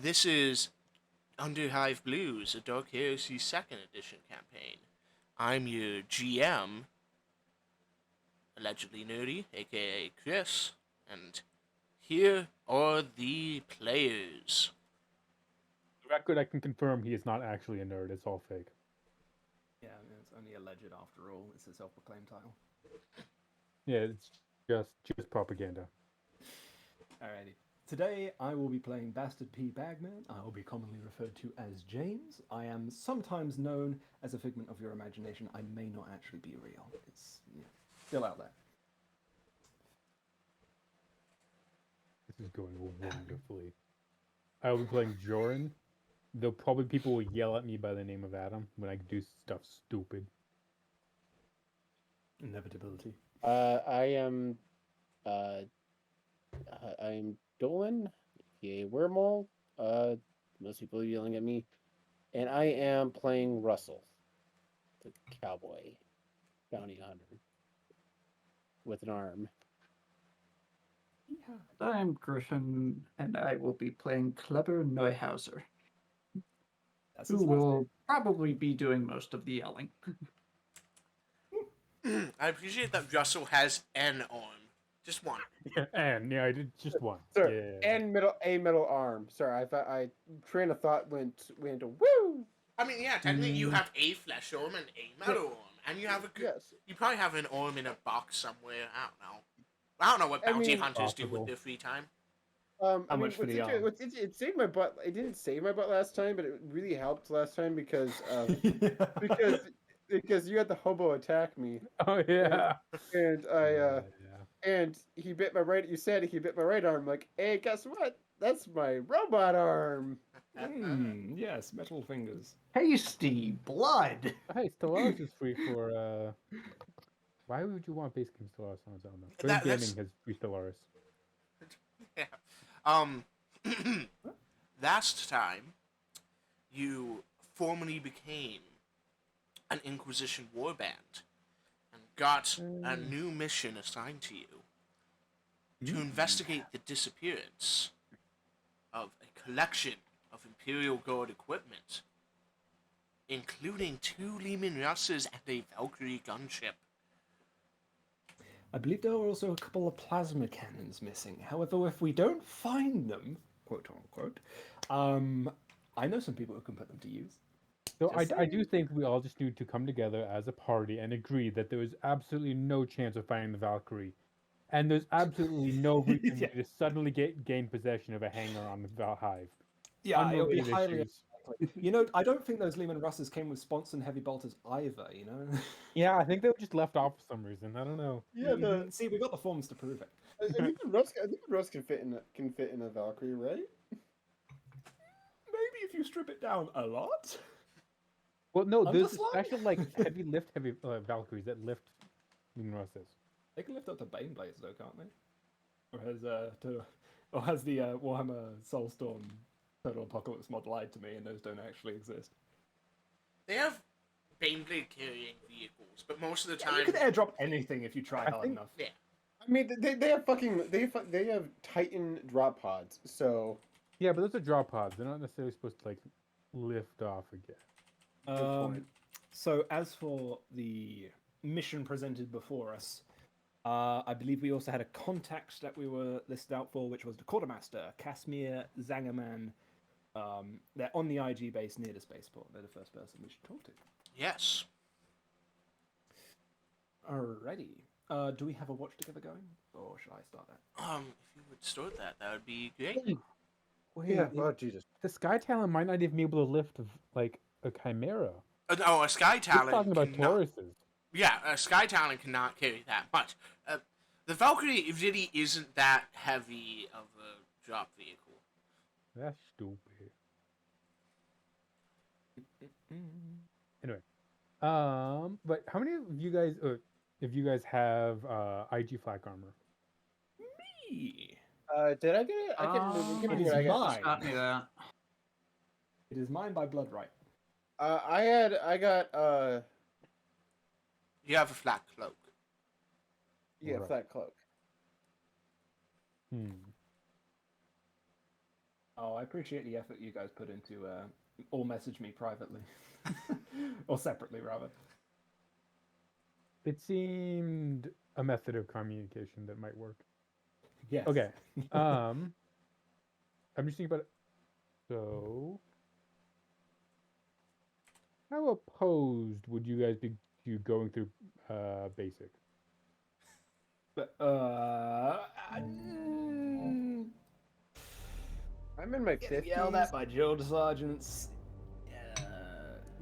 This is Underhive Blues, a Dark Heresy Second Edition campaign. I'm your GM, allegedly nerdy, aka Chris, and here are the players. The record, I can confirm he is not actually a nerd. It's all fake. Yeah, I mean, it's only alleged after all. It's a self-proclaimed title. Yeah, it's just propaganda. Alrighty. Today, I will be playing Bastard P. Bagman. I will be commonly referred to as James. I am sometimes known as a figment of your imagination. I may not actually be real. It's still out there. This is going wonderfully. I will be playing Joren. Though probably people will yell at me by the name of Adam when I do stuff stupid. Inevitability. I'm Dolan, a wormhole. Most people are yelling at me, and I am playing Russel, the cowboy, bounty hunter, with an arm. Yeah. I'm Griffin, and I will be playing Kleber Neuhauser, who will probably be doing most of the yelling. I appreciate that Russell has an arm. Just one. Yeah, I did just one. Sir, Yeah. and middle arm. Sorry, I train of thought went to woo. I mean, yeah, technically you have a flesh arm and a metal arm, and you have a Yes. You probably have an arm in a box somewhere. I don't know what bounty hunters do with their free time. I mean, much for the arm? it saved my butt. It didn't save my butt last time, but it really helped last time because because you had the hobo attack me. Oh yeah. And Yeah. and he bit my right. You said he bit my right arm. Like, hey, guess what? That's my robot arm. Yes, metal fingers. Tasty blood! Hey, Stellaris is free for. Why would you want base game Stellaris on its own though? That's- Gaming has free Stellaris. Yeah. Last time, you formally became an Inquisition warband and got a new mission assigned to you to investigate the disappearance of a collection of Imperial Guard equipment, including 2 Lehman Russes and a Valkyrie gunship. I believe there were also a couple of plasma cannons missing. However, if we don't find them, quote unquote, I know some people who can put them to use. So Just I do think we all just need to come together as a party and agree that there is absolutely no chance of finding the Valkyrie. And there's absolutely no reason Yeah. to suddenly gain possession of a hangar on the Hive. Yeah, it'll be Unrelated highly issues. unlikely. I don't think those Lehman Russes came with Sponson heavy bolters either, Yeah, I think they were just left off for some reason. I don't know. Yeah, See, we got the forms to prove it. I think Russ can fit in a Valkyrie, right? Maybe if you strip it down a lot. Well, no, I'm there's just special heavy Valkyries that lift Russes. They can lift up to Bane Blades though, can't they? Or has the Warhammer Soulstorm Total Apocalypse mod lied to me, and those don't actually exist? They have Baneblade carrying vehicles, but most of the Yeah, time... you could airdrop anything if you try hard think- enough. Yeah. I mean, they have Titan drop pods, so Yeah, but those are drop pods. They're not necessarily supposed to lift off again. So as for the mission presented before us, I believe we also had a contact that we were listed out for, which was the Quartermaster, Casimir Zangerman. They're on the IG base near the spaceport. They're the first person we should talk to. Yes. Alrighty. Do we have a watch together going? Or should I start that? If you would start that, that would be great. Wait, yeah. Oh Jesus! the Sky Talon might not even be able to lift a Chimera. No, a Sky We're Talon talking about cannot... Tauruses. Yeah, a Sky Talon cannot carry that much. The Valkyrie really isn't that heavy of a drop vehicle. That's stupid. Anyway, but how many of you guys, if you guys have IG flak armor? Me. Did I get it? I can give it me is what I got. mine. Got me that. It is mine by blood right. I got You have a flat cloak. yeah, Right. flat cloak. Oh, I appreciate the effort you guys put into, or message me privately. Or separately, rather. It seemed a method of communication that might work. Yes. Okay. I'm just thinking about it. So, how opposed would you guys be to going through basic? But, I'm in my getting 50s. yelled at by drill sergeants.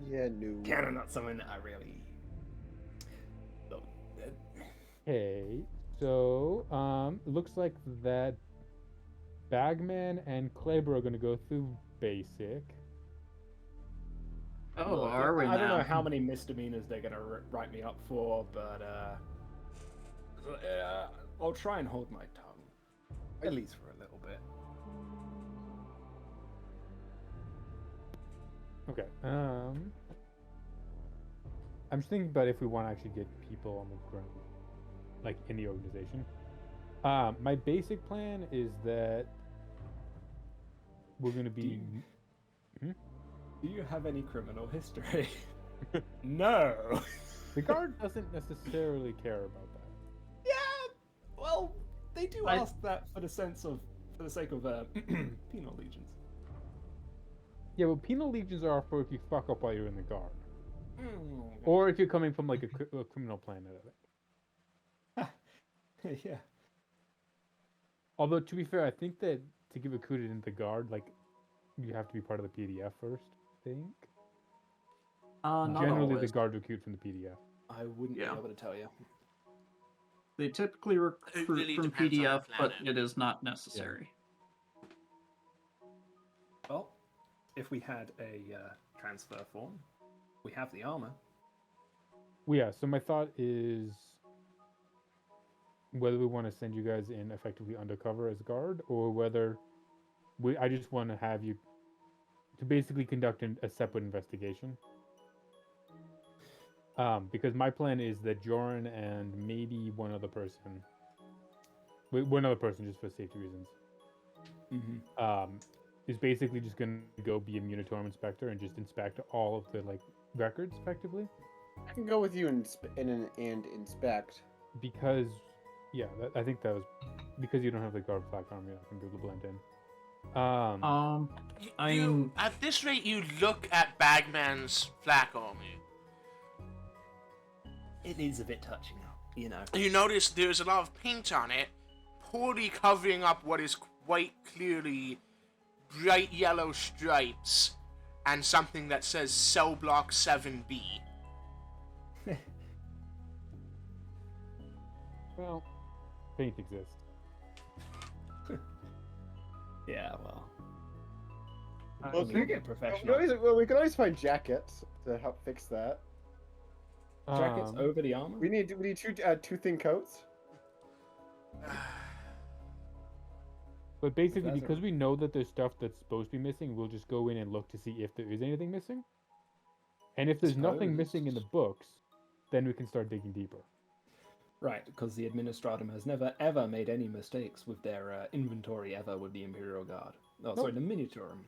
Yeah, no. Kind of not something that I really. Okay, so looks like that Bagman and Kleber are going to go through basic. Oh, Look, are we I don't know now? how many misdemeanors they're gonna write me up for, but I'll try and hold my tongue, at least for a little bit. Okay. I'm just thinking about if we want to actually get people on the ground, like in the organization. My basic plan is that we're going to be. Do you have any criminal history? No. The guard doesn't necessarily care about that. Yeah. Well, they do I- ask that for the sake of penal legions. Yeah, well, penal legions are for if you fuck up while you're in the guard, Mm. or if you're coming from like a criminal planet. I think. Yeah. Although to be fair, I think that to give a coup in the guard, like you have to be part of the PDF first. I think. Not Generally, always. the guard recruit from the PDF. I wouldn't Yeah. be able to tell you. They typically recruit really from depends on the PDF, but planet. it is not necessary. Well, if we had a transfer form, we have the armor. Well, yeah. So my thought is whether we want to send you guys in effectively undercover as guard, or whether I just want to have you to basically conduct a separate investigation. Because my plan is that Joren and maybe one other person just for safety reasons, Mm-hmm. is basically just gonna go be a Munitorum inspector and just inspect all of the like records effectively. I can go with you and inspect. Because, yeah, I think that was because you don't have the guard flak armor. I can be able to blend in. I mean, At this rate, you look at Bagman's flak armor. It is a bit touching, you know. You notice there's a lot of paint on it, poorly covering up what is quite clearly bright yellow stripes and something that says Cell Block 7B. Well, paint exists. Yeah, well. Well, I mean, get professional. We can always find jackets to help fix that. Jackets over the armor? We need two thin coats. But basically, That's because we know that there's stuff that's supposed to be missing, we'll just go in and look to see if there is anything missing. And if there's nothing missing in the books, then we can start digging deeper. Right, because the Administratum has never ever made any mistakes with their inventory ever with the Imperial Guard. Oh, sorry, the Minitorum.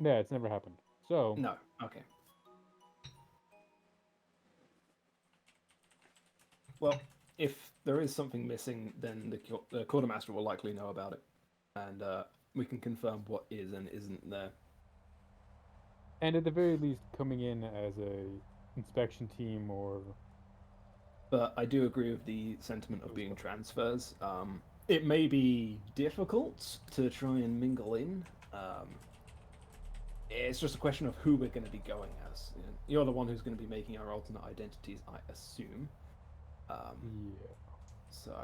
Yeah, it's never happened. So, No, okay. Well, if there is something missing, then the quartermaster will likely know about it, and we can confirm what is and isn't there. and at the very least, coming in as a inspection team or But I do agree with the sentiment of being transfers. It may be difficult to try and mingle in. It's just a question of who we're going to be going as. You're the one who's going to be making our alternate identities, I assume. yeah. So,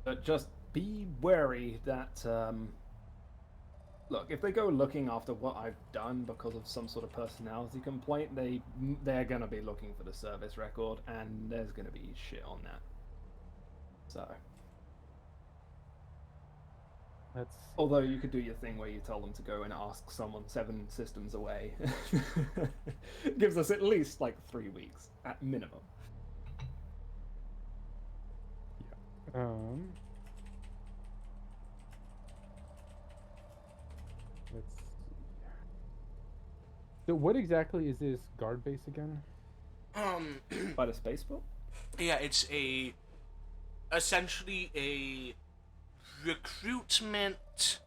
but just be wary that, look, if they go looking after what I've done because of some sort of personality complaint, they're gonna be looking for the service record, and there's gonna be shit on that. So, That's although you could do your thing where you tell them to go and ask someone 7 systems away, gives us at least like 3 weeks at minimum. Let's see. So what exactly is this guard base again? By the spaceport? Yeah, it's essentially a recruitment,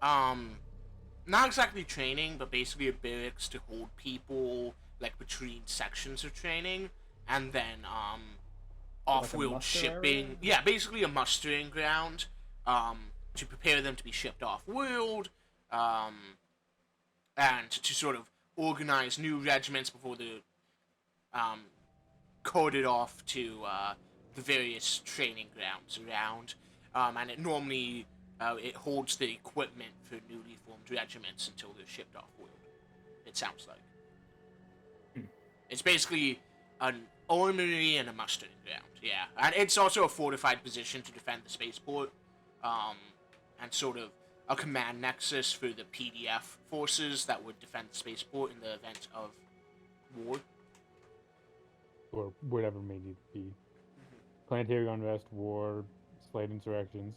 not exactly training, but basically a barracks to hold people like between sections of training, and then off-world muster shipping. area? Yeah, basically a mustering ground, to prepare them to be shipped off-world, and to sort of organize new regiments before they're coded off to the various training grounds around, and it normally it holds the equipment for newly formed regiments until they're shipped off-world. It sounds like it's basically an armory and a mustering ground. Yeah, and it's also a fortified position to defend the spaceport, and sort of a command nexus for the PDF forces that would defend the spaceport in the event of war. Or whatever may need to be. Planetary unrest, war, slight insurrections,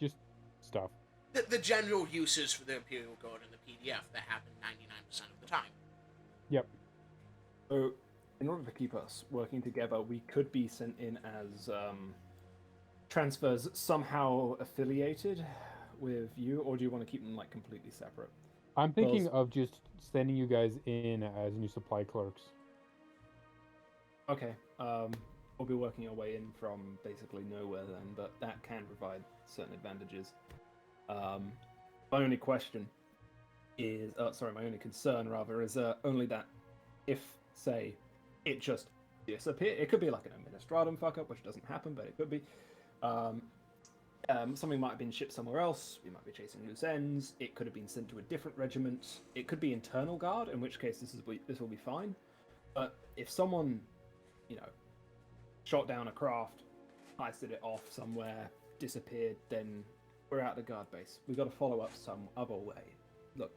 just stuff. The general uses for the Imperial Guard and the PDF that happen 99% of the time. Yep. So, in order to keep us working together, we could be sent in as transfers somehow affiliated with you, or do you want to keep them like completely separate? I'm thinking of just sending you guys in as new supply clerks. Okay. We'll be working our way in from basically nowhere then, but that can provide certain advantages. My only question is, my only concern rather is only that if, say, it just disappear, it could be like an Administratum fuck up, which doesn't happen, but it could be. Something might have been shipped somewhere else. We might be chasing loose ends. It could have been sent to a different regiment. It could be internal guard, in which case this will be fine. But if someone, shot down a craft, heisted it off somewhere, disappeared, then we're out of the guard base. We've got to follow up some other way. Look,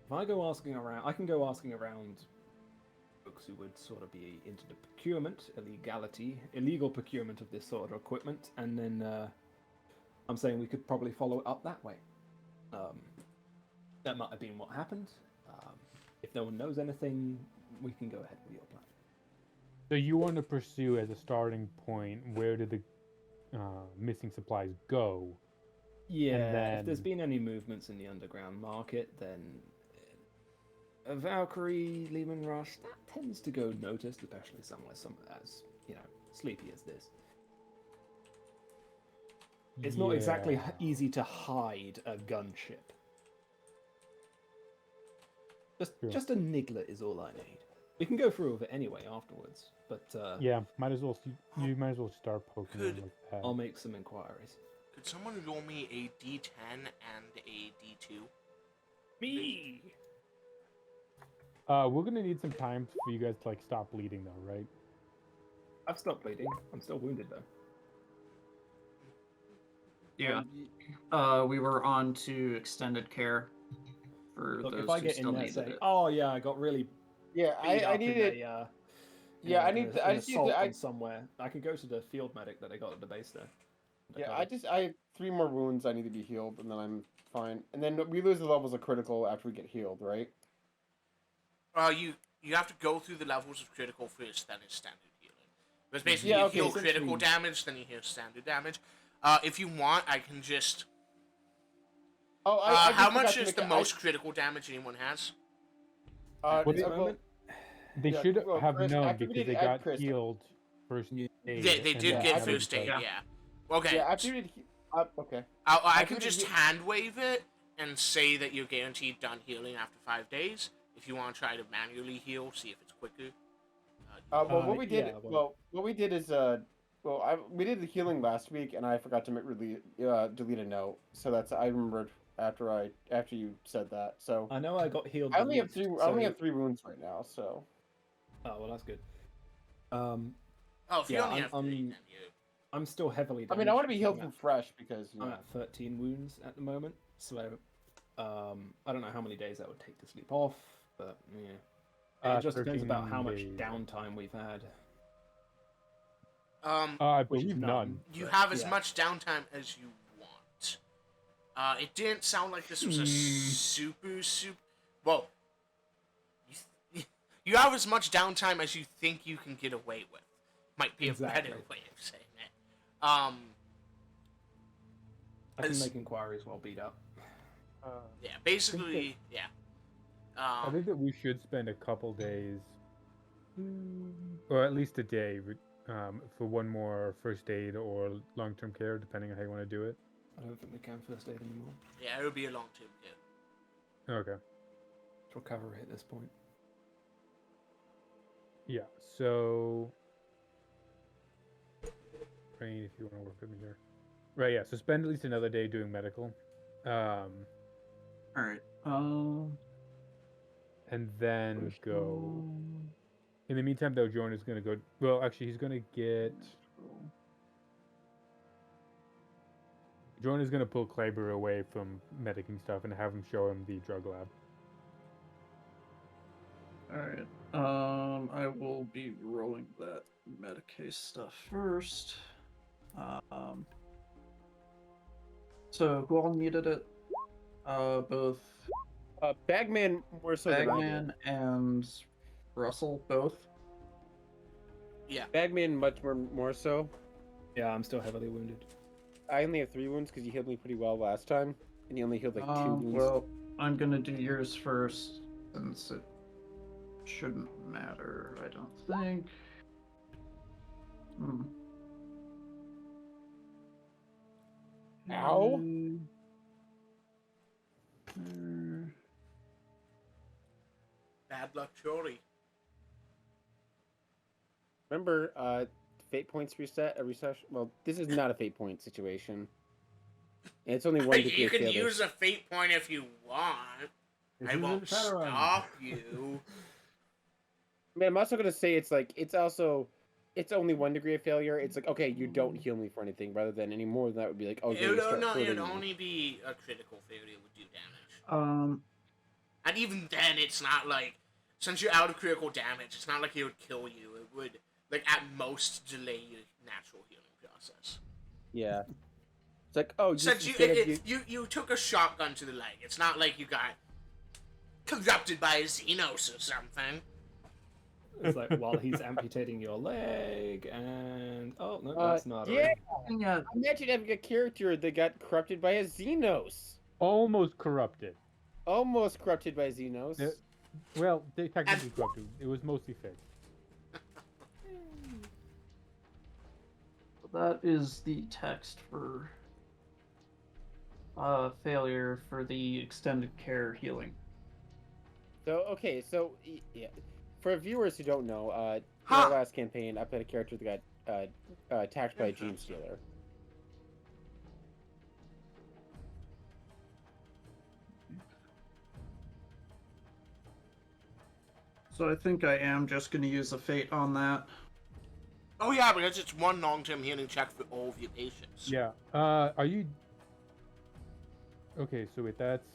if I go asking around, I can go asking around folks who would sort of be into the procurement, illegal procurement of this sort of equipment, and then I'm saying we could probably follow it up that way. That might have been what happened. If no one knows anything, we can go ahead with your plan. So you want to pursue as a starting point, where did the missing supplies go? Yeah, then... if there's been any movements in the underground market, then a Valkyrie, Lehman Rush, that tends to go noticed, especially somewhere as, sleepy as this. It's not exactly easy to hide a gunship. Just a niggler is all I need. We can go through with it anyway afterwards, but yeah, might as well. You might as well start poking them like that. I'll make some inquiries. Could someone roll me a D10 and a D2? Me. We're gonna need some time for you guys to stop bleeding, though, right? I've stopped bleeding. I'm still wounded though. Yeah. We were on to extended care for Look, those if I who get in still there needed saying, it. "Oh yeah, I got really Yeah, I needed. I need to. somewhere. I could go to the field medic that I got at the base there. Yeah, I have 3 more wounds I need to be healed, and then I'm fine. And then we lose the levels of critical after we get healed, right? You have to go through the levels of critical first, then it's standard healing. Because basically you heal critical damage, then you heal standard damage. If you want, I can just... how much is the most critical damage anyone has? They should have known because they got healed first aid. They did get first aid, yeah. Okay. Yeah, after you did... okay. I can just hand wave it and say that you're guaranteed done healing after 5 days. If you want to try to manually heal, see if it's quicker. What we did... what we did is... we did the healing last week, and I forgot to delete a note. So that's... I remembered after you said that. So I know I got healed. I only have 3 wounds right now, so... Oh, well, that's good. If you only have 3, then you... I'm still heavily damaged. I mean, I want to be healed from fresh because... I'm at 13 wounds at the moment, so... I don't know how many days that would take to sleep off, but yeah. It just depends about how much downtime we've had. I believe none. You have as much downtime as you want. It didn't sound like this was a super. Well, you have as much downtime as you think you can get away with. Might be Exactly. a better way of saying it. I can as- make inquiries while beat up. Yeah, basically, yeah. I think that we should spend a couple days, or at least a day, for one more first aid or long-term care, depending on how you want to do it. I don't think we can first aid anymore. Yeah, it would be a long term care. Okay. It's recovery at this point. Yeah. So, Rain, if you want to work with me here. Right. Yeah. So spend at least another day doing medical. All right. And then First go. one. In the meantime, though, Joren is going to go. Well, actually, he's going to get. Joren is going to pull Kleber away from medicing stuff and have him show him the drug lab. All right. I will be rolling that Medicaid stuff first. So who all needed it? Both Bagman more so than I did. Bagman and Russell, both. Yeah. Bagman much more so. Yeah, I'm still heavily wounded. I only have 3 wounds because you healed me pretty well last time, and you only healed like 2 wounds. Well, I'm gonna do yours first, since it shouldn't matter, I don't think. Ow. Bad luck, Jory. Remember, fate points reset every session. Well, this is not a fate point situation. And it's only one degree You of can failure. use a fate point if you want. I won't stop you. I mean, I'm also gonna say it's only 1 degree of failure. It's like, okay, you don't heal me for anything, rather than any more than that would be like, oh, It you would, start hurting it'd me. only be a critical failure would do damage. And even then, it's not like, since you're out of critical damage, it's not like it would kill you. It would, like, at most delay your natural healing process. Yeah. It's like, oh, Since you took a shotgun to the leg, it's not like you got corrupted by a Xenos or something. It's like while he's amputating your leg, and oh no, that's not. Yeah. Yeah. Imagine having a character that got corrupted by a Xenos. Almost corrupted. Almost corrupted by Xenos. Yeah. Well, they technically corrupted. It was mostly fixed. That is the text for failure for the extended care healing. So, okay, so, yeah. For viewers who don't know, in our last campaign, I played a character that got attacked by a gene stealer. So I think I am just going to use a fate on that. Oh yeah, because it's one long-term healing check for all of your patients. Yeah. Are you? Okay, so wait, that's.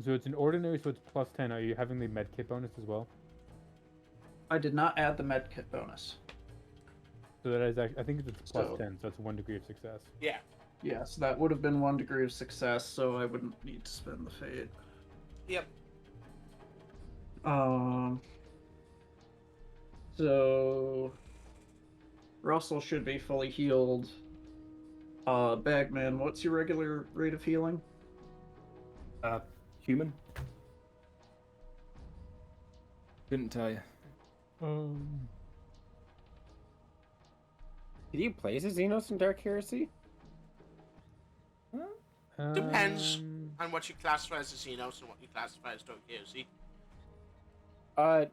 So it's an ordinary, so it's +10. Are you having the med kit bonus as well? I did not add the medkit bonus. So that is actually, I think it's So- +10, so that's 1 degree of success. Yeah. Yes, that would have been 1 degree of success, so I wouldn't need to spend the fate. Yep. So Russell should be fully healed. Bagman, what's your regular rate of healing? Human. Couldn't tell you. Did you play as a Xenos in Dark Heresy? Depends on what you classify as a Xenos and what you classify as Dark Heresy. Well,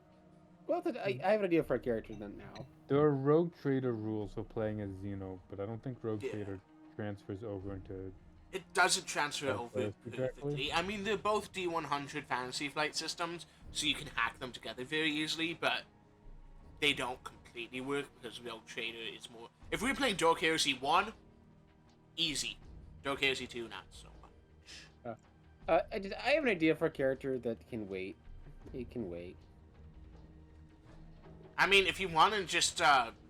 I have an idea for a character then now. There are Rogue Trader rules for playing as Xeno, but I don't think Rogue Yeah. Trader transfers over into. It doesn't transfer Oh, over exactly. perfectly. I mean, they're both D100 fantasy flight systems, so you can hack them together very easily, but they don't completely work because Rogue Trader is more... If we were playing Dark Heresy 1, easy. Dark Heresy 2, not so much. I have an idea for a character that can wait. It can wait. I mean, if you want to just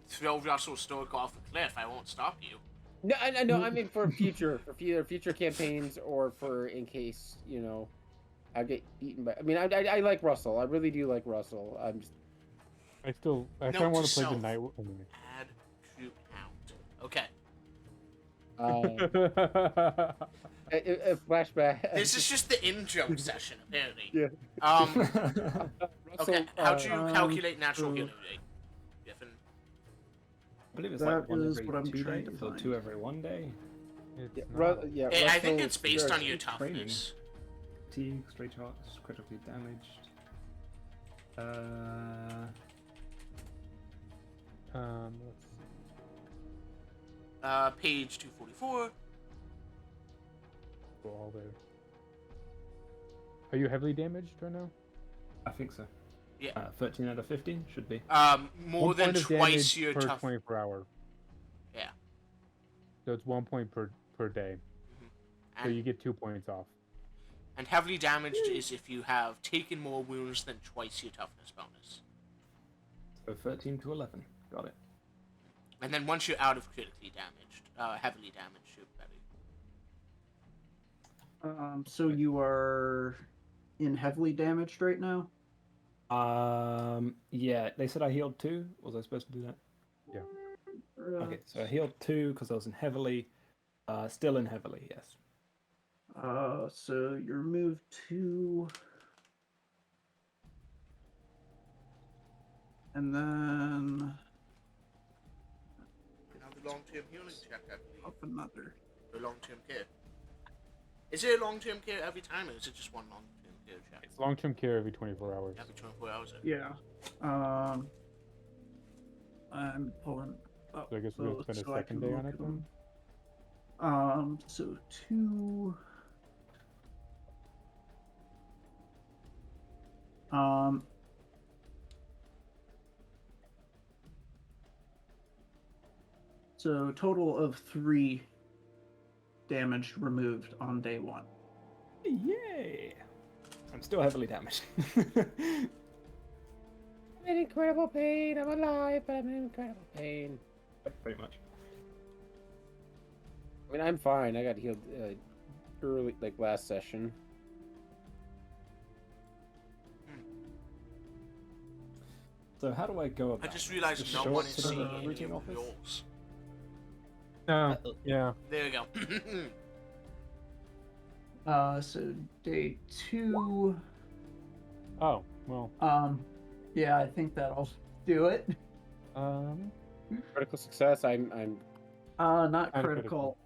throw Russell Stork off a cliff, I won't stop you. No, I mean for future campaigns, or for in case I get eaten by. I mean, I like Russell. I really do like Russell. I kind Note of want to to play the self. night. Add to count. Okay. Flashback. This is just the in-joke session, apparently. Yeah. Okay, Russell, how do you calculate natural so- healing rate? Griffin? I believe it's That like one is every what I'm 2 trying to days or find. 2 every 1 day. It's Yeah, not. I think Russell- it's based on your it's training. toughness. Fatigue, straight shots, critically damaged. Let's see. Page 244. Go all there. Are you heavily damaged right now? I think so. Yeah. 13 out of 15 should be. More 1 than point of twice damage your per tough. 24 hour. Yeah. So it's 1 point per day. So And, you get 2 points off. and heavily damaged is if you have taken more wounds than twice your toughness bonus. So 13 to 11. Got it. And then once you're out of critically damaged, heavily damaged, you're better. So you are in heavily damaged right now? Yeah, they said I healed 2. Was I supposed to do that? Okay, so I healed 2 because I was in heavily. Still in heavily, yes. So you're moved to... And then... Another long-term healing check, I believe. Up another. For long-term care. Is it a long-term care every time, or is it just one long-term care check? It's long-term care every 24 hours. Every 24 hours. Yeah. I'm pulling up So I guess we're gonna both spend a so I second can day on look it at then? them. So 2... So total of 3 damage removed on day 1. Yay! I'm still heavily damaged. I'm in incredible pain. I'm alive, but I'm in incredible pain. Pretty much. I mean, I'm fine. I got healed early, like last session. So how do I go about I just realized Just no show one up is to the seeing any of routing office? yours. No, yeah. There we go. So day 2... Oh, well. Yeah, I think that'll do it. Critical success. I'm Not Uncritical. critical.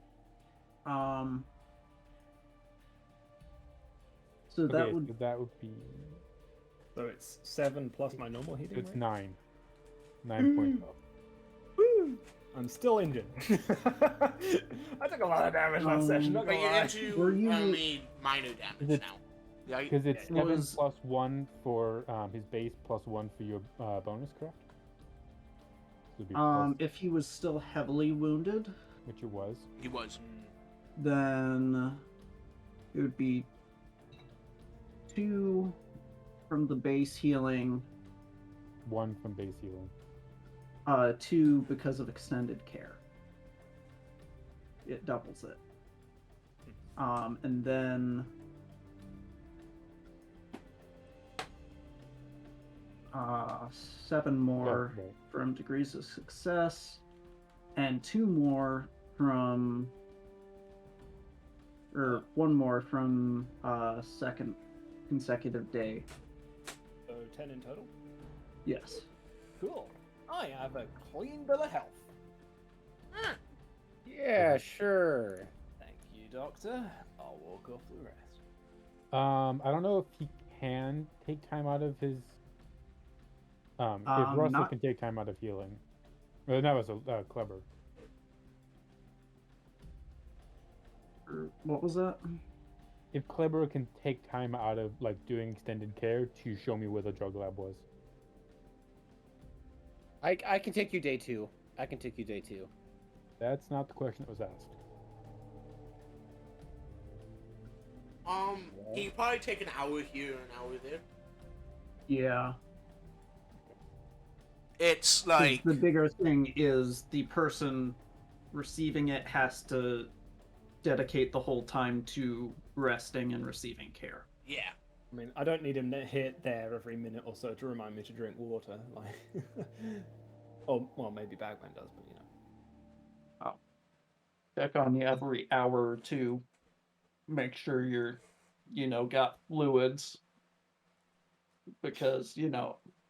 So Okay, that would... so that would be... So it's 7 plus my normal heating It's rate? 9. 9 points off. Woo! I'm still injured. I took a lot of damage last session, not But gonna you're lie. into Were you- only minor damage it- now. Yeah, Because it's It 7 was- plus 1 for his base plus 1 for your bonus, correct? So it'd be plus, if he was still heavily wounded, which it was. he was. then it would be 2 from the base healing, 1 from base healing. 2 because of extended care. It doubles it. And then 7 more Oh, right. from degrees of success, and 2 more from, or 1 more from second consecutive day. So 10 in total? Yes. Cool. I have a clean bill of health. yeah, sure. Thank you, Doctor. I'll walk off the rest. I don't know if he can take time out of his. If Russell not- can take time out of healing. Well, that was Kleber. What was that? If Kleber can take time out of like doing extended care to show me where the drug lab was. I can take you day 2. I can take you day 2. That's not the question that was asked. Can you probably take an hour here, an hour there? Yeah. It's 'Cause like the bigger thing is the person receiving it has to dedicate the whole time to resting and receiving care. Yeah. I mean, I don't need him hit there every minute or so to remind me to drink water. Like, or well, maybe Bagman does, but you know. Oh. Check on you every hour or two. Make sure you're, got fluids. Because,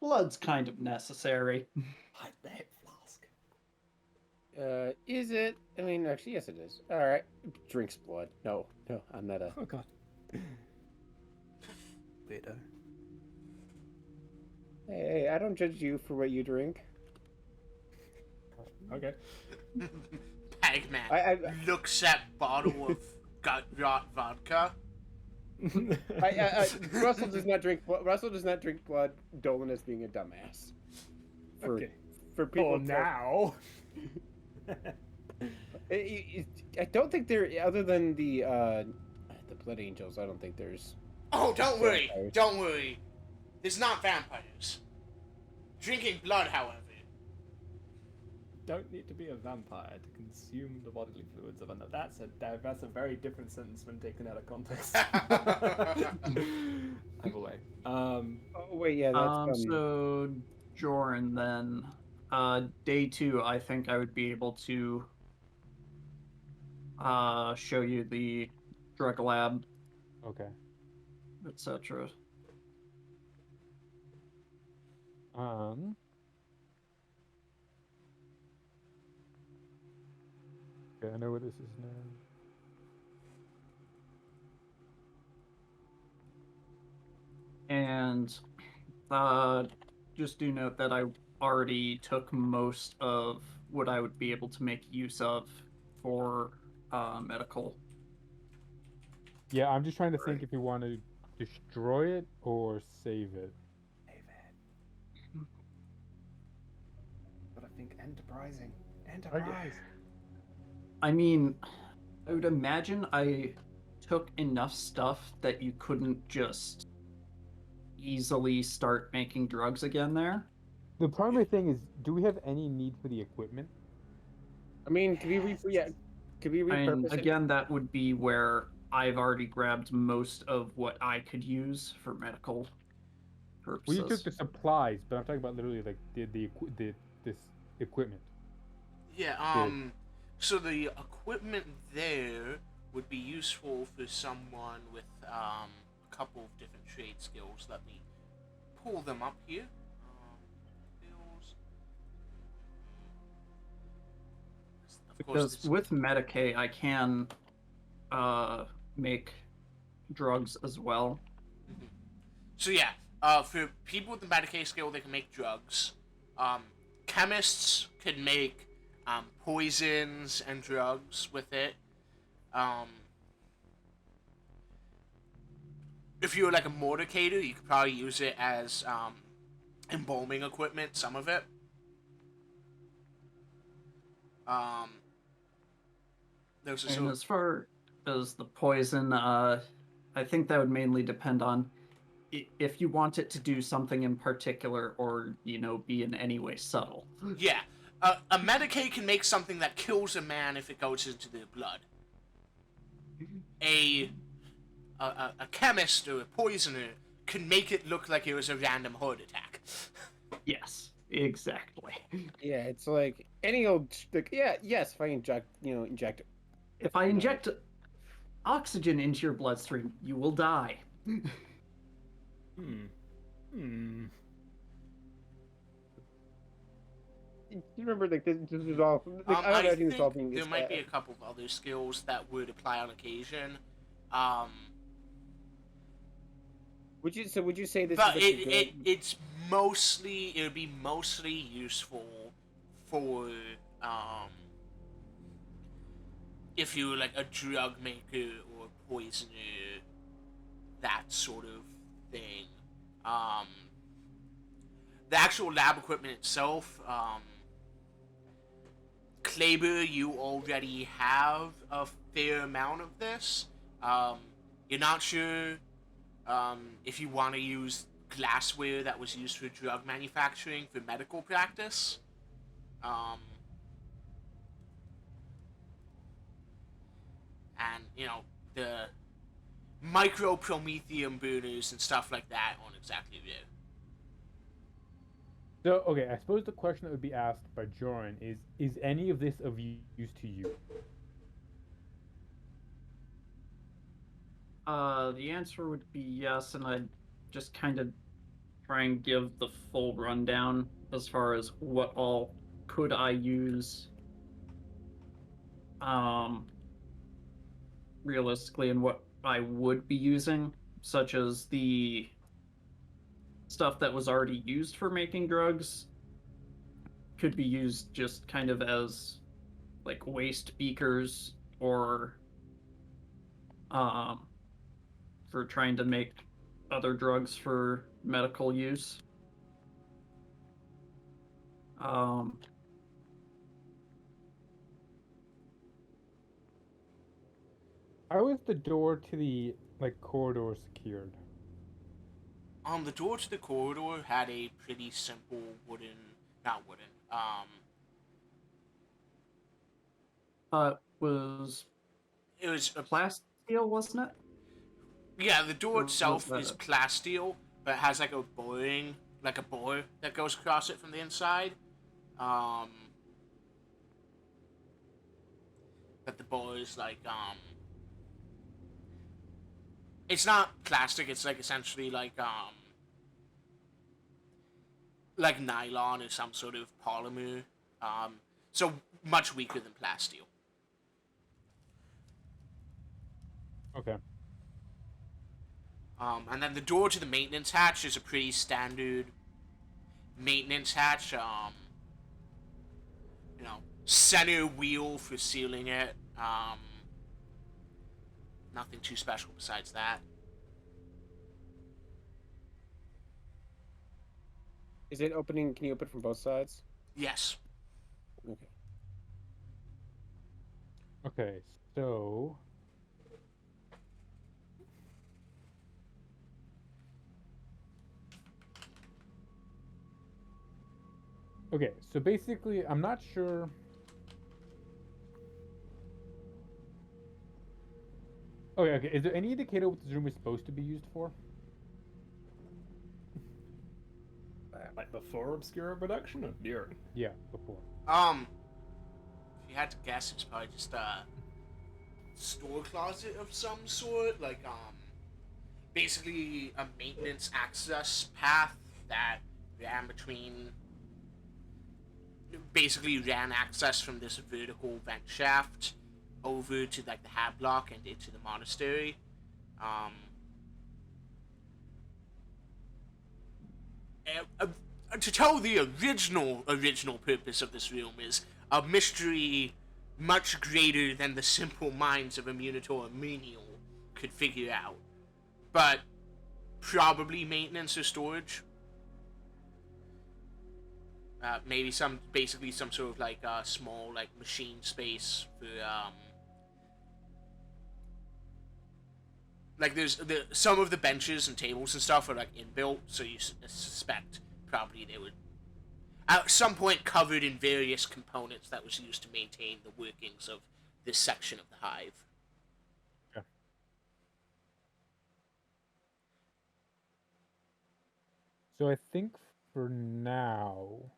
blood's kind of necessary. Hide the hip flask. Is it? I mean, actually, yes, it is. All right, drinks blood. No, I'm not a. Oh god. Weirdo. Hey, I don't judge you for what you drink. Okay. Bagman I looks at bottle of gut rot vodka. Russell does not drink. Russell does not drink blood. Dolan is being a dumbass. Okay. For people now. I don't think there, other than the Blood Angels. I don't think there's. Oh, don't worry. Vampires. Don't worry. There's not vampires. Drinking blood, however. Don't need to be a vampire to consume the bodily fluids of another. That's a very different sentence when taken out of context. Either way. Oh wait, yeah. That's So Joren, then, day 2, I think I would be able to show you the drug lab, Okay. etc. Okay, I know what this is now. And just do note that I already took most of what I would be able to make use of for medical. Yeah, I'm just trying to think if you want to destroy it or save it. But I think enterprising. Enterprise. I mean, I would imagine I took enough stuff that you couldn't just easily start making drugs again there. The primary thing is, do we have any need for the equipment? I mean, could we repurpose it? Again, that would be where I've already grabbed most of what I could use for medical purposes. Well, you took the supplies, but I'm talking about literally like this equipment. Yeah, so the equipment there would be useful for someone with a couple of different trade skills. Let me pull them up here. Skills. Of course, Because with Medicaid, I can make drugs as well. So yeah, for people with the Medicaid skill, they can make drugs. Chemists can make poisons and drugs with it. If you were like a morticator, you could probably use it as embalming equipment, some of it. There's a And as far as the poison, I think that would mainly depend on if you want it to do something in particular or, be in any way subtle. Yeah. A Medicaid can make something that kills a man if it goes into their blood. A chemist or a poisoner can make it look like it was a random heart attack. Yes, exactly. Yeah, it's like any old. Yes. If I inject. If I inject oxygen into your bloodstream, you will die. You remember, like this is all. Like, I imagine think this all being there might be a couple of other skills that would apply on occasion. Would you say this? But is like it would be mostly useful for if you were like a drug maker or a poisoner, that sort of thing. The actual lab equipment itself, Kleber, you already have a fair amount of this. You're not sure if you want to use glassware that was used for drug manufacturing for medical practice. and the micro promethium burners and stuff like that aren't exactly rare. So, okay, I suppose the question that would be asked by Joren is any of this of use to you? The answer would be yes, and I'd just kind of try and give the full rundown as far as what all could I use realistically and what I would be using, such as the stuff that was already used for making drugs could be used just kind of as like waste beakers or for trying to make other drugs for medical use. How is the door to the corridor secured? The door to the corridor had a pretty simple not wooden. It was A plasteel, wasn't it? Yeah, the door Or itself was is that- plasteel, but it has like a boring, like a bore that goes across it from the inside. But the bore is it's not plastic. It's like essentially like nylon or some sort of polymer. So much weaker than plasteel. Okay. And then the door to the maintenance hatch is a pretty standard maintenance hatch. Center wheel for sealing it. Nothing too special besides that. Is it opening? Can you open it from both sides? Yes. Okay. Okay, so okay, so basically, I'm not sure. Okay. Is there any indicator what this room is supposed to be used for? Like before Obscura production or during? Yeah, before. If you had to guess, it's probably just a store closet of some sort, basically a maintenance access path that ran access from this vertical vent shaft over to the hab block and into the monastery. To tell the original purpose of this room is a mystery much greater than the simple minds of a Minotaur menial could figure out. But probably maintenance or storage. Maybe some sort of small machine space for there's some of the benches and tables and stuff are inbuilt, so you suspect probably they would at some point covered in various components that was used to maintain the workings of this section of the hive. Okay. So I think for now,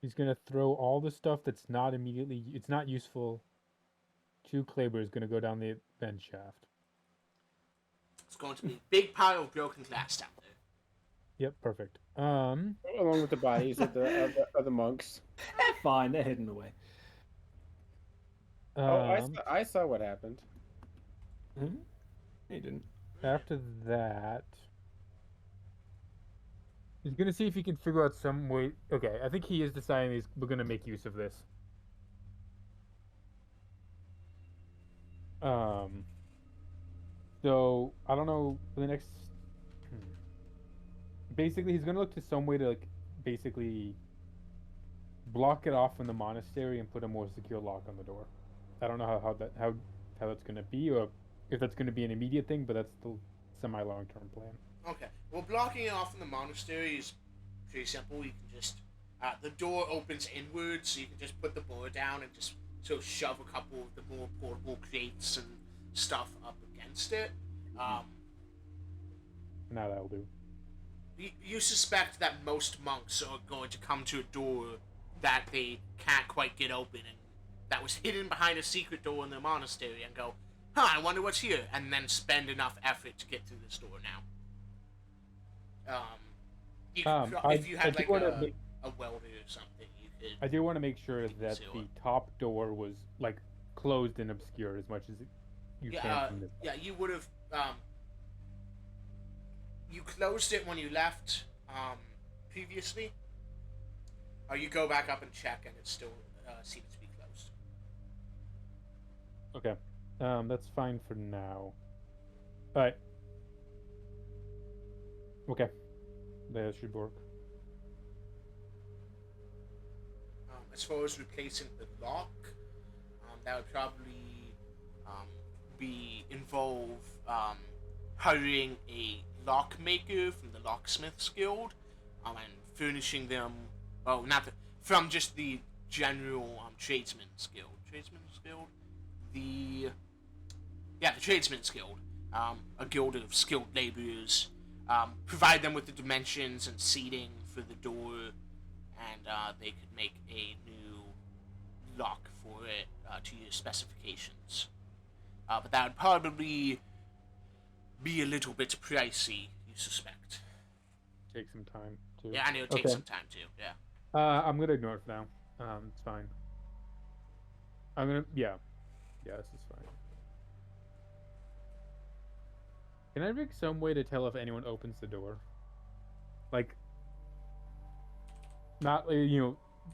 he's gonna throw all the stuff that's not it's not useful to Kleber is gonna go down the vent shaft. It's going to be a big pile of broken glass down there. Yep, perfect. Along with the bodies of the monks. They're fine. They're hidden away. I saw what happened. Hmm? He didn't. After that, he's gonna see if he can figure out some way. Okay, I think he is deciding we're gonna make use of this. So I don't know for the next. Basically, he's gonna look to some way to basically block it off from the monastery and put a more secure lock on the door. I don't know how that's gonna be, or if that's gonna be an immediate thing, but that's the semi long term plan. Okay. Well, blocking it off from the monastery is pretty simple. You can just the door opens inwards, so you can just put the board down and just to shove a couple of the more portable crates and stuff up against it. Now that'll do. You suspect that most monks are going to come to a door that they can't quite get open, and that was hidden behind a secret door in the monastery, and go, I wonder what's here, and then spend enough effort to get through this door now. If you had like a welder or something, you could. I do want to make sure that the top door was like closed and obscured as much as you can from this. Yeah, you would have. You closed it when you left previously. Or you go back up and check, and it still seems to be closed. Okay, that's fine for now. All right. Okay, that should work. As far as replacing the lock, that would probably involve hiring a lock maker from the locksmiths guild, and furnishing them. Oh, from just the general tradesmen's guild. The tradesmen's guild. A guild of skilled laborers. Provide them with the dimensions and seating for the door, and they could make a new lock for it to your specifications. But that would probably be a little bit pricey, you suspect. Take some time too. Yeah, and it'll take some time too. Yeah. I'm gonna ignore it for now. It's fine. Yeah, this is fine. Can I make some way to tell if anyone opens the door? Like, not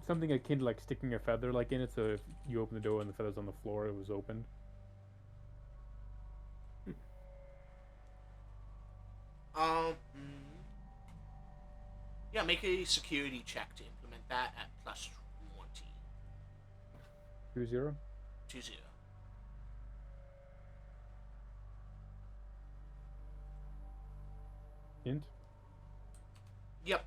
something akin to like sticking a feather like in it, so if you open the door and the feather's on the floor, it was opened. Yeah, make a security check to implement that at +20. 2-0. 2-0. Int. Yep.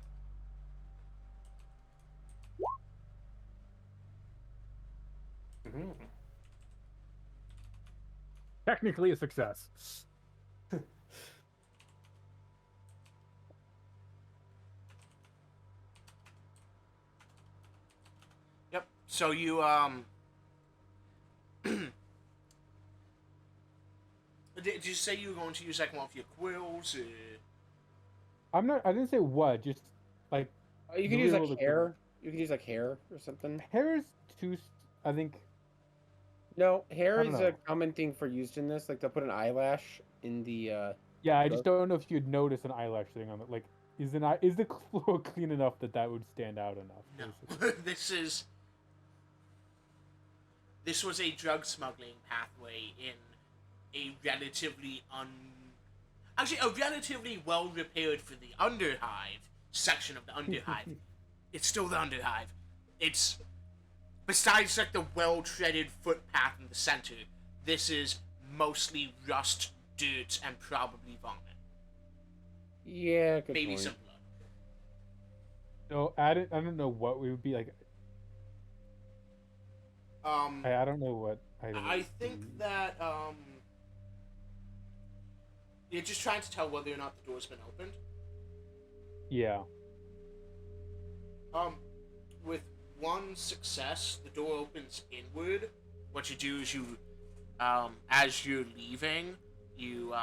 Technically a success. Yep. So you did you say you were going to use like one of your quills? I didn't say what. Just like you can use like hair. You can use like hair or something. Hair is too. I think. No, hair is a common thing for used in this. Like they'll put an eyelash in the. Yeah, I just don't know if you'd notice an eyelash sitting on it. Like, is the floor clean enough that would stand out enough? No, this was a drug smuggling pathway in a relatively well repaired for the Underhive section of the Underhive. It's still the Underhive. It's besides like the well treaded footpath in the center. This is mostly rust, dirt, and probably vomit. Yeah, good maybe point. some blood. So I don't know what we would be like. I don't know what. I think that you're just trying to tell whether or not the door's been opened. Yeah. With one success, the door opens inward. What you do is you, as you're leaving, you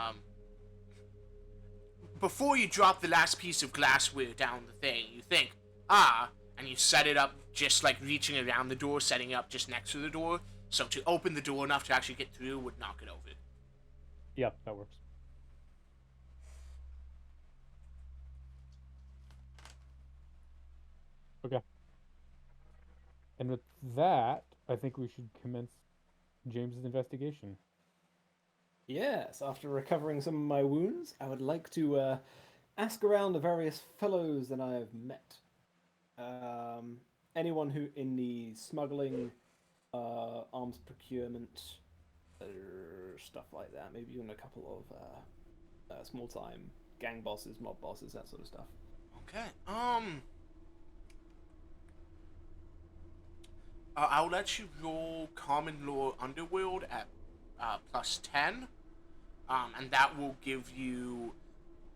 before you drop the last piece of glassware down the thing, you think, and you set it up just like reaching around the door, setting it up just next to the door. So to open the door enough to actually get through would knock it over. Yep, that works. Okay. And with that, I think we should commence James's investigation. Yes, after recovering some of my wounds, I would like to ask around the various fellows that I have met. Anyone who in the smuggling, arms procurement, stuff like that. Maybe even a couple of small-time gang bosses, mob bosses, that sort of stuff. Okay. I'll let you roll Common Law Underworld at +10, and that will give you.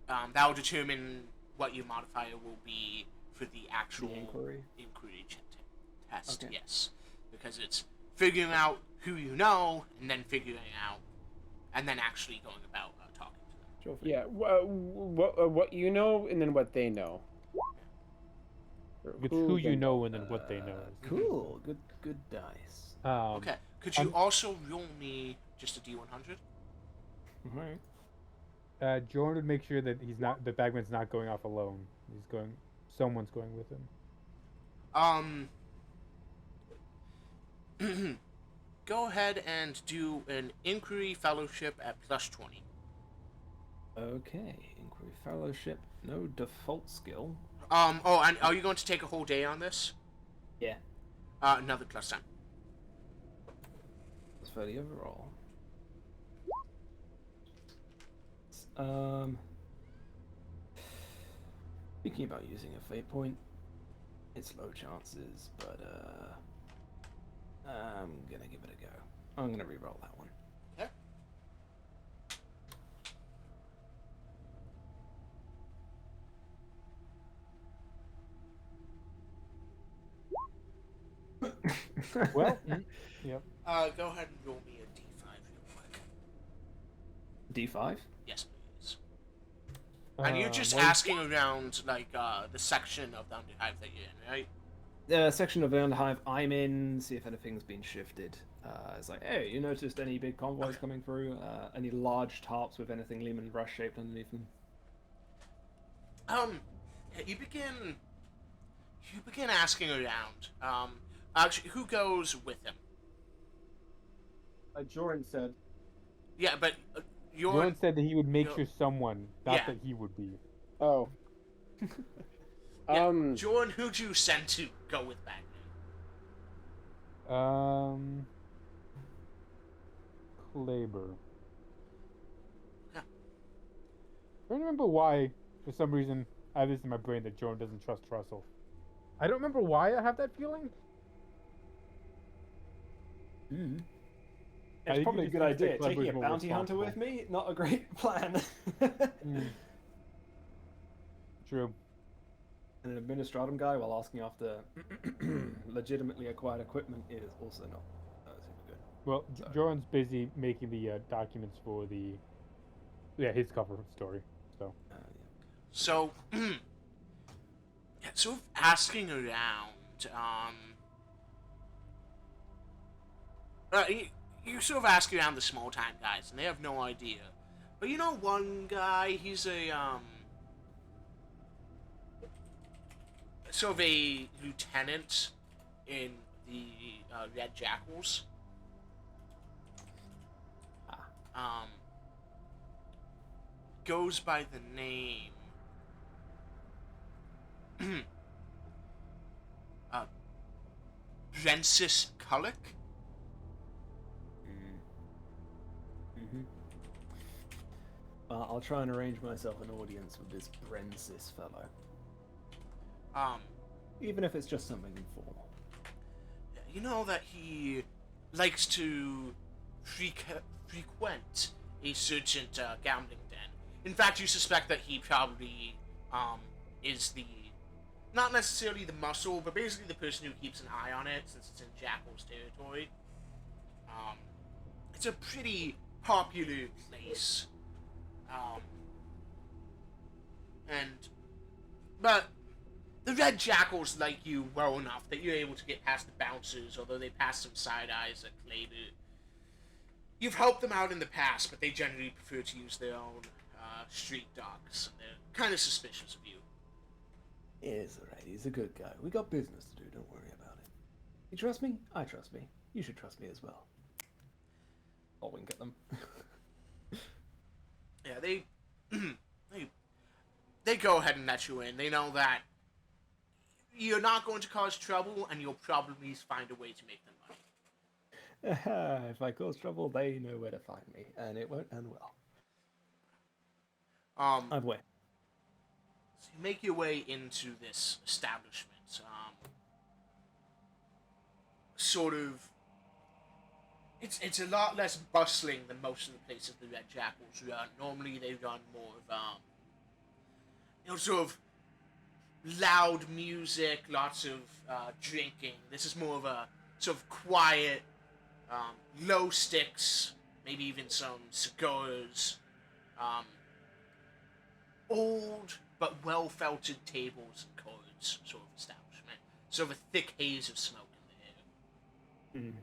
That will determine what your modifier will be for the actual The inquiry? test. Okay. Yes, because it's figuring out who you know, and then figuring out, and then actually going about talking to them. Sure thing. Yeah, what you know, and then what they know. Or It's who you they know and then what they know. Cool. Good dice. Okay. Could you also roll me just a D100? All right. Joren would make sure that that Bagman's not going off alone. Someone's going with him. Go ahead and do an Inquiry Fellowship at +20. Okay. Inquiry Fellowship. No default skill. Oh, and are you going to take a whole day on this? Yeah. Another +10. That's for the overall. Thinking about using a fate point. It's low chances, but I'm gonna give it a go. I'm gonna re-roll that one. Okay. Well, yep. Go ahead and roll me a D5 real quick. D5? Yes, please. And you're just One- asking around, like, the section of the Underhive that you're in, right? The section of the Underhive I'm in, see if anything's been shifted. It's like, hey, you noticed any big convoys coming through? Any large tarps with anything Lehman Rush shaped underneath them? Yeah, you begin asking around. Actually, who goes with him? Joren said. Yeah, but Joren said that he would make you're- sure someone, not Yeah. that he would be. Oh. Yeah, Joren, who'd you send to go with Bagman? Kleber. Yeah. I don't remember why, for some reason, I have this in my brain that Joren doesn't trust Russel. I don't remember why I have that feeling. Mm-hmm. I It's think probably he a good just thinks that idea. Kleber's Taking a more bounty hunter with responsible. me, not a great plan. True. And an Administratum guy while asking after legitimately acquired equipment is also not super good. Well, Sorry. Joren's busy making the documents for his cover story. So Yeah. So, yeah, sort of asking around, you sort of ask around the small time guys, and they have no idea. But you know one guy, he's a, sort of a lieutenant in the, Red Jackals. Goes by the name Brensis Kullik. Mm-hmm. I'll try and arrange myself an audience with this Brensis fellow, even if it's just something informal. You know that he likes to frequent a certain gambling den. In fact, you suspect that he probably is the, not necessarily the muscle, but basically the person who keeps an eye on it, since it's in Jackal's territory. It's a pretty popular place. But the Red Jackals like you well enough that you're able to get past the bouncers, although they pass some side eyes at Kleber. You've helped them out in the past, but they generally prefer to use their own street dogs, and they're kind of suspicious of you. It's alright, he's a good guy. We got business to do, don't worry about it. You trust me? I trust me. You should trust me as well. I'll wink at them. Yeah, they go ahead and let you in. They know that you're not going to cause trouble, and you'll probably find a way to make them money. If I cause trouble, they know where to find me, and it won't end well. I've way. So you make your way into this establishment. sort of. It's a lot less bustling than most of the places the Red Jackals run. Normally they run more of sort of loud music, lots of drinking. This is more of a sort of quiet, low sticks, maybe even some cigars, old but well-felted tables and chords sort of establishment. Sort of a thick haze of smoke in the air.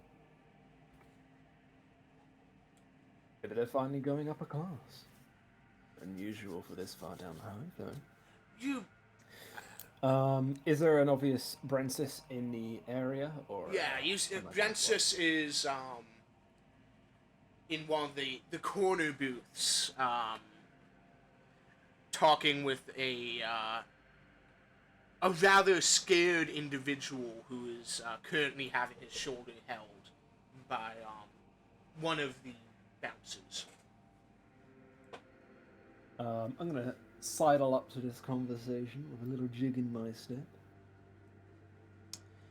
Maybe they're finally going up a class. Unusual for this far down the hive, though. Is there an obvious Brensis in the area, or? Yeah, Brensis is in one of the corner booths, talking with a rather scared individual who is currently having his shoulder held by one of the bouncers. I'm gonna sidle up to this conversation with a little jig in my step.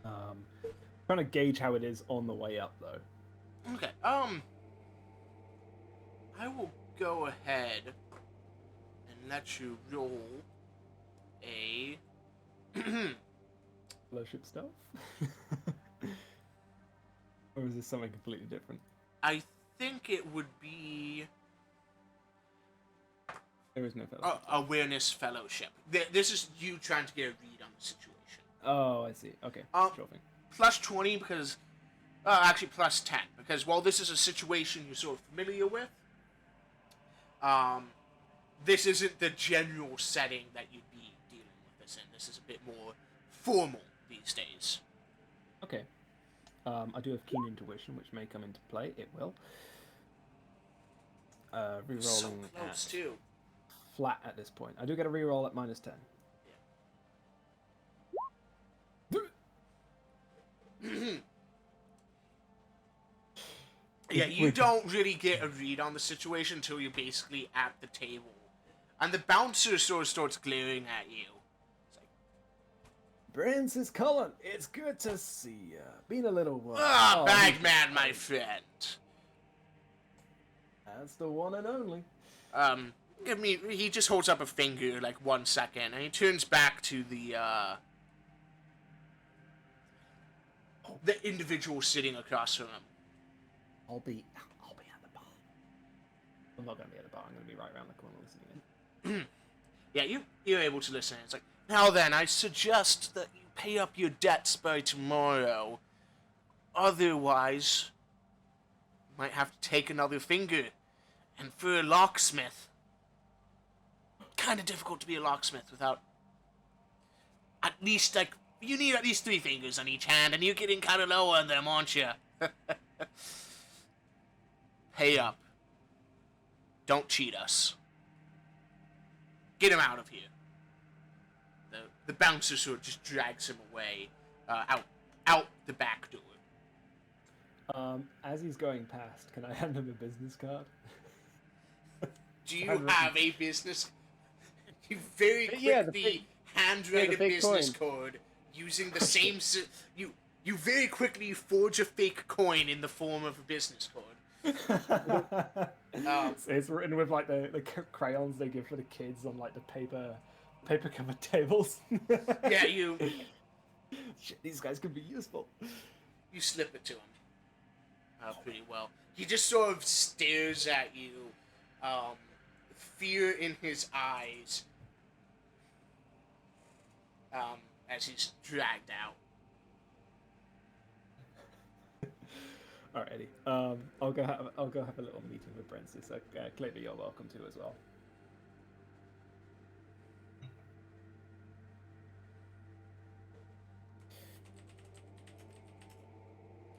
Trying to gauge how it is on the way up, though. Okay. I will go ahead and let you roll a Fellowship stuff? Or is this something completely different? I think it would be There is no fellowship. awareness fellowship. This is you trying to get a read on the situation. Oh, I see. Okay, sure thing. Plus 20 because... actually, plus 10. Because while this is a situation you're sort of familiar with, this isn't the general setting that you'd be dealing with this in. This is a bit more formal these days. Okay. I do have keen intuition, which may come into play. It will. Rerolling So close, at too. flat at this point. I do get a reroll at minus 10. Yeah, you don't really get a read on the situation until you're basically at the table. And the bouncer sort of starts glaring at you. It's like, Francis Cullen, it's good to see ya. Been a little while. Bagman, my friend. That's the one and only. I mean, he just holds up a finger, like, 1 second, and he turns back to the individual sitting across from him. I'll be at the bar. I'm not gonna be at the bar. I'm gonna be right around the corner listening in. Yeah, you're able to listen. It's like, now then, I suggest that you pay up your debts by tomorrow. Otherwise, you might have to take another finger. And for a locksmith, kind of difficult to be a locksmith without at least, like, you need at least 3 fingers on each hand, and you're getting kind of low on them, aren't you? Pay up. Don't cheat us. Get him out of here. The bouncer sort of just drags him away, out the back door. As he's going past, can I hand him a business card? Do you have a business? You very quickly handwrite a business card using the same. You very quickly forge a fake coin in the form of a business card. It's written with like the crayons they give for the kids on like the paper covered tables. Yeah, you. Shit, these guys could be useful. You slip it to him. Pretty well. He just sort of stares at you, fear in his eyes, as he's dragged out. Alrighty. I'll go have a little meeting with Francis. Kleber, you're welcome to as well.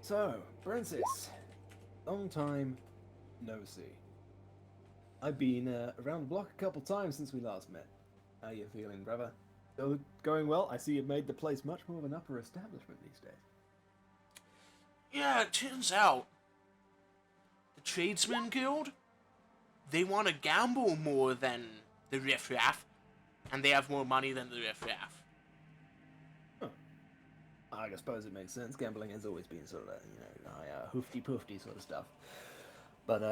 So, Francis, long time no see. I've been around the block a couple times since we last met. How you feeling, brother? Still going well? I see you've made the place much more of an upper establishment these days. Yeah, it turns out the Tradesmen Guild, they want to gamble more than the riffraff, and they have more money than the riffraff. Huh. I suppose it makes sense. Gambling has always been sort of, hoofty-poofty sort of stuff. But,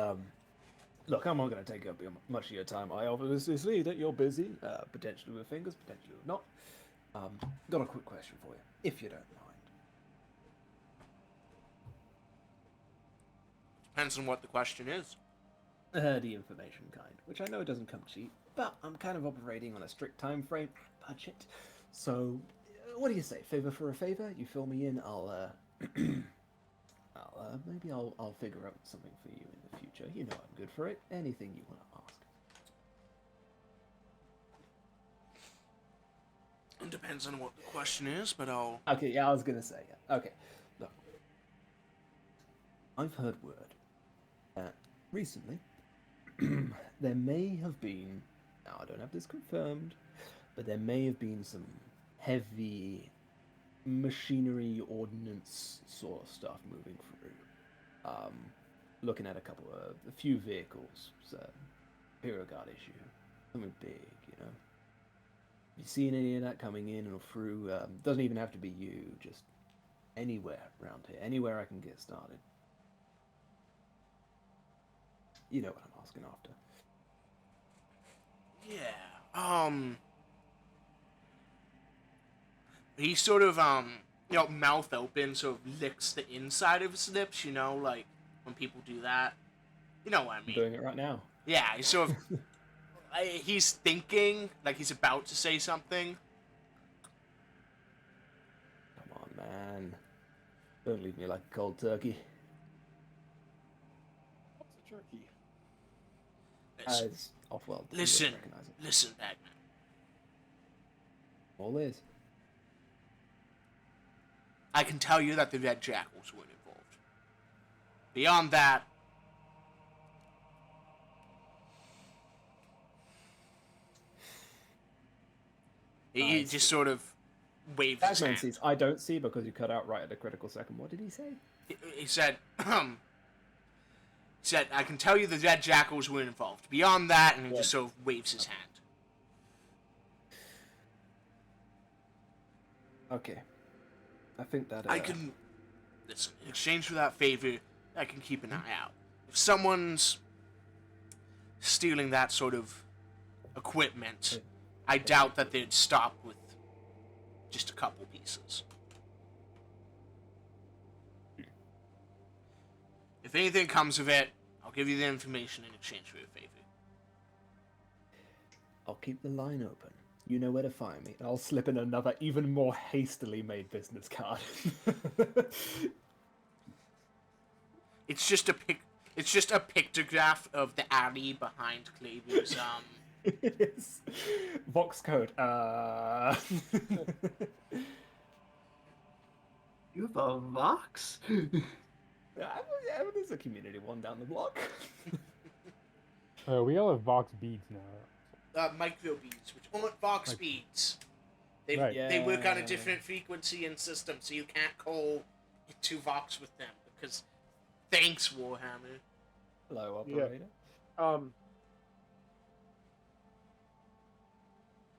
look, I'm not going to take up much of your time. I obviously see that you're busy, potentially with fingers, potentially with not. Got a quick question for you, if you don't mind. Depends on what the question is. The information kind, which I know doesn't come cheap, but I'm kind of operating on a strict time frame budget. So, what do you say? Favor for a favor? You fill me in, maybe I'll figure out something for you in the future. You know I'm good for it. Anything you want to ask. It depends on what the question is, but I'll... Okay, yeah, I was gonna say, yeah. Okay, look. I've heard word that recently there may have been, now I don't have this confirmed, but there may have been some heavy machinery ordnance sort of stuff moving through. Looking at a few vehicles, so Imperial Guard issue, something big, you know. You seen any of that coming in or through? Doesn't even have to be you, just anywhere around here, anywhere I can get started. You know what I'm asking after. Yeah, he sort of, mouth open, sort of licks the inside of his lips, like when people do that. You know what I mean? I'm doing it right now. Yeah, he's sort of, he's thinking, like he's about to say something. Come on, man. Don't leave me like a cold turkey. What's a turkey? It's off-world. You Listen, wouldn't recognize it. listen, Bagman. All is. I can tell you that the Red Jackals weren't involved. Beyond that, he just sort of waves his Bagman hand. sees. I don't see because you cut out right at the critical second. What did he say? He said, I can tell you the Red Jackals weren't involved. Beyond that, and he just sort of waves his hand. Okay. I think that. I can, listen, in exchange for that favor, I can keep an eye out. If someone's stealing that sort of equipment, I doubt that they'd stop with just a couple pieces. If anything comes of it, I'll give you the information in exchange for your favor. I'll keep the line open. You know where to find me. I'll slip in another, even more hastily made business card. It's just a pictograph of the alley behind Kleber's Yes. Vox code. You have a Vox? Yeah, there's a community one down the block. We all have Vox beads now. micro beads, which aren't Vox beads. They Right. they work on a different frequency and system, so you can't call it to Vox with them. Because thanks, Warhammer. Hello, operator.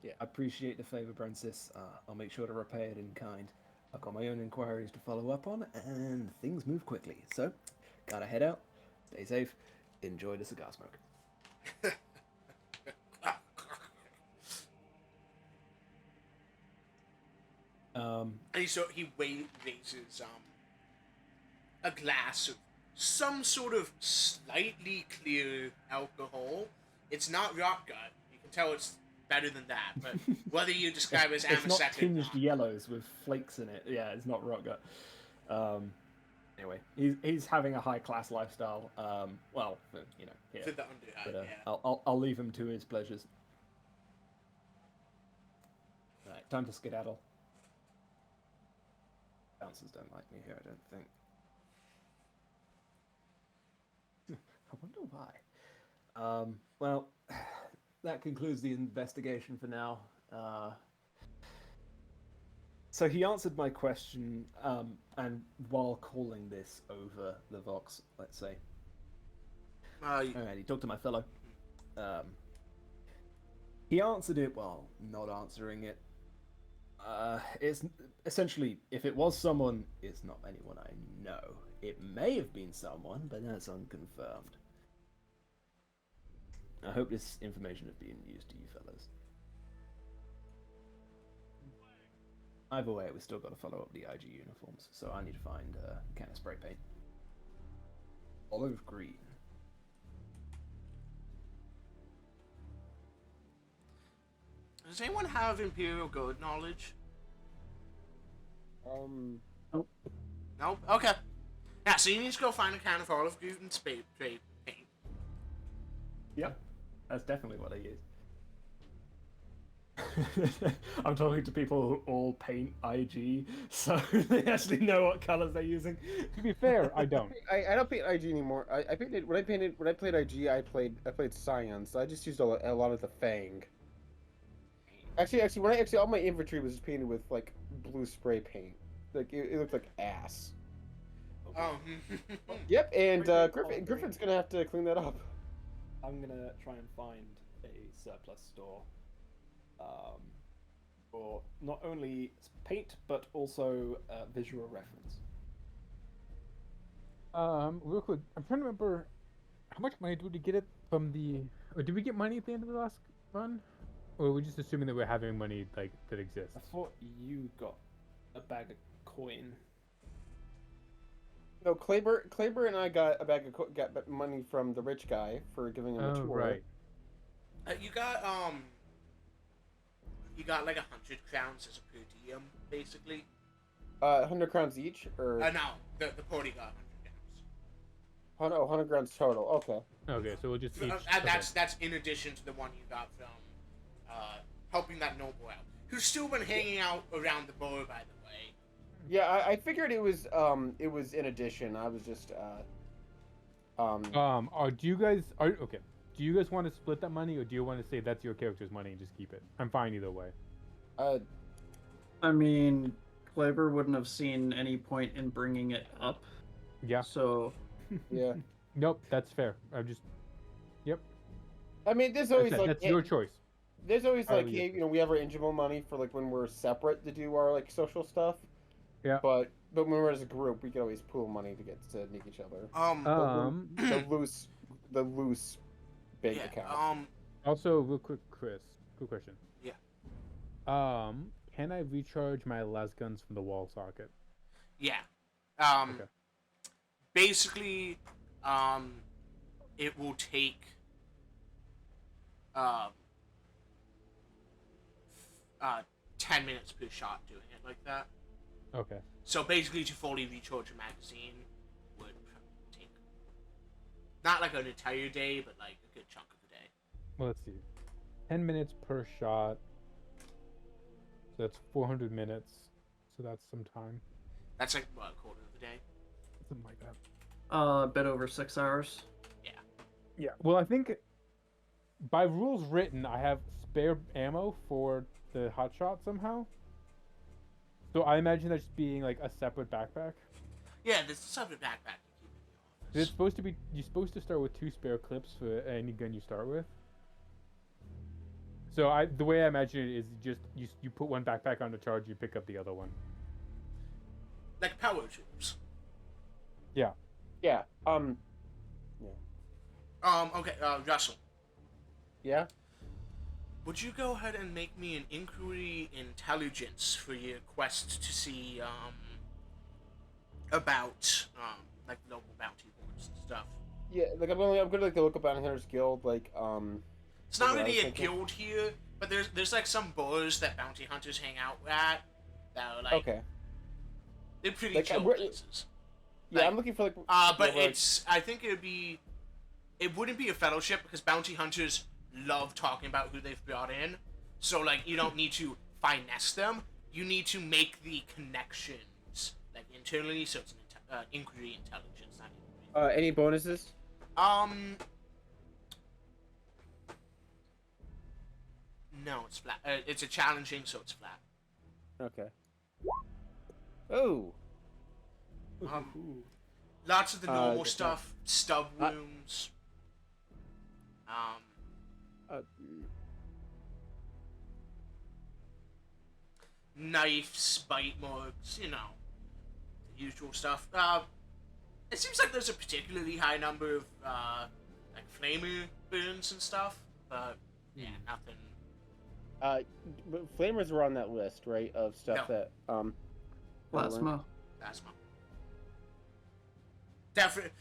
Yeah, I appreciate the favor, Francis. I'll make sure to repay it in kind. I've got my own inquiries to follow up on, and things move quickly. So, gotta head out. Stay safe. Enjoy the cigar smoke. And he raises a glass of some sort of slightly clear alcohol. It's not rock gut. You can tell it's better than that. But whether you describe it as It's not anesthetic or tinged not, yellows with flakes in it. Yeah, it's not rock gut. Anyway, he's having a high class lifestyle. Well, for, here. for the Underhive, But, yeah. I'll leave him to his pleasures. Right, time to skedaddle. Bouncers don't like me here, I don't think. I wonder why. Well, that concludes the investigation for now. So he answered my question, and while calling this over the Vox, let's say. Alright, he talked to my fellow. He answered it while not answering it. It's essentially, if it was someone, it's not anyone I know. It may have been someone, but that's unconfirmed. I hope this information is being used to you fellas. Either way, we still got to follow up the IG uniforms, so I need to find a can of spray paint. Olive green. Does anyone have Imperial Guard knowledge? Nope. Nope? Okay. Yeah, so you need to go find a can of olive green and spray paint. Yep, that's definitely what I use. I'm talking to people who all paint IG, so they actually know what colors they're using. To be fair, I don't. I don't paint IG anymore. I painted when I played IG. I played Cyan, so I just used a lot of the Fang. Actually, all my infantry was just painted with like blue spray paint. Like it looked like ass. Oh. Yep, and Griffin's gonna have to clean that up. I'm gonna try and find a surplus store for not only paint but also visual reference. Real quick, I'm trying to remember how much money did we get it from the? Or did we get money at the end of the last run? Or are we just assuming that we're having money like that exists? I thought you got a bag of coin. No, Kleber and I got a bag of got money from the rich guy for giving him a tour. Right. You got like 100 crowns as a per diem, basically. 100 crowns each, or No, the party got 100 crowns. 100 crowns total. Okay. Okay, so we'll just each. That's in addition to the one you got from helping that noble out, who's still been hanging out around the bar, by the way. Yeah, I figured it was in addition. I was just Do you guys okay? Do you guys want to split that money, or do you want to say that's your character's money and just keep it? I'm fine either way. I mean, Kleber wouldn't have seen any point in bringing it up. Yeah. So. Yeah. Nope, that's fair. I'm just. Yep. I mean, there's always that's your choice. There's always like, hey, we have our integral money for like when we're separate to do our like social stuff. Yeah. But when we're as a group, we can always pool money to get to meet each other. The loose bank account. Also, real quick, Chris, quick question. Yeah. Can I recharge my las guns from the wall socket? Yeah. Okay. Basically, it will take 10 minutes per shot doing it like that. Okay. So basically, to fully recharge a magazine would take not like an entire day, but like a good chunk of the day. Well, let's see. 10 minutes per shot. So that's 400 minutes. So that's some time. That's like what, a quarter of the day. Something like that. A bit over 6 hours. Yeah. Well, I think by rules written, I have spare ammo for the hot shot somehow. So I imagine that just being like a separate backpack. Yeah, there's a separate backpack you keep in the office. It's supposed to be. You're supposed to start with 2 spare clips for any gun you start with. So the way I imagine it is just you put one backpack on the charge, you pick up the other one. Like power tools. Yeah. Yeah. Okay, Russell. Yeah. Would you go ahead and make me an inquiry intelligence for your quest to see about like local bounty boards and stuff? Yeah, like I'm gonna like look up Bounty Hunters Guild, like It's not really a guild here, but there's like some bars that bounty hunters hang out at that are like okay. They're pretty Like, chill places. Yeah, Like, I'm looking for like. but I think it wouldn't be a fellowship because bounty hunters love talking about who they've brought in. So like you don't need to finesse them. You need to make the connections like internally. So it's an inquiry intelligence, not inquiry. Any bonuses? No, it's flat. It's a challenging, so it's flat. Okay. Oh. Lots of the normal it's stuff, stub wounds. knives, bite marks, the usual stuff. It seems like there's a particularly high number of like flamer burns and stuff, but yeah, nothing. But flamers were on that list, right? Of stuff No. that Plasma. Plasma. Definitely.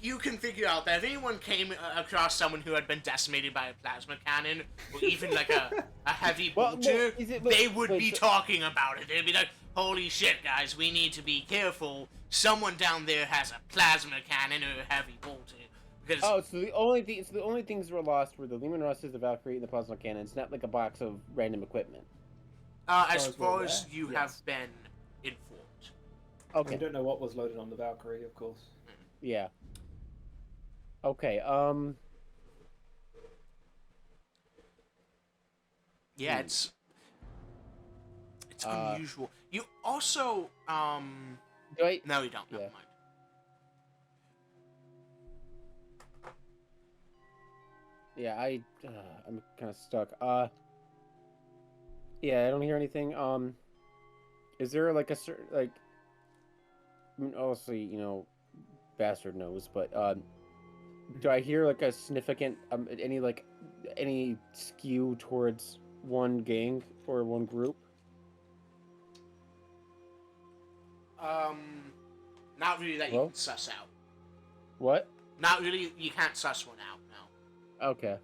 You can figure out that if anyone came across someone who had been decimated by a plasma cannon, or even like a heavy bolter, they would be talking about it. They'd be like, holy shit, guys, we need to be careful. Someone down there has a plasma cannon or a heavy bolter. Because so the only things were lost were the Lehman Russes, the Valkyrie, and the plasma cannons, not like a box of random equipment. As far as you have been informed. Okay. We don't know what was loaded on the Valkyrie, of course. Yeah. Okay, Yeah, it's unusual. You also, Wait. No, you don't. Yeah. Never mind. Yeah, I'm kind of stuck. Yeah, I don't hear anything. Is there like a certain, like, I mean, obviously, bastard knows, but, do I hear like a significant, any skew towards one gang or one group? Not really that you can suss out. What? Not really, you can't suss one out, no. Okay.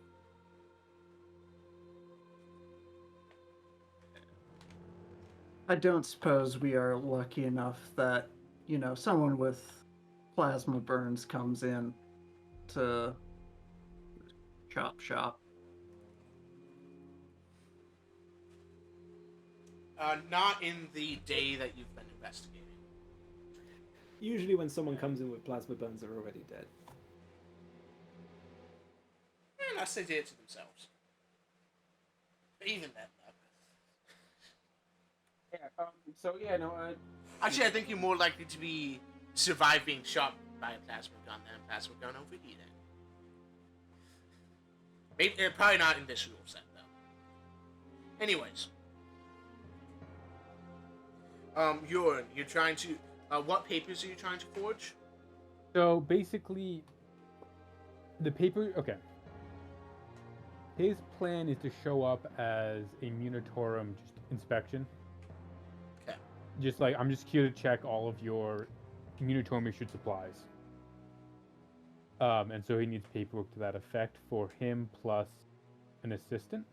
I don't suppose we are lucky enough that, someone with plasma burns comes in to chop shop. Not in the day that you've been investigating. Usually when someone comes in with plasma burns, they're already dead. Unless they did it to themselves. But even then, though. Yeah, so yeah, no, Actually, I think you're more likely to be survive being shot by a plasma gun than a plasma gun overheating. Maybe, probably not in this rule set, though. Anyways. Joren, you're trying to... what papers are you trying to forge? So basically, the paper. Okay. His plan is to show up as a Munitorum just inspection. Okay. Just like I'm just here to check all of your Munitorum issued supplies. And so he needs paperwork to that effect for him plus an assistant.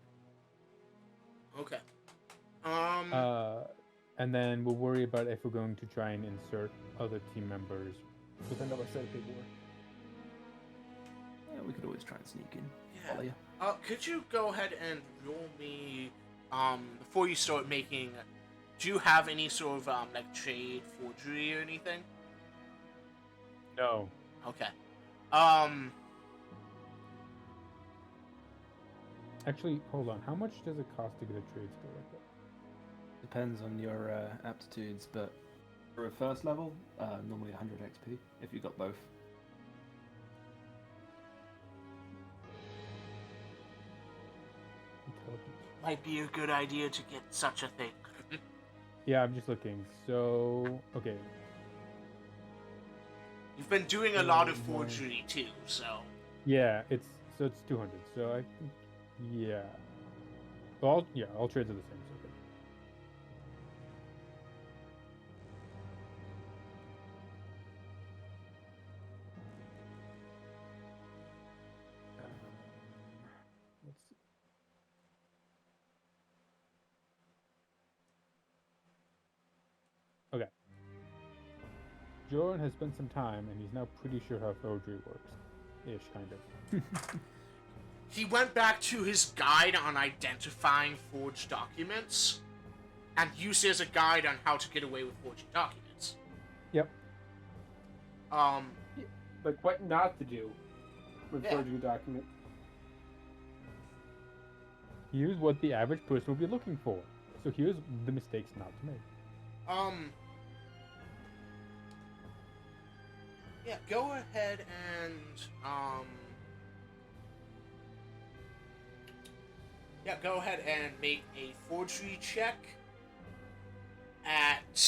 Okay. And then we'll worry about if we're going to try and insert other team members with another set of paperwork. Yeah, we could always try and sneak in. Yeah. Follow you. Could you go ahead and roll me, before you start making, do you have any sort of, like, trade, forgery, or anything? No. Okay. Actually, hold on. How much does it cost to get a trade skill like that? Depends on your aptitudes, but for a first level, normally 100 XP if you got both. Intelligence. Might be a good idea to get such a thing. Yeah, I'm just looking. So, okay. You've been doing a lot of forgery, too, so... Yeah, it's 200. So I think, yeah. All trades are the same. So okay. Let's see. Okay. Joren has spent some time, and he's now pretty sure how forgery works. Ish, kind of. He went back to his guide on identifying forged documents, and used it as a guide on how to get away with forging documents. Yep. Like what not to do with Yeah. forging a document. Here's what the average person will be looking for. So here's the mistakes not to make. Yeah, go ahead and, go ahead and make a forgery check. You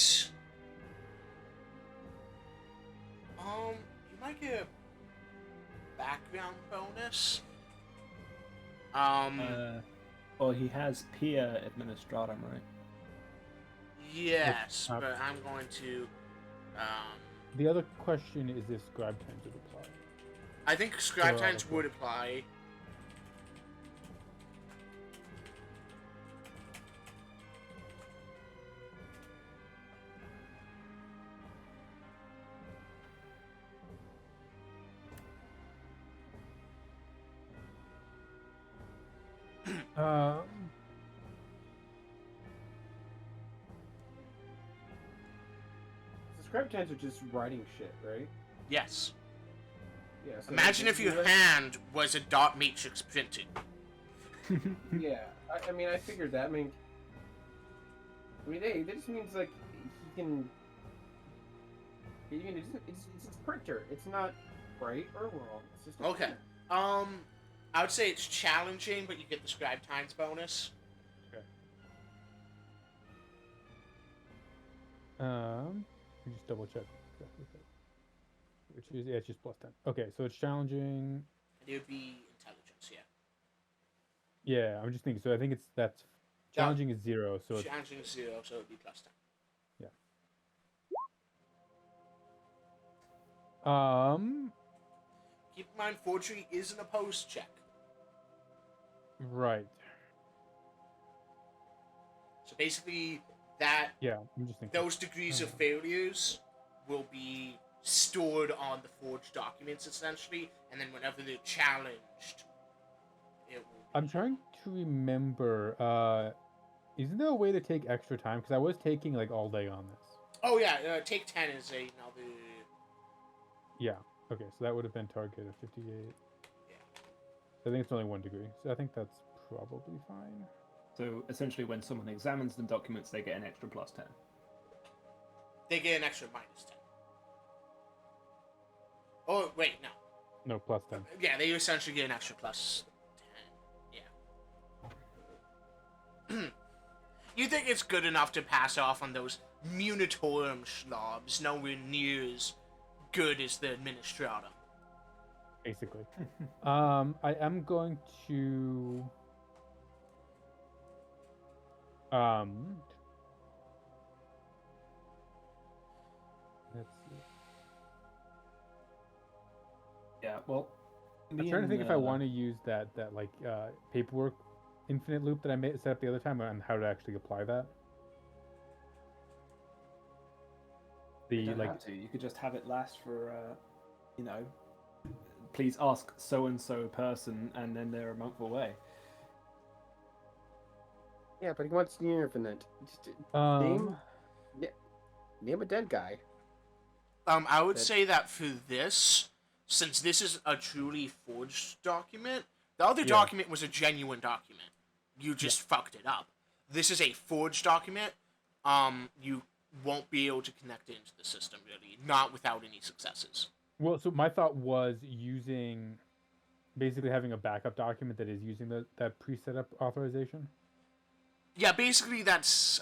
might get a background bonus. Well, he has peer administratum, right? Yes, but I'm going to. The other question is if scribe times would apply. I think scribe Or times auto would apply. Um, The scribe times are just writing shit, right? Yes. Yeah. So Imagine if your hand was a dot matrix printed. Yeah, I mean, I figured that. I mean, hey, that just means like he can. It's a printer. It's not right or wrong. It's just a Okay. printer. I would say it's challenging, but you get the scribe times bonus. let me just double check. Which is, yeah, it's just +10. Okay, so it's challenging. It would be intelligence, yeah. Yeah, I'm just thinking. So I think that's challenging is 0. So it's, Challenging is 0, so it would be +10. Keep in mind, forgery is an opposed check. right. So basically, that Yeah, I'm just thinking. those degrees of failures will be stored on the forged documents, essentially, and then whenever they're challenged, it will. I'm trying to remember. Isn't there a way to take extra time? Because I was taking like all day on this. Oh yeah, take 10 is another. Yeah. Okay, so that would have been target of 58. Yeah. I think it's only 1 degree, so I think that's probably fine. So essentially, when someone examines the documents, they get an extra +10. They get an extra -10. Oh wait, no. No, +10. Yeah, they essentially get an extra +10. Yeah. You think it's good enough to pass off on those Munitorum slobs, nowhere near as good as the Administratum. Basically. I am going to. Let's see. Yeah, well, I'm trying to think if I want to use that like paperwork infinite loop that I set up the other time and how to actually apply that. You don't have to. You could just have it last for, please ask so and so person, and then they're a month away. Yeah, but he wants the infinite. Just name a dead guy. I would say that for this, since this is a truly forged document, the other document was a genuine document. You just fucked it up. This is a forged document. You won't be able to connect it into the system, really. Not without any successes. Well, so my thought was basically having a backup document that is using that pre-set up authorization. Yeah, basically that's,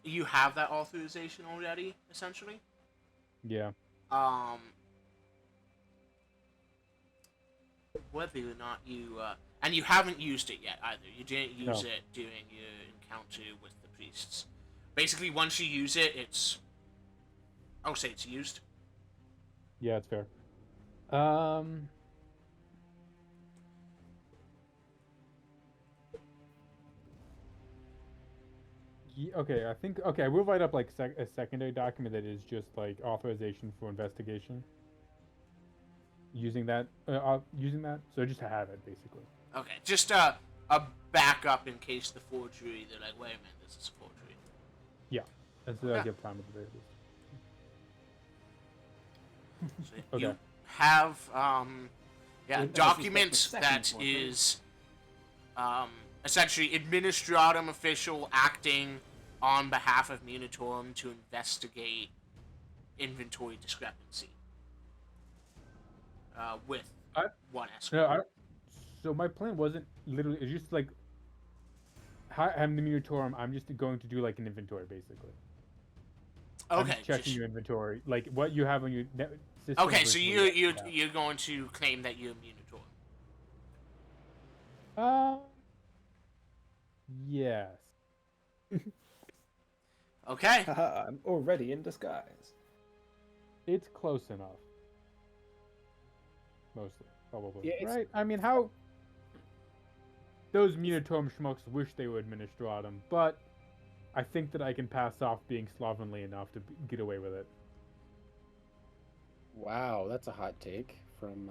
you have that authorization already, essentially. Yeah. Whether or not you, and you haven't used it yet either. You didn't use it during your encounter with the priests. Basically, once you use it, I'll say it's used. Yeah, it's fair. Okay, I think I will write up like a secondary document that is just like authorization for investigation. Using that, so just to have it basically. Okay, just a backup in case the forgery. They're like, wait a minute, this is a forgery. Yeah, that's I give time at the very least. So Okay. You have Well, documents that's the that second one, right? is essentially administratum official acting on behalf of Munitorum to investigate inventory discrepancy with one escort. So my plan wasn't literally. It's just like I'm the Munitorum. I'm just going to do like an inventory, basically. I'm Okay. just checking your inventory, like what you have on your system. Okay, so versus you what you have. you're going to claim that you're Minotaur. Yes. Okay. Haha, I'm already in disguise. It's close enough. Mostly, probably. Yeah, it's- Right? I mean, how... Those Munitorum schmucks wish they were Administratum, but I think that I can pass off being slovenly enough to get away with it. Wow, that's a hot take from.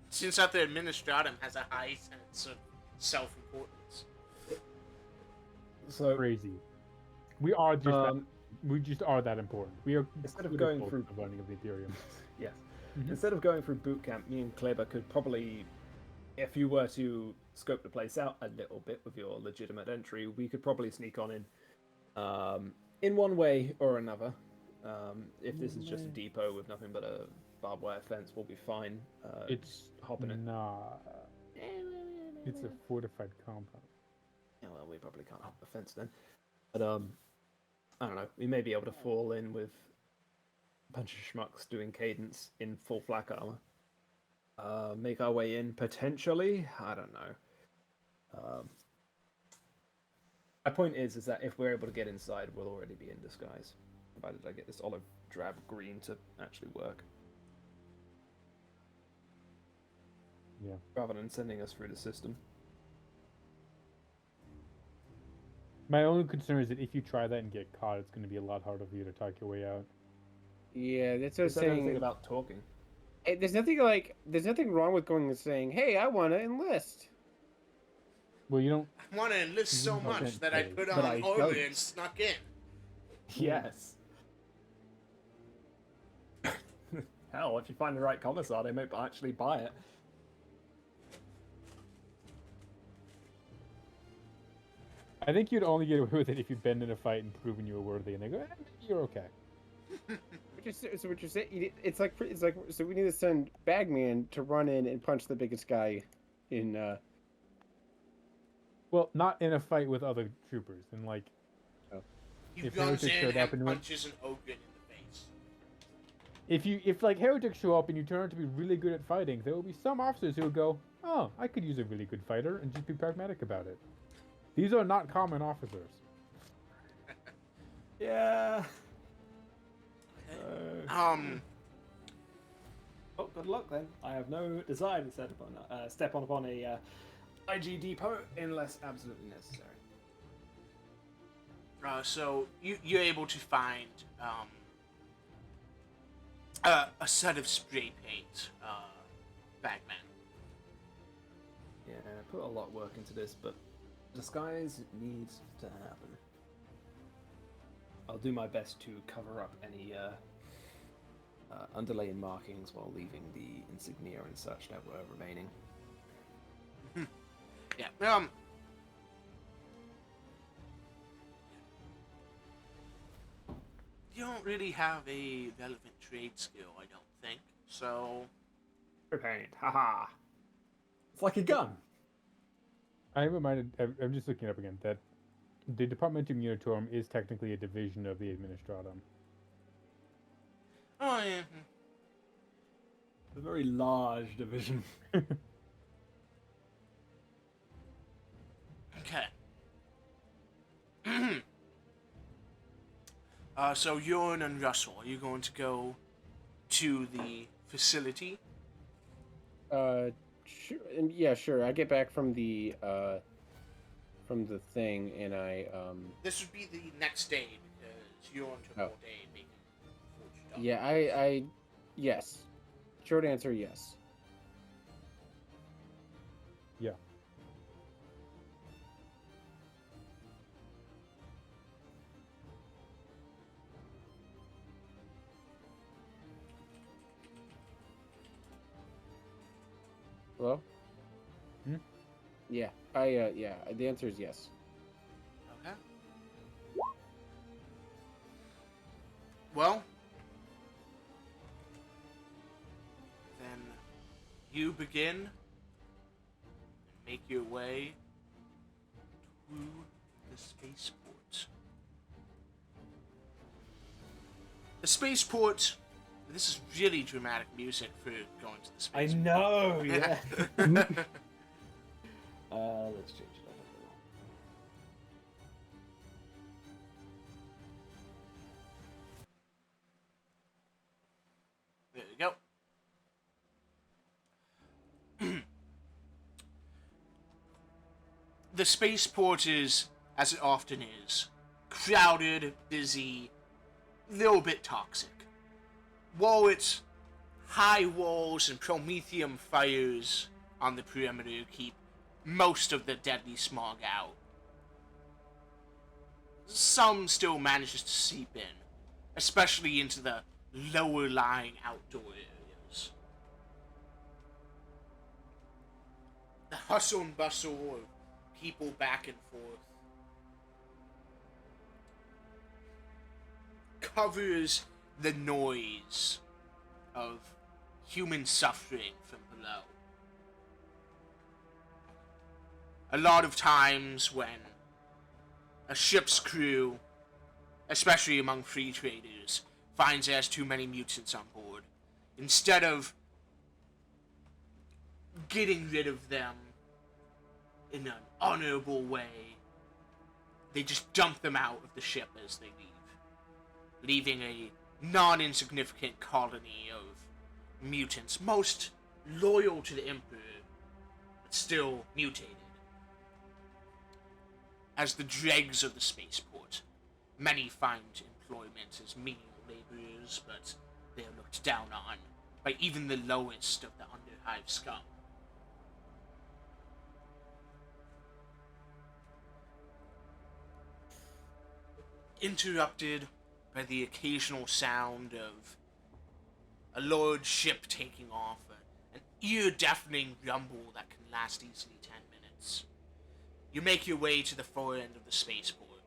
Since that the Administratum has a high sense of self-importance. So Crazy. We are just we just are that important. We are Instead of going critical through- of running of the Ethereum. yes, Mhm. instead of going through boot camp, me and Kleber could probably, if you were to scope the place out a little bit with your legitimate entry, we could probably sneak on in one way or another. If this is just a depot with nothing but a barbed wire fence, we'll be fine. It's hopping it. nah. It's a fortified compound. Yeah, well, we probably can't hop the fence then. But I don't know. We may be able to fall in with a bunch of schmucks doing cadence in full flak armor. Make our way in potentially. I don't know. My point is that if we're able to get inside, we'll already be in disguise, provided I get this olive drab green to actually work. Yeah. Rather than sending us through the system. My only concern is that if you try that and get caught, it's going to be a lot harder for you to talk your way out. Yeah, that's what I was Is there anything saying. about talking? There's nothing wrong with going and saying, "Hey, I want to enlist." Well, you don't. I want to enlist so Mhm. much Okay. that I put But I on armor don't. and snuck in. Yes. Hell, if you find the right commissar, they may actually buy it. I think you'd only get away with it if you'd been in a fight and proven you were worthy, and they go, maybe you're okay. So what you're saying? It's like so we need to send Bagman to run in and punch the biggest guy in. Well, not in a fight with other troopers, and like, He If guns Heretic in showed up and and went- punches an ogre in the face. if like heretics show up and you turn out to be really good at fighting, there will be some officers who will go, oh, I could use a really good fighter, and just be pragmatic about it. These are not common officers. Yeah. Oh, good luck then. I have no desire to step upon a IG depot unless absolutely necessary. So you're able to find a set of spray paint, Bagman. Yeah, I put a lot of work into this, but disguise needs to happen. I'll do my best to cover up any underlaying markings while leaving the insignia and such that were remaining. Yeah. You don't really have a relevant trade skill, I don't think. So Paint, haha. It's like a gun. I'm reminded, I'm just looking it up again, that the Departmentum Unitorum is technically a division of the Administratum. oh yeah. A very large division. Okay. So Joren and Russel, are you going to go to the facility? Sure, and yeah, sure. I get back from the thing, and I This would be the next day because Joren took all day making forged up. yeah, I yes. Short answer, yes. Yeah. Hello? Hmm? Yeah, yeah. The answer is yes. Okay. Well, then you begin and make your way through the spaceport. The spaceport. This is really dramatic music for going to the I spaceport. know, yeah. Let's change it up a little. There we go. The spaceport is, as it often is, crowded, busy, a little bit toxic. While its high walls and promethium fires on the perimeter keep most of the deadly smog out, some still manages to seep in, especially into the lower-lying outdoor areas. The hustle and bustle of people back and forth covers the noise of human suffering from below. A lot of times when a ship's crew, especially among free traders, finds there's too many mutants on board, instead of getting rid of them in an honorable way, they just dump them out of the ship as they leave, leaving a non-insignificant colony of mutants, most loyal to the Emperor, but still mutated. As the dregs of the spaceport, many find employment as menial laborers, but they are looked down on by even the lowest of the Underhive scum. Interrupted by the occasional sound of a large ship taking off, an ear-deafening rumble that can last easily 10 minutes. You make your way to the far end of the spaceport,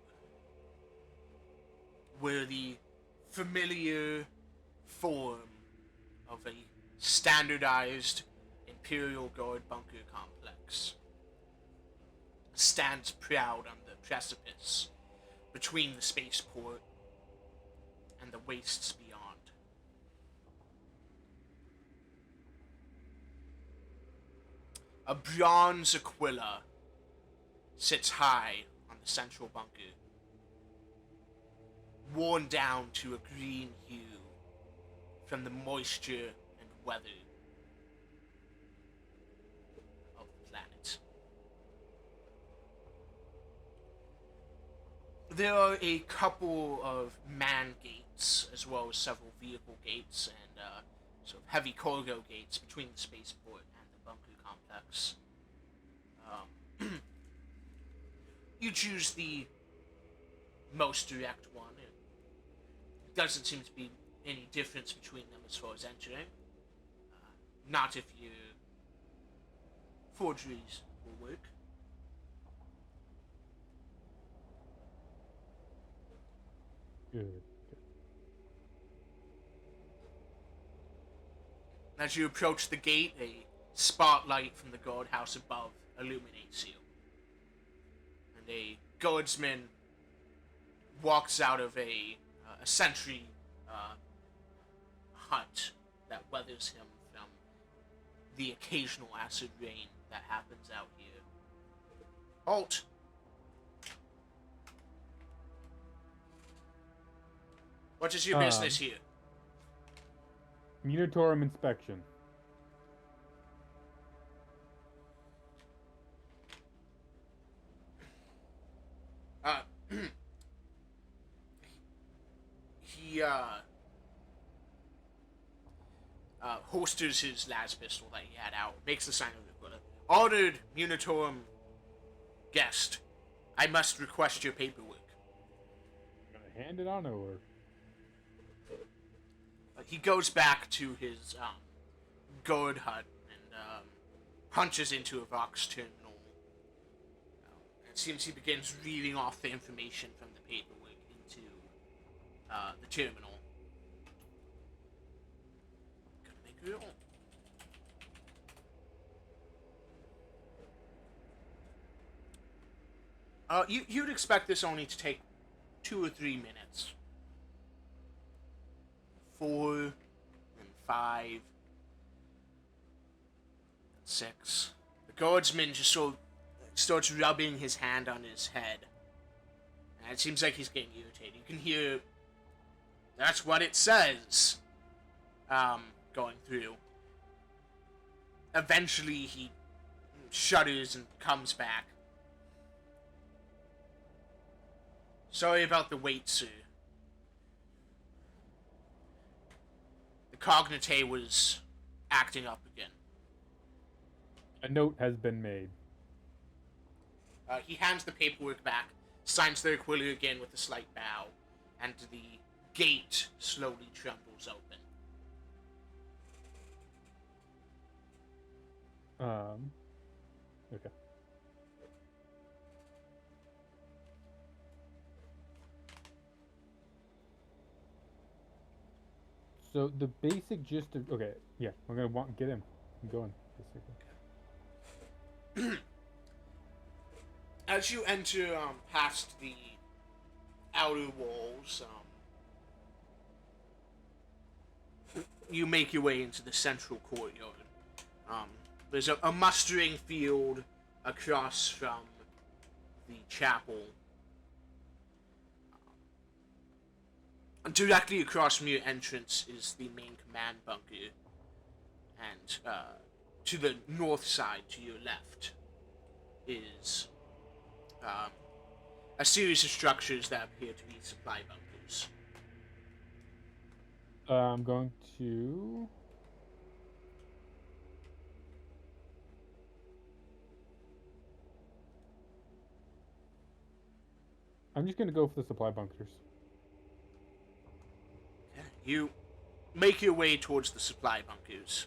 where the familiar form of a standardized Imperial Guard bunker complex stands proud on the precipice between the spaceport and the wastes beyond. A bronze Aquila sits high on the central bunker, worn down to a green hue from the moisture and weather of the planet. There are a couple of man gates, as well as several vehicle gates and sort of heavy cargo gates between the spaceport and the bunker complex. You choose the most direct one. It doesn't seem to be any difference between them as far as entering. Not if your forgeries will work. Good. As you approach the gate, a spotlight from the guardhouse above illuminates you. And a guardsman walks out of a sentry hut that weathers him from the occasional acid rain that happens out here. Halt! What is your business here? Munitorum inspection. He holsters his last pistol that he had out, makes the sign of the bullet. Honored Munitorum guest, I must request your paperwork. I'm gonna hand it on over. He goes back to his guard hut and punches into a Vox terminal. It seems he begins reading off the information from the paperwork into the terminal. Gonna make a roll. You'd expect this only to take 2 or 3 minutes. 4 and 5, 6. The guardsman just sort of starts rubbing his hand on his head. And it seems like he's getting irritated. You can hear, "That's what it says," going through. Eventually he shudders and comes back. "Sorry about the wait, sir. The cognate was acting up again." A note has been made. He hands the paperwork back, signs the query again with a slight bow, and the gate slowly trembles open. Okay. So the basic gist of yeah, we're gonna get him going basically. As you enter past the outer walls, you make your way into the central courtyard. There's a mustering field across from the chapel. Directly across from your entrance is the main command bunker, and to the north side, to your left, is a series of structures that appear to be supply bunkers. I'm going to... I'm just going to go for the supply bunkers. You make your way towards the supply bunkers.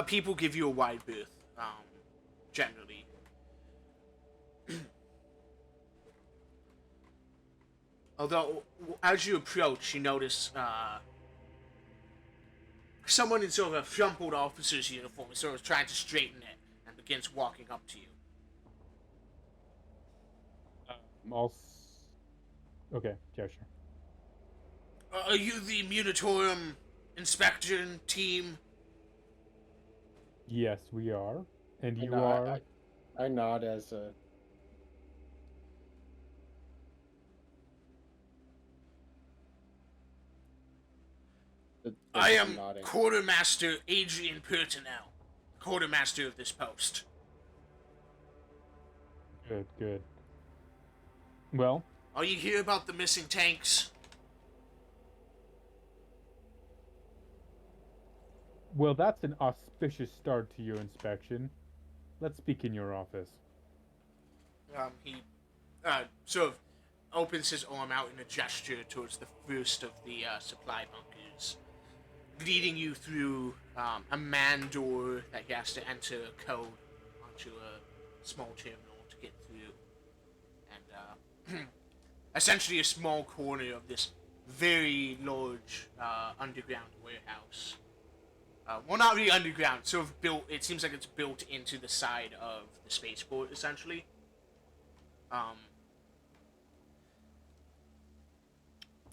People give you a wide berth, generally. Although, as you approach, you notice someone in sort of a crumpled officer's uniform is sort of trying to straighten it and begins walking up to you. Okay, yeah, sure. Are you the Munitorum inspection team? Yes, we are. And you are? I nod as a... I am Quartermaster Adrian Pertinel, quartermaster of this post. Good, good. Well? Are you here about the missing tanks? Well, that's an auspicious start to your inspection. Let's speak in your office. He sort of opens his arm out in a gesture towards the first of the supply bunkers, leading you through a man door that he has to enter a code onto a small terminal to get through. And essentially a small corner of this very large underground warehouse. Well, not really underground, sort of built, it seems like it's built into the side of the spaceport, essentially.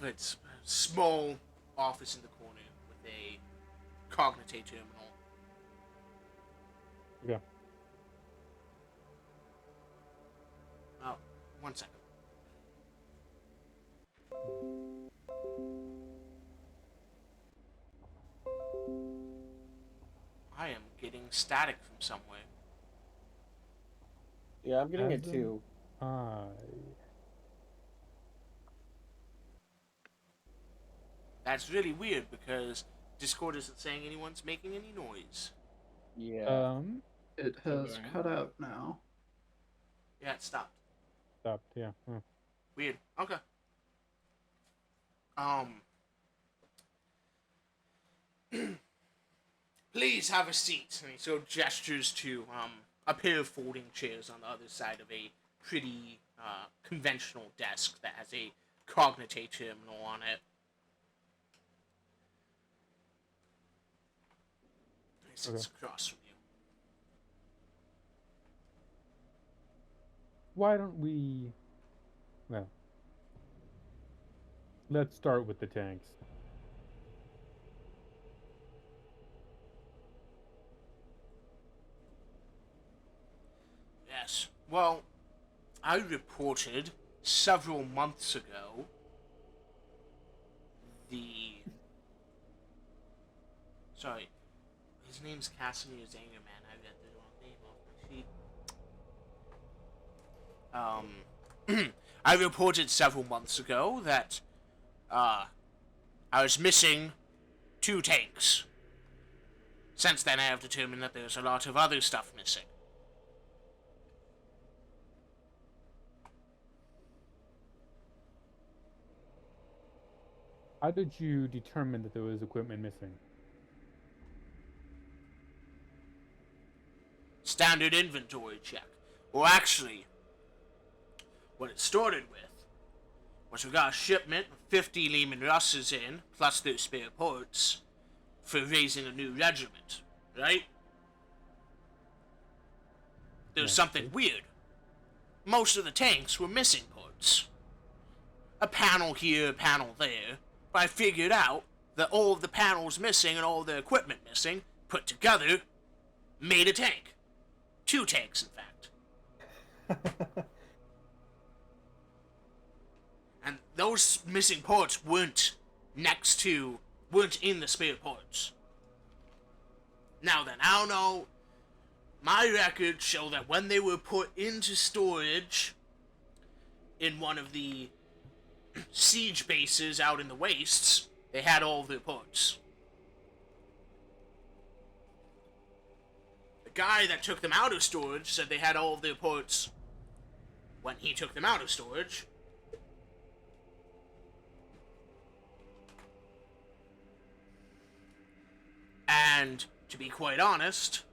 It's a small office in the corner with a cognate terminal. Yeah. Oh, 1 second. I am getting static from somewhere. Yeah, I'm getting it too. That's really weird because Discord isn't saying anyone's making any noise. Yeah. It has cut out now. Yeah, it stopped. Stopped, yeah. Huh. Weird. Okay. Please have a seat. And he sort of gestures to a pair of folding chairs on the other side of a pretty conventional desk that has a cognate terminal on it. He sits across from you. why don't we... Well, let's start with the tanks. Yes. Well, I reported several months ago Sorry. His name's Casimir Zangerman. I got the wrong name off my sheet. I reported several months ago that I was missing 2 tanks. Since then, I have determined that there's a lot of other stuff missing. How did you determine that there was equipment missing? Standard inventory check. Well, actually, what it started with was we got a shipment of 50 Lehman Russes in, plus their spare parts, for raising a new regiment, right? There was something weird. Most of the tanks were missing parts. A panel here, a panel there. But I figured out that all of the panels missing and all of the equipment missing, put together, made a tank. 2 tanks, in fact. And those missing parts weren't in the spare parts. Now then, I don't know. My records show that when they were put into storage in one of the siege bases out in the wastes, they had all of their parts. The guy that took them out of storage said they had all of their parts when he took them out of storage. And to be quite honest,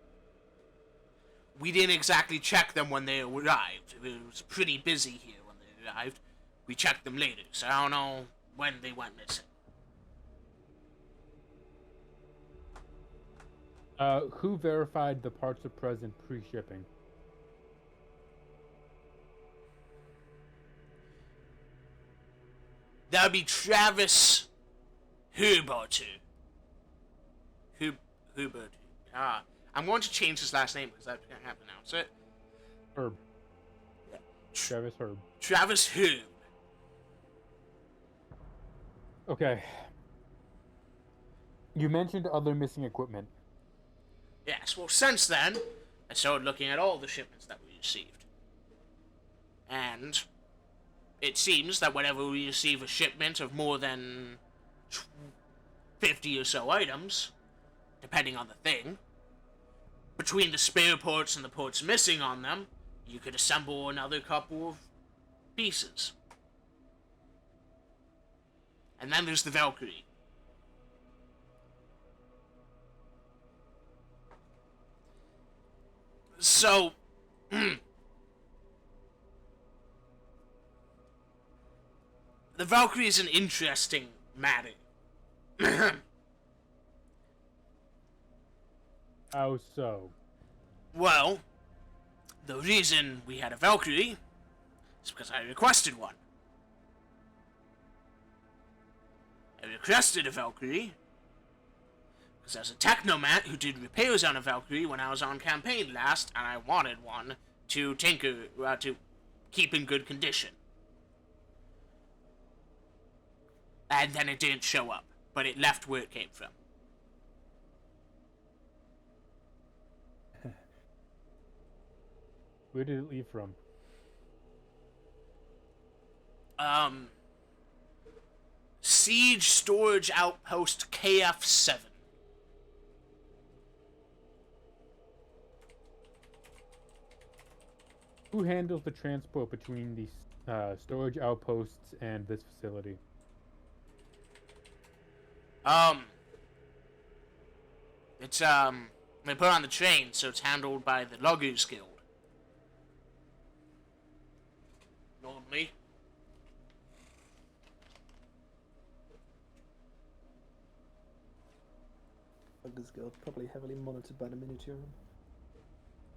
we didn't exactly check them when they arrived. It was pretty busy here when they arrived. We checked them later, so I don't know when they went missing. Who verified the parts are present pre-shipping? That would be Travis Hubertu. Hubertu. I'm going to change his last name because I can't pronounce it. Herb. Yeah. Travis Herb. Travis Herb. Okay. You mentioned other missing equipment. Yes, well, since then, I started looking at all the shipments that we received. And it seems that whenever we receive a shipment of more than 50 or so items, depending on the thing, between the spare parts and the parts missing on them, you could assemble another couple of pieces. And then there's the Valkyrie. So, the Valkyrie is an interesting matter. How so? Well, the reason we had a Valkyrie is because I requested one. I requested a Valkyrie because I was a technomat who did repairs on a Valkyrie when I was on campaign last, and I wanted one to to keep in good condition. And then it didn't show up, but it left where it came from. Where did it leave from? Siege Storage Outpost KF7. Who handles the transport between the storage outposts and this facility? It's they put it on the train, so it's handled by the Loggers Guild. Normally. Loggers Guild, probably heavily monitored by the Minotaur.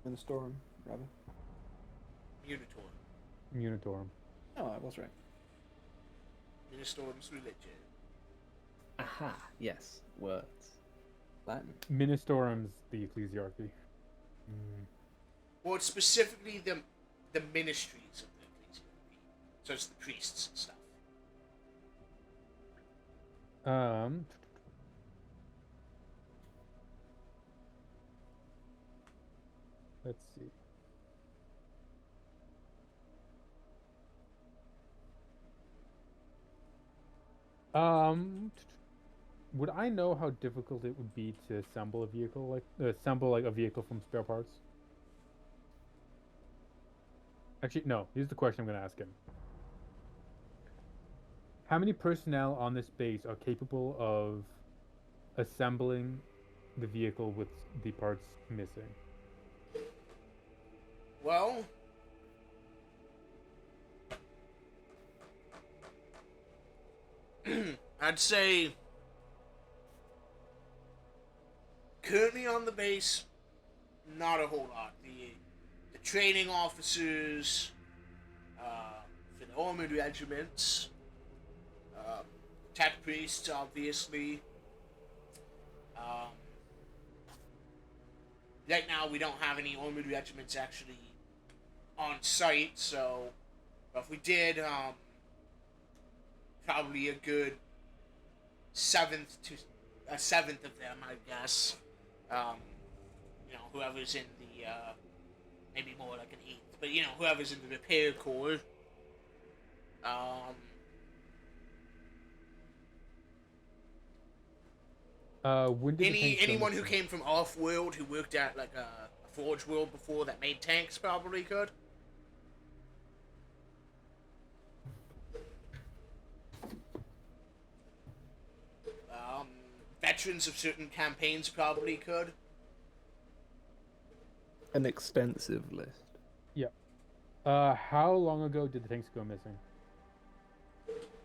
In the Storm, rather. Minotaur. Munitorum. Oh, I was right. Ministerum's religion. Aha, yes, words. Latin. Ministorum's the ecclesiarchy. Well, it's specifically the ministries of the ecclesiarchy. So it's the priests and stuff. Let's see. Would I know how difficult it would be to assemble a vehicle, like a vehicle from spare parts? Actually, no. Here's the question I'm going to ask him. How many personnel on this base are capable of assembling the vehicle with the parts missing? Well, I'd say currently on the base, not a whole lot. The training officers for the armored regiments, tech priests, obviously. Right now, we don't have any armored regiments actually on site, so if we did, probably a good seventh of them, I guess. Whoever's in the maybe more like an eighth, but whoever's in the repair corps. When did the tanks go Anyone who missing? came from off-world who worked at like a forge world before that made tanks probably could. Veterans of certain campaigns probably could. An extensive list. Yeah. How long ago did the tanks go missing?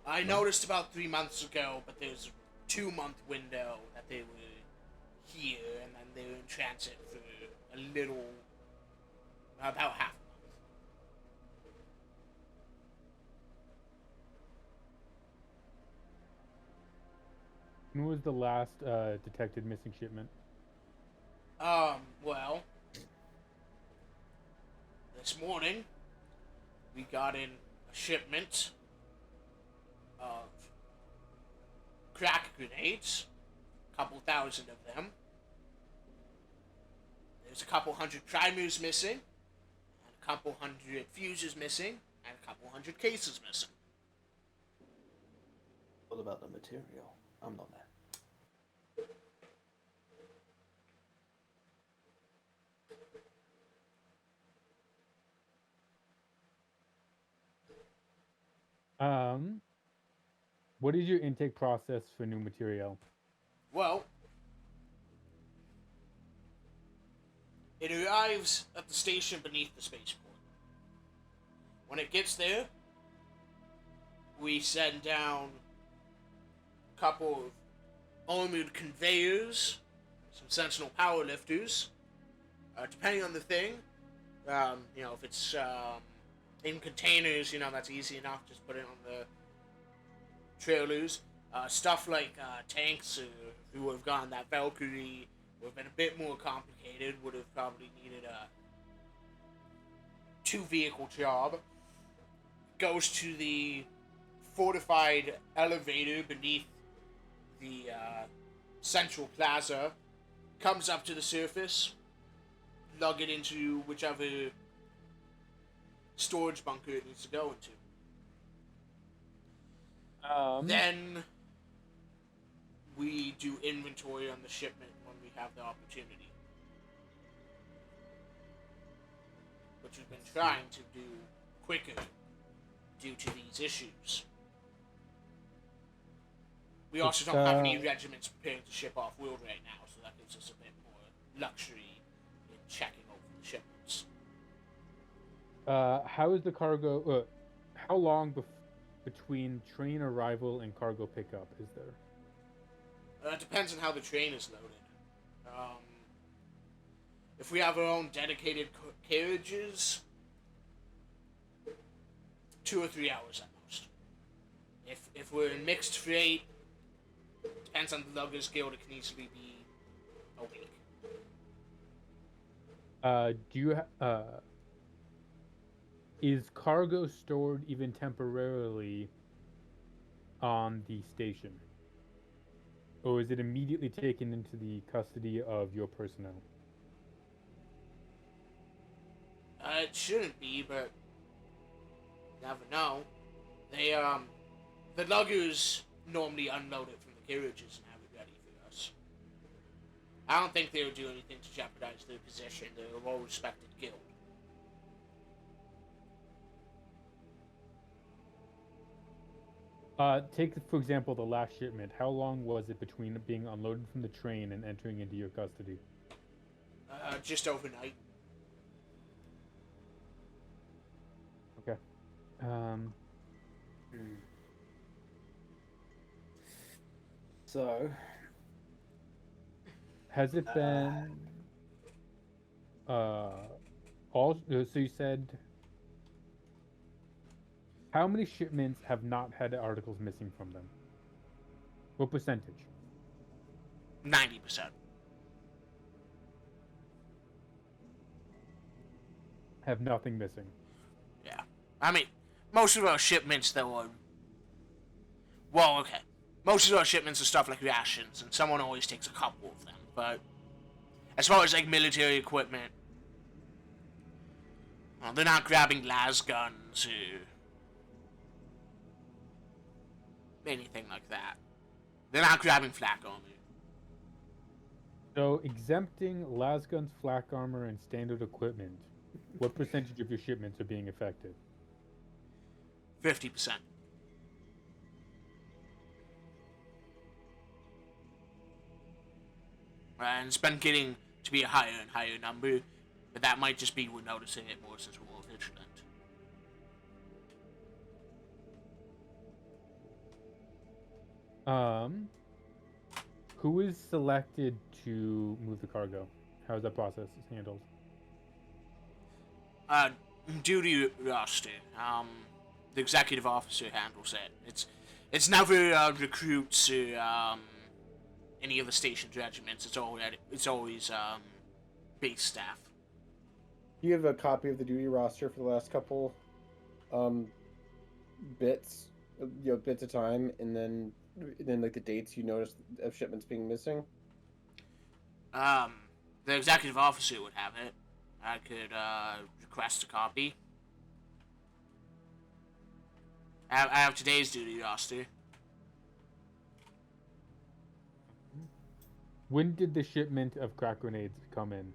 I noticed about 3 months ago, but there's a 2-month window that they were here, and then they were in transit for about half a month. When was the last detected missing shipment? Well, this morning we got in a shipment of crack grenades, a couple thousand of them. There's a couple hundred primers missing, and a couple hundred fuses missing, and a couple hundred cases missing. What about the material? I'm not there. What is your intake process for new material? Well, it arrives at the station beneath the spaceport. When it gets there, we send down a couple of armored conveyors, some sentinel power lifters. Depending on the thing, if it's in containers, that's easy enough. Just put it on the trailers. Stuff like tanks who would have gotten that Valkyrie would have been a bit more complicated, would have probably needed a 2-vehicle job. Goes to the fortified elevator beneath the central plaza, comes up to the surface, lug it into whichever storage bunker it needs to go into. Then we do inventory on the shipment when we have the opportunity, which we've been trying to do quicker due to these issues. We also don't have any regiments preparing to ship off world right now, so that gives us a bit more luxury in checking over the shipments. How is the cargo? How long between train arrival and cargo pickup is there? It depends on how the train is loaded. If we have our own dedicated carriages, 2 or 3 hours at most. If we're in mixed freight, depends on the Luggers Guild, it can easily be a week. Do you is cargo stored even temporarily on the station? Or is it immediately taken into the custody of your personnel? It shouldn't be, but you never know. The Luggers normally unload it from the carriages and have it ready for us. I don't think they would do anything to jeopardize their position. They're a well-respected guild. Take, for example, the last shipment. How long was it between being unloaded from the train and entering into your custody? Just overnight. Okay. So, Has it been all? So you said how many shipments have not had articles missing from them? What percentage? 90%. Have nothing missing. Yeah. I mean, most of our shipments, though, are... Well, okay. Most of our shipments are stuff like rations, and someone always takes a couple of them. But as far as, like, military equipment, well, they're not grabbing las guns or anything like that. They're not grabbing flak armor. So exempting lasguns, flak armor, and standard equipment, what percentage of your shipments are being affected? 50%. And it's been getting to be a higher and higher number, but that might just be we're noticing it more since we're more vigilant. Who is selected to move the cargo? How is that process handled? Duty roster. The executive officer handles it. It's never recruits or any of the station's regiments. It's always base staff. Do you have a copy of the duty roster for the last couple bits, bits of time, and then like the dates you noticed of shipments being missing? The executive officer would have it. I could request a copy. I have today's duty roster. When did the shipment of crack grenades come in?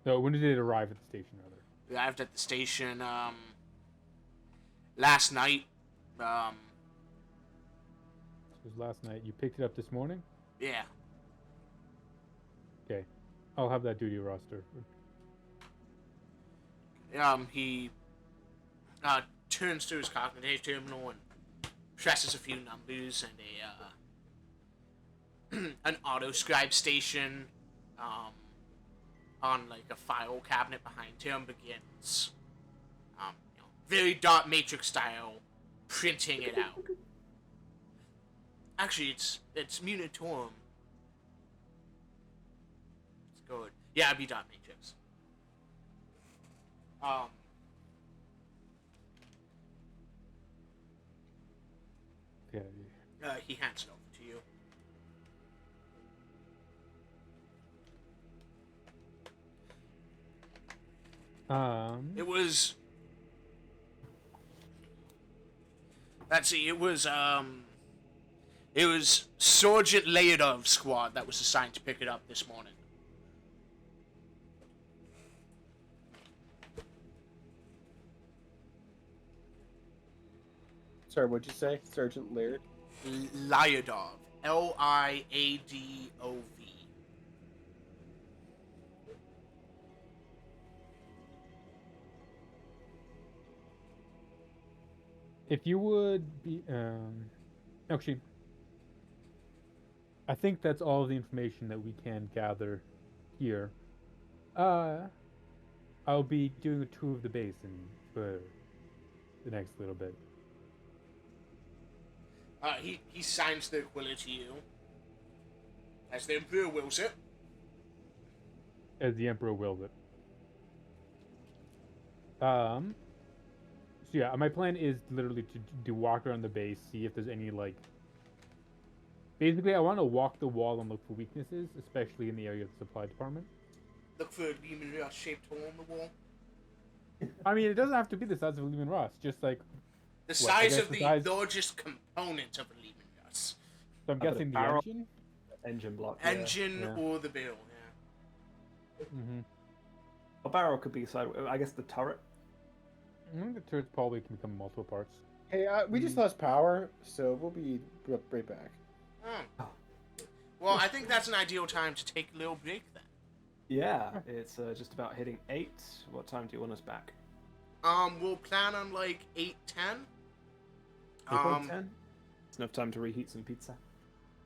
So when did it arrive at the station, rather? We arrived at the station last night. This was last night. You picked it up this morning? Yeah. Okay. I'll have that duty roster. He turns to his cognitive terminal and presses a few numbers, and an auto scribe station on like a file cabinet behind him begins very dot matrix style printing it out. Actually, it's Munitorum. It's good. Yeah, it'd be dot matrix. Okay. He hands it over to you. It was... Let's see, it was Sergeant Leodov's squad that was assigned to pick it up this morning. Sorry, what'd you say? Sergeant Laird? Lyadov. Liadov. If you would be, actually, I think that's all the information that we can gather here. I'll be doing a tour of the base and for the next little bit. He signs the Aquila to you. As the Emperor wills it. As the Emperor wills it. So yeah, my plan is literally to walk around the base, see if there's any, like... Basically, I want to walk the wall and look for weaknesses, especially in the area of the supply department. Look for a Lehman Russ shaped hole in the wall. I mean, it doesn't have to be the size of a Lehman Russ, just like... The size of the the size- largest component of a Lehman Russ. So I'm How about guessing a the barrel? engine? Engine block. Engine yeah. or the barrel, yeah. Mm-hmm. A barrel could be sideways. I guess the turret. I think the turrets probably can become multiple parts. Hey, we just lost power, so we'll be right back. Oh. Well, I think that's an ideal time to take a little break then. Yeah, it's just about hitting 8. What time do you want us back? We'll plan on like 8:10. 8:10? It's enough time to reheat some pizza.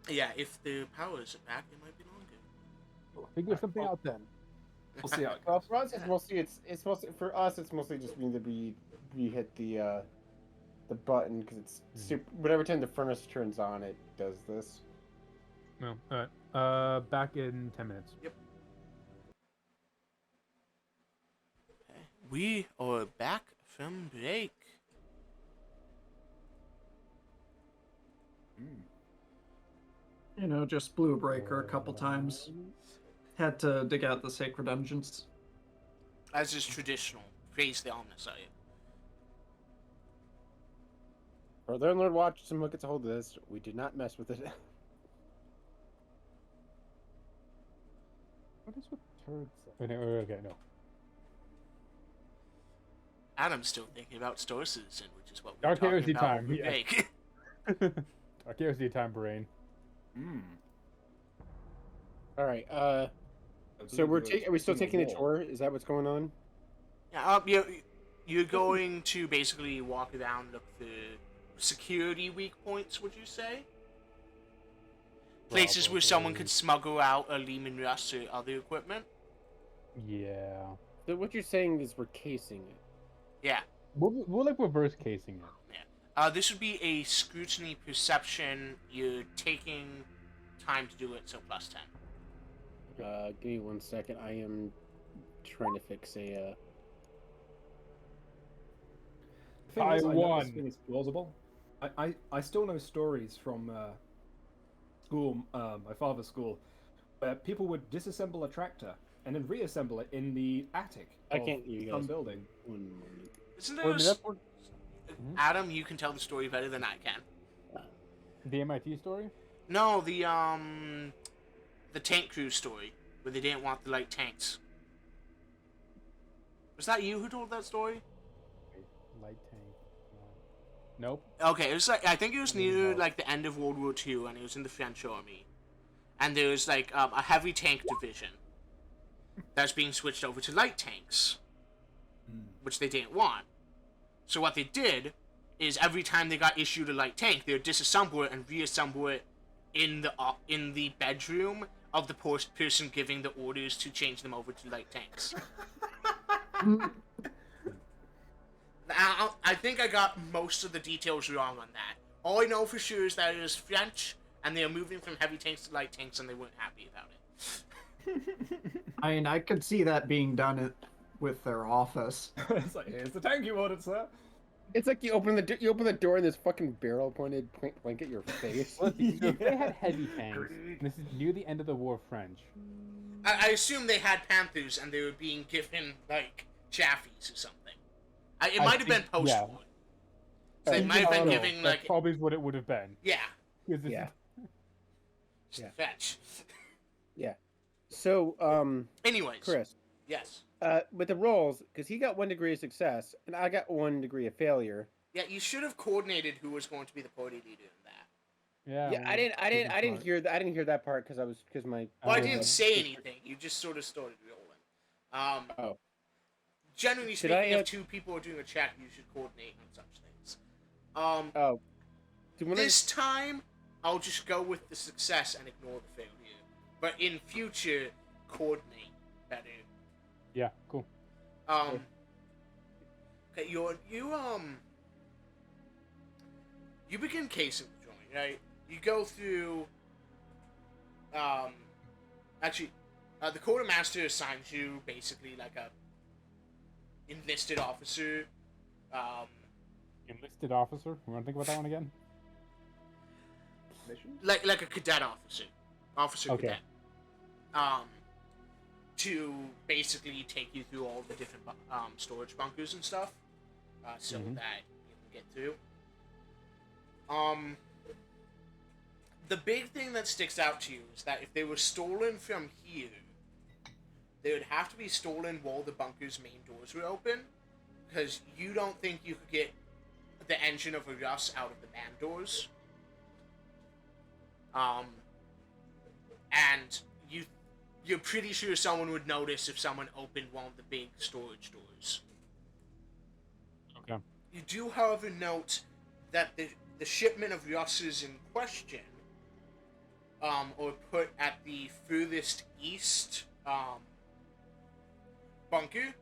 Yeah, if the power's back, it might be longer. Figure something out then. We'll see how it Well, goes. for us, it's mostly for us. It's mostly just mean that we hit the button because it's super. Whatever time the furnace turns on, it does this. No. Alright. Back in 10 minutes. Yep. Okay. We are back from break. You know, just blew a breaker a couple times. Had to dig out the sacred engines. As is traditional. Praise the Omniscient. Our landlord watched some gets a hold of this. We did not mess with it. What is with turrets? Okay, no. Adam's still thinking about Star Citizen, which is what we're Dark talking Heresy about time, over yeah. break. Okay, let's see time brain. All right. So are we still taking the tour? Is that what's going on? Yeah, you're going to basically walk around, look for security weak points, would you say? Places where someone could smuggle out a Lehman Russ or other equipment? Yeah. So what you're saying is we're casing it. Yeah. We'll like reverse casing it. This would be a scrutiny perception. You're taking time to do it, so plus 10. Give me 1 second. I am trying to fix a. The thing is, I know won. this thing is plausible. I still know stories from school, my father's school, where people would disassemble a tractor and then reassemble it in the attic I of can't hear you some guys. building. 1 moment. Isn't Or there did Adam, you can tell the story better than I can. The MIT story? No, the tank crew story, where they didn't want the light tanks. Was that you who told that story? Light tank. Nope. Okay, it was like, I think it was near like the end of World War II, and it was in the French army, and there was like a heavy tank division that's being switched over to light tanks, which they didn't want. So what they did is every time they got issued a light tank, they would disassemble it and reassemble it in the bedroom of the person giving the orders to change them over to light tanks. I think I got most of the details wrong on that. All I know for sure is that it was French, and they are moving from heavy tanks to light tanks, and they weren't happy about it. I mean, I could see that being done with their office. It's like, here's the tank you ordered, sir. It's like you open the door and this fucking barrel pointed blank at your face. Let's see. So if they had heavy tanks, and this is near the end of the War of French. I assume they had Panthers, and they were being given, like, Jaffies or something. It might have been post-war. yeah. So they might have been No, giving, that's like... probably what it would have been. Yeah. 'Cause this Yeah. Just Yeah. Fetch. Yeah. So, Anyways. Chris, Yes. with the rolls, because he got 1 degree of success and I got 1 degree of failure. Yeah, you should have coordinated who was going to be the party leader in that. Yeah. Yeah, I didn't hear that part because my. Well, I didn't say anything. You just sort of started rolling. Oh. Generally Should speaking, I, if 2 people are doing a check, you should coordinate on such things. Oh. This time, I'll just go with the success and ignore the failure. But in future, coordinate better. Yeah, cool. Okay, you begin casing the joint, right? You go through, the quartermaster assigns you basically like a enlisted officer. Enlisted officer. You want to think about that one again? Mission? Like a cadet officer. Okay. Cadet. To basically take you through all the different storage bunkers and stuff, so Mhm. that you can get through. The big thing that sticks out to you is that if they were stolen from here, they would have to be stolen while the bunker's main doors were open, because you don't think you could get the engine of a Russ out of the man doors. And you're pretty sure someone would notice if someone opened one of the big storage doors. Okay. You do, however, note that the shipment of Russes in question are put at the furthest east bunker,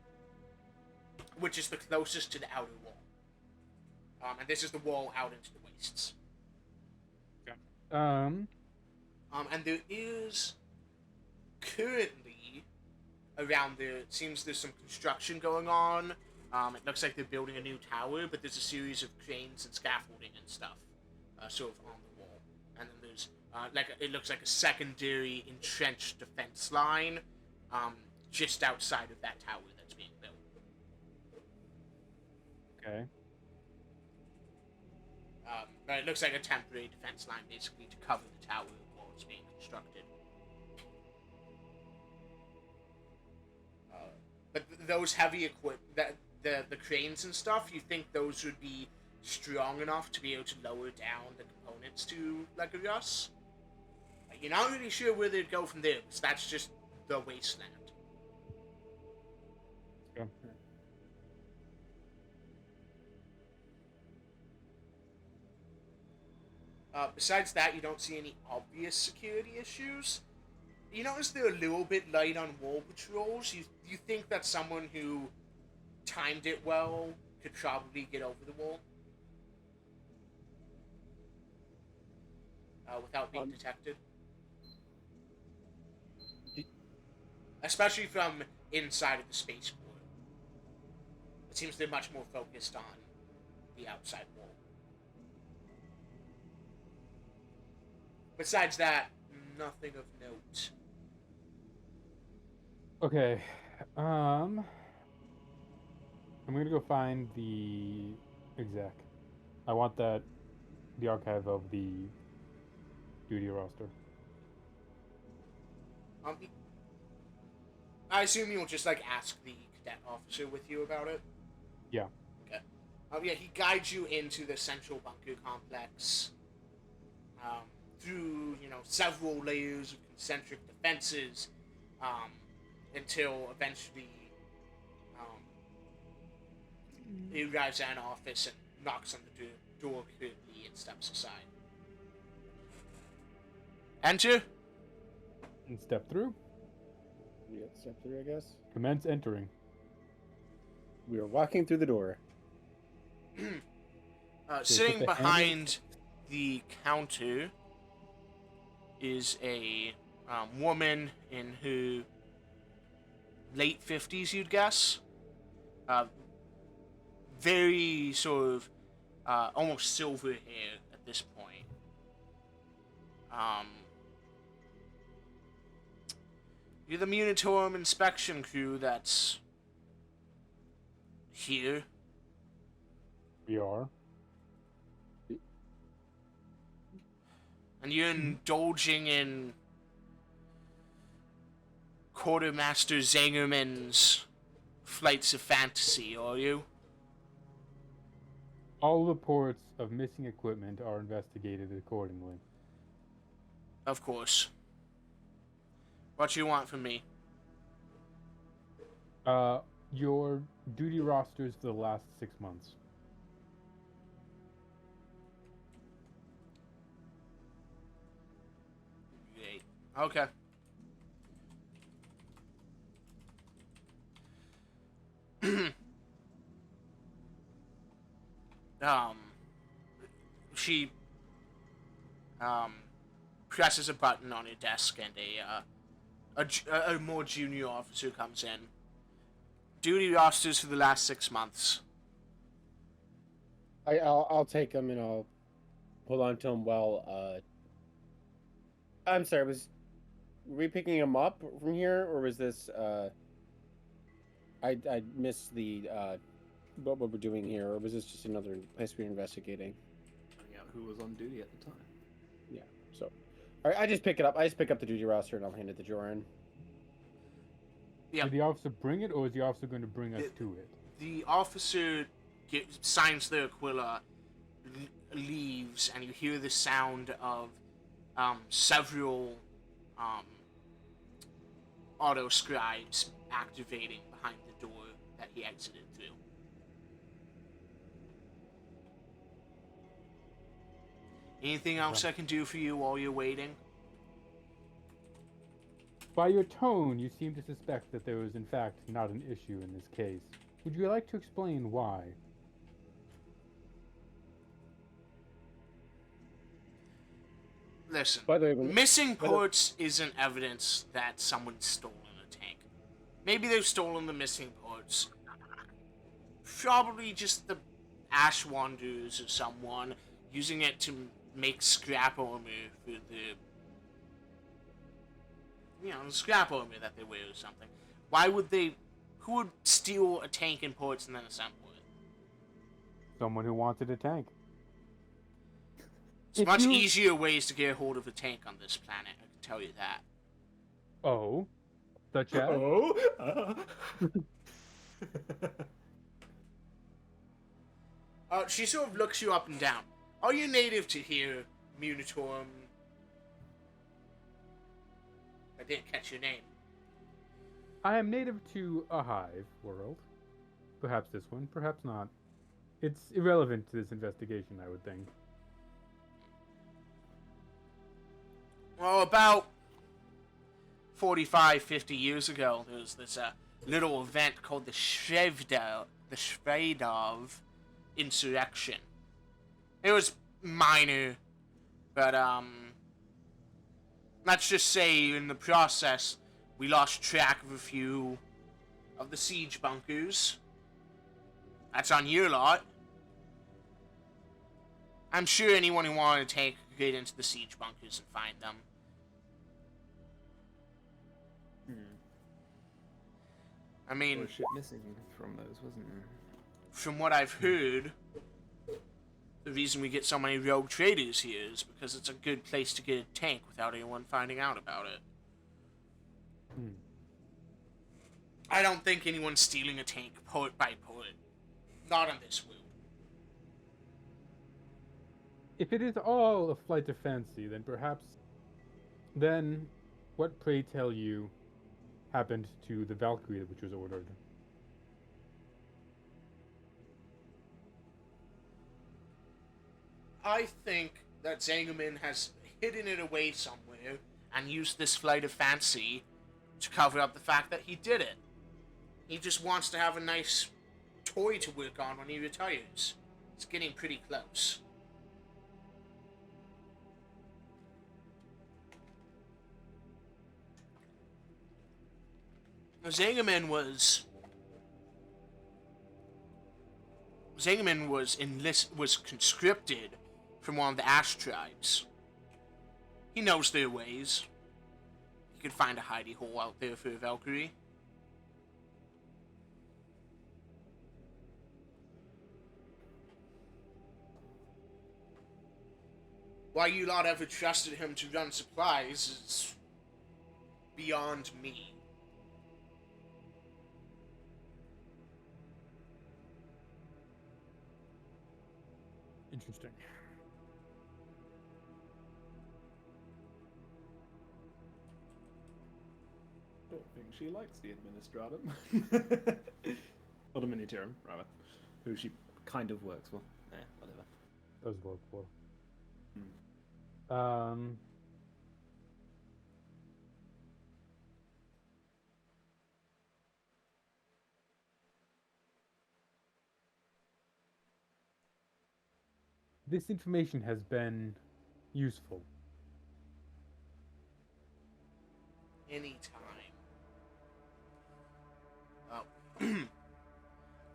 which is the closest to the outer wall. And this is the wall out into the wastes. And there is currently around there, it seems there's some construction going on. It looks like they're building a new tower, but there's a series of cranes and scaffolding and stuff sort of on the wall. And then there's it looks like a secondary entrenched defense line just outside of that tower that's being built. Okay. But it looks like a temporary defense line, basically, to cover the tower while it's being constructed. But those heavy equipment, the cranes and stuff, you think those would be strong enough to be able to lower down the components to like a Russ? You're not really sure where they'd go from there, because that's just the wasteland. Okay. Besides that, you don't see any obvious security issues. You notice they're a little bit light on wall patrols. You think that someone who timed it well could probably get over the wall without being detected. Especially from inside of the spaceport. It seems they're much more focused on the outside wall. Besides that, nothing of note. Okay. I'm gonna go find the exec. I want the archive of the duty roster. I assume you'll just ask the cadet officer with you about it. Yeah. Okay. Yeah, he guides you into the central bunker complex. Through several layers of concentric defenses, until eventually he arrives at an office and knocks on the door quickly and steps aside. Enter. And step through. Yeah, step through, I guess. Commence entering. We are walking through the door. Sitting put the behind the counter is a woman in her late 50s, you'd guess. Very sort of almost silver hair at this point. You're the Munitorum inspection crew that's here. We are. And you're indulging in Quartermaster Zangerman's flights of fantasy, are you? All reports of missing equipment are investigated accordingly. Of course. What you want from me? Your duty rosters for the last 6 months. Great. Okay. She presses a button on your desk, and a more junior officer comes in. Duty rosters for the last 6 months. I'll take him and I'll hold on to him I'm sorry, were we picking him up from here, or was this I missed the what we're doing here, or was this just another place we were investigating? Finding out who was on duty at the time. Yeah. So, all right, I just pick it up. I just pick up the duty roster and I'll hand it to Joren. Yeah. Did the officer bring it, or is the officer going to bring us to it? The officer signs the Aquila, leaves, and you hear the sound of several auto scribes activating behind the door that he exited through. Anything else I can do for you while you're waiting? By your tone, you seem to suspect that there was, in fact, not an issue in this case. Would you like to explain why? Listen, By the way, missing parts isn't evidence that someone's stolen a tank. Maybe they've stolen the missing parts. Probably just the Ash Wanderers or someone using it to make scrap armor for the... scrap armor that they wear or something. Why would they... Who would steal a tank and parts and then assemble it? Someone who wanted a tank. There's much easier ways to get a hold of a tank on this planet, I can tell you that. Oh? Such as? Oh? She sort of looks you up and down. Are you native to here, Munitorum? I didn't catch your name. I am native to a hive world. Perhaps this one, perhaps not. It's irrelevant to this investigation, I would think. Well, about 45, 50 years ago, there was this little event called the Shvedov insurrection. It was minor, but let's just say in the process, we lost track of a few of the siege bunkers. That's on your lot. I'm sure anyone who wanted to take could get into the siege bunkers and find them. I mean, There was shit missing from those, wasn't there? from what I've heard, the reason we get so many rogue traders here is because it's a good place to get a tank without anyone finding out about it. I don't think anyone's stealing a tank port by port. Not on this route. If it is all a flight of fancy, then perhaps... Then, what, pray tell you, happened to the Valkyrie which was ordered? I think that Zangerman has hidden it away somewhere and used this flight of fancy to cover up the fact that he did it. He just wants to have a nice toy to work on when he retires. It's getting pretty close. Zangerman was conscripted from one of the Ash tribes. He knows their ways. He could find a hidey hole out there for a Valkyrie. Why you lot ever trusted him to run supplies is beyond me. Interesting. Don't think she likes the Administratum. Or the Millennium, rather. Who she kind of works for. Whatever. Does work for. this information has been useful. Anytime. Oh.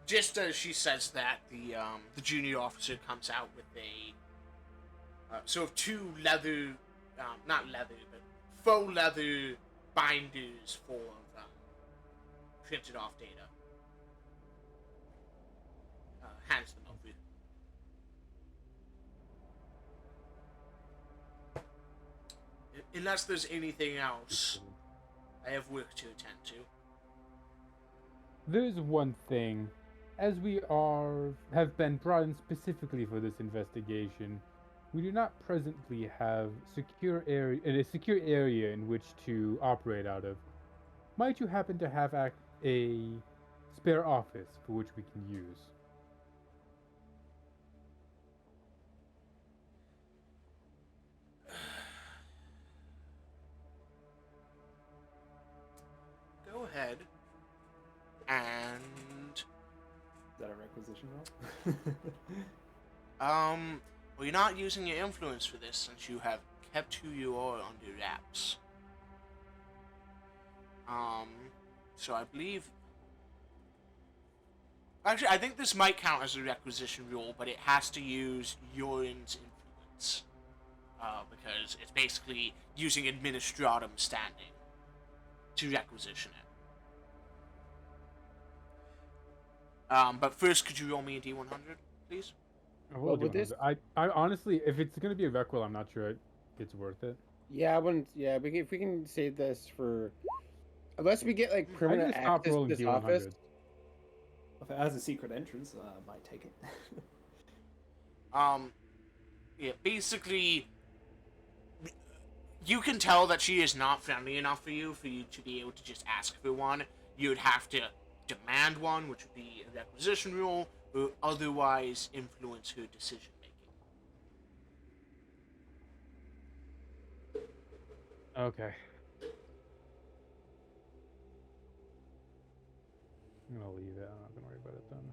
Just as she says that, the junior officer comes out with a sort of two leather, not leather, but faux leather binders full of printed off data. Hands them over. Unless there's anything else, I have work to attend to. There's one thing. As we have been brought in specifically for this investigation, we do not presently have a secure area in which to operate out of. Might you happen to have a spare office for which we can use? Go ahead and Is that a requisition roll? well, you're not using your influence for this since you have kept who you are under wraps. So I believe. Actually, I think this might count as a requisition rule, but it has to use Joren's influence. Because it's basically using Administratum standing to requisition it. But first, could you roll me a D100, please? Well, I honestly, if it's gonna be a requel, I'm not sure it's worth it. Yeah, I wouldn't. Yeah, if we can save this for, unless we get like I permanent just stop access to rolling this D100s. office. If it has a secret entrance, I might take it. Yeah, basically, you can tell that she is not friendly enough for you to be able to just ask for one. You would have to demand one, which would be a requisition rule, or otherwise influence her decision making. Okay. I'm gonna leave it. I'm not gonna worry about it then.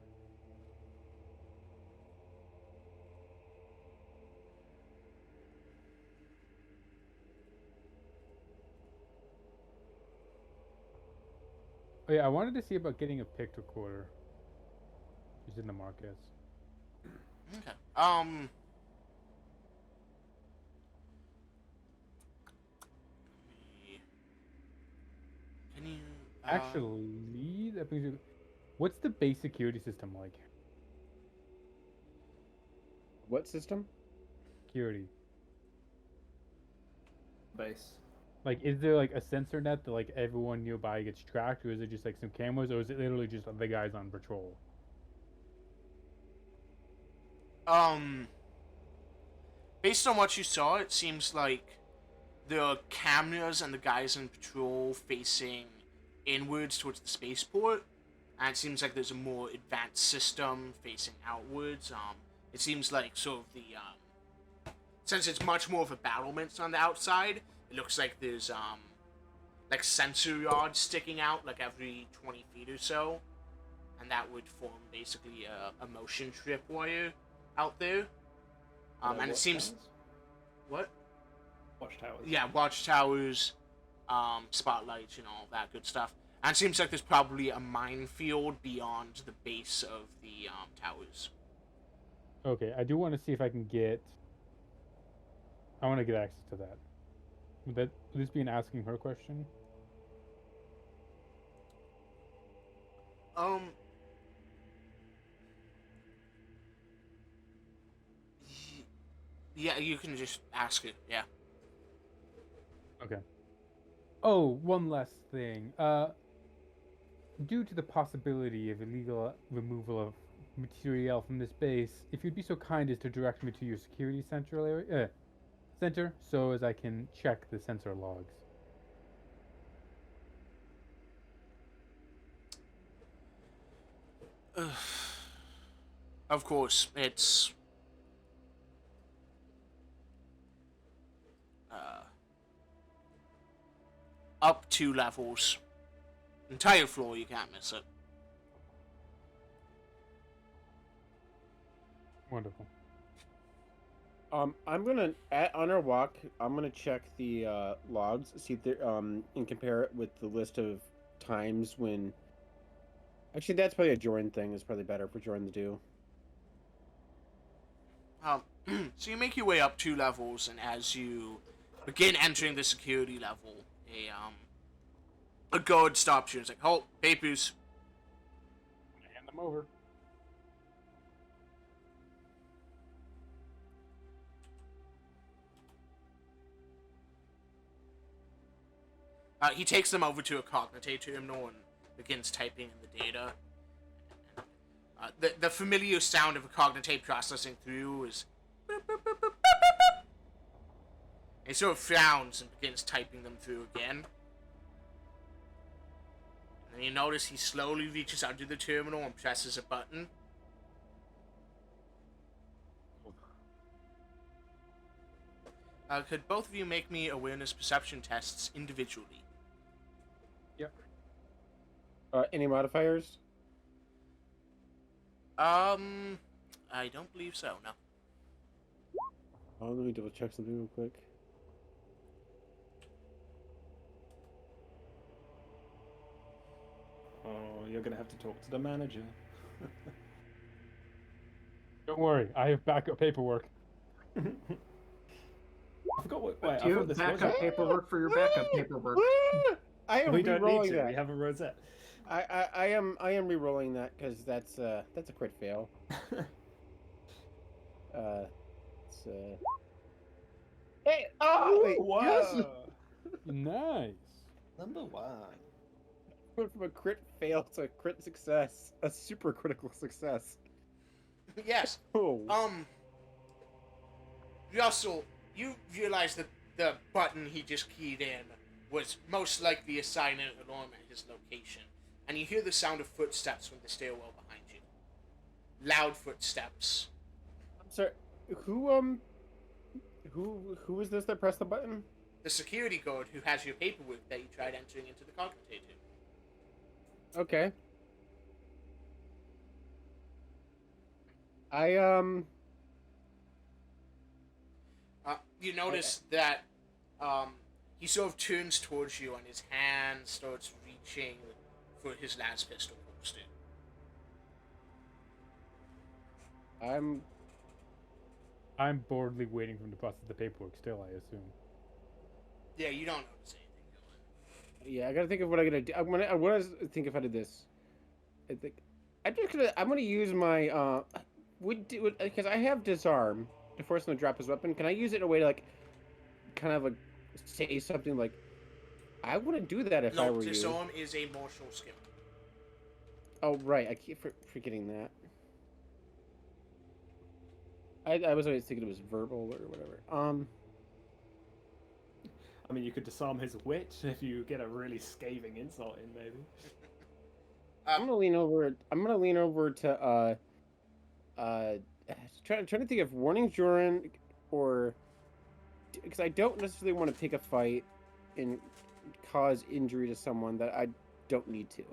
Oh yeah, I wanted to see about getting a pick recorder. Just in the markets. Okay. Can you Actually, that brings me. What's the base security system like? What system? Security. Base. Like, is there like a sensor net that like everyone nearby gets tracked, or is it just like some cameras, or is it literally just the guys on patrol? Based on what you saw, it seems like there are cameras and the guys in patrol facing inwards towards the spaceport, and it seems like there's a more advanced system facing outwards. It seems like sort of the since it's much more of a battlement on the outside, it looks like there's like sensor rods sticking out like every 20 feet or so, and that would form basically a motion trip wire out there. And it seems Towers? what? Watchtowers. Yeah, watchtowers, spotlights, and all that good stuff. And it seems like there's probably a minefield beyond the base of the towers. Okay, I do want to see if I can get. I want to get access to that. Would this be an asking her question? Yeah, you can just ask it. Yeah. Okay. Oh, one last thing. Due to the possibility of illegal removal of material from this base, if you'd be so kind as to direct me to your security center, so as I can check the sensor logs. Of course, it's up 2 levels. Entire floor, you can't miss it. Wonderful. I'm gonna on our walk. I'm gonna check the logs, see if they're and compare it with the list of times when. Actually, that's probably a Joren thing. It's probably better for Joren to do. So you make your way up 2 levels, and as you begin entering the security level, a guard stops you and is like, "Halt, papers." Hand them over. He takes them over to a cognate terminal and begins typing in the data. The familiar sound of a cognate processing through is boop, boop, boop, boop, boop, boop, boop. He sort of frowns and begins typing them through again. And you notice he slowly reaches under the terminal and presses a button. Could both of you make me awareness perception tests individually? Yep. Any modifiers? I don't believe so, no. Oh, let me double check something real quick. Oh, you're gonna have to talk to the manager. Don't worry, I have backup paperwork. I forgot what. Wait, Do I you thought have this backup was. paperwork for your backup paperwork? I am We don't need re-rolling to. that. We have a rosette. I am re-rolling that because that's a crit fail. It's Hey! Oh wait! Wow. Yes! Nice. Number 1. Went from a crit fail to a crit success, a super critical success. Yes. Oh. Russell, you realize that the button he just keyed in was most likely a silent alarm at his location. And you hear the sound of footsteps from the stairwell behind you. Loud footsteps. I'm sorry. Who is this that pressed the button? The security guard who has your paperwork that you tried entering into the cognate to. Okay. You notice that he sort of turns towards you and his hand starts reaching for his last pistol holster. I'm boredly waiting for him to process the paperwork still, I assume. Yeah, you don't notice anything going. Yeah, I gotta think of what I'm gonna do. I want to think if I did this. I think I'm gonna use my because I have disarm to force him to drop his weapon. Can I use it in a way to like, kind of like, say something like, I wouldn't do that if I No, were you. disarm is a martial skill. Oh right, I keep forgetting that. I was always thinking it was verbal or whatever. I mean, you could disarm his wit if you get a really scathing insult in, maybe. I'm gonna lean over. I'm gonna lean over to trying to think of warning Joren or because I don't necessarily want to take a fight and cause injury to someone that I don't need to.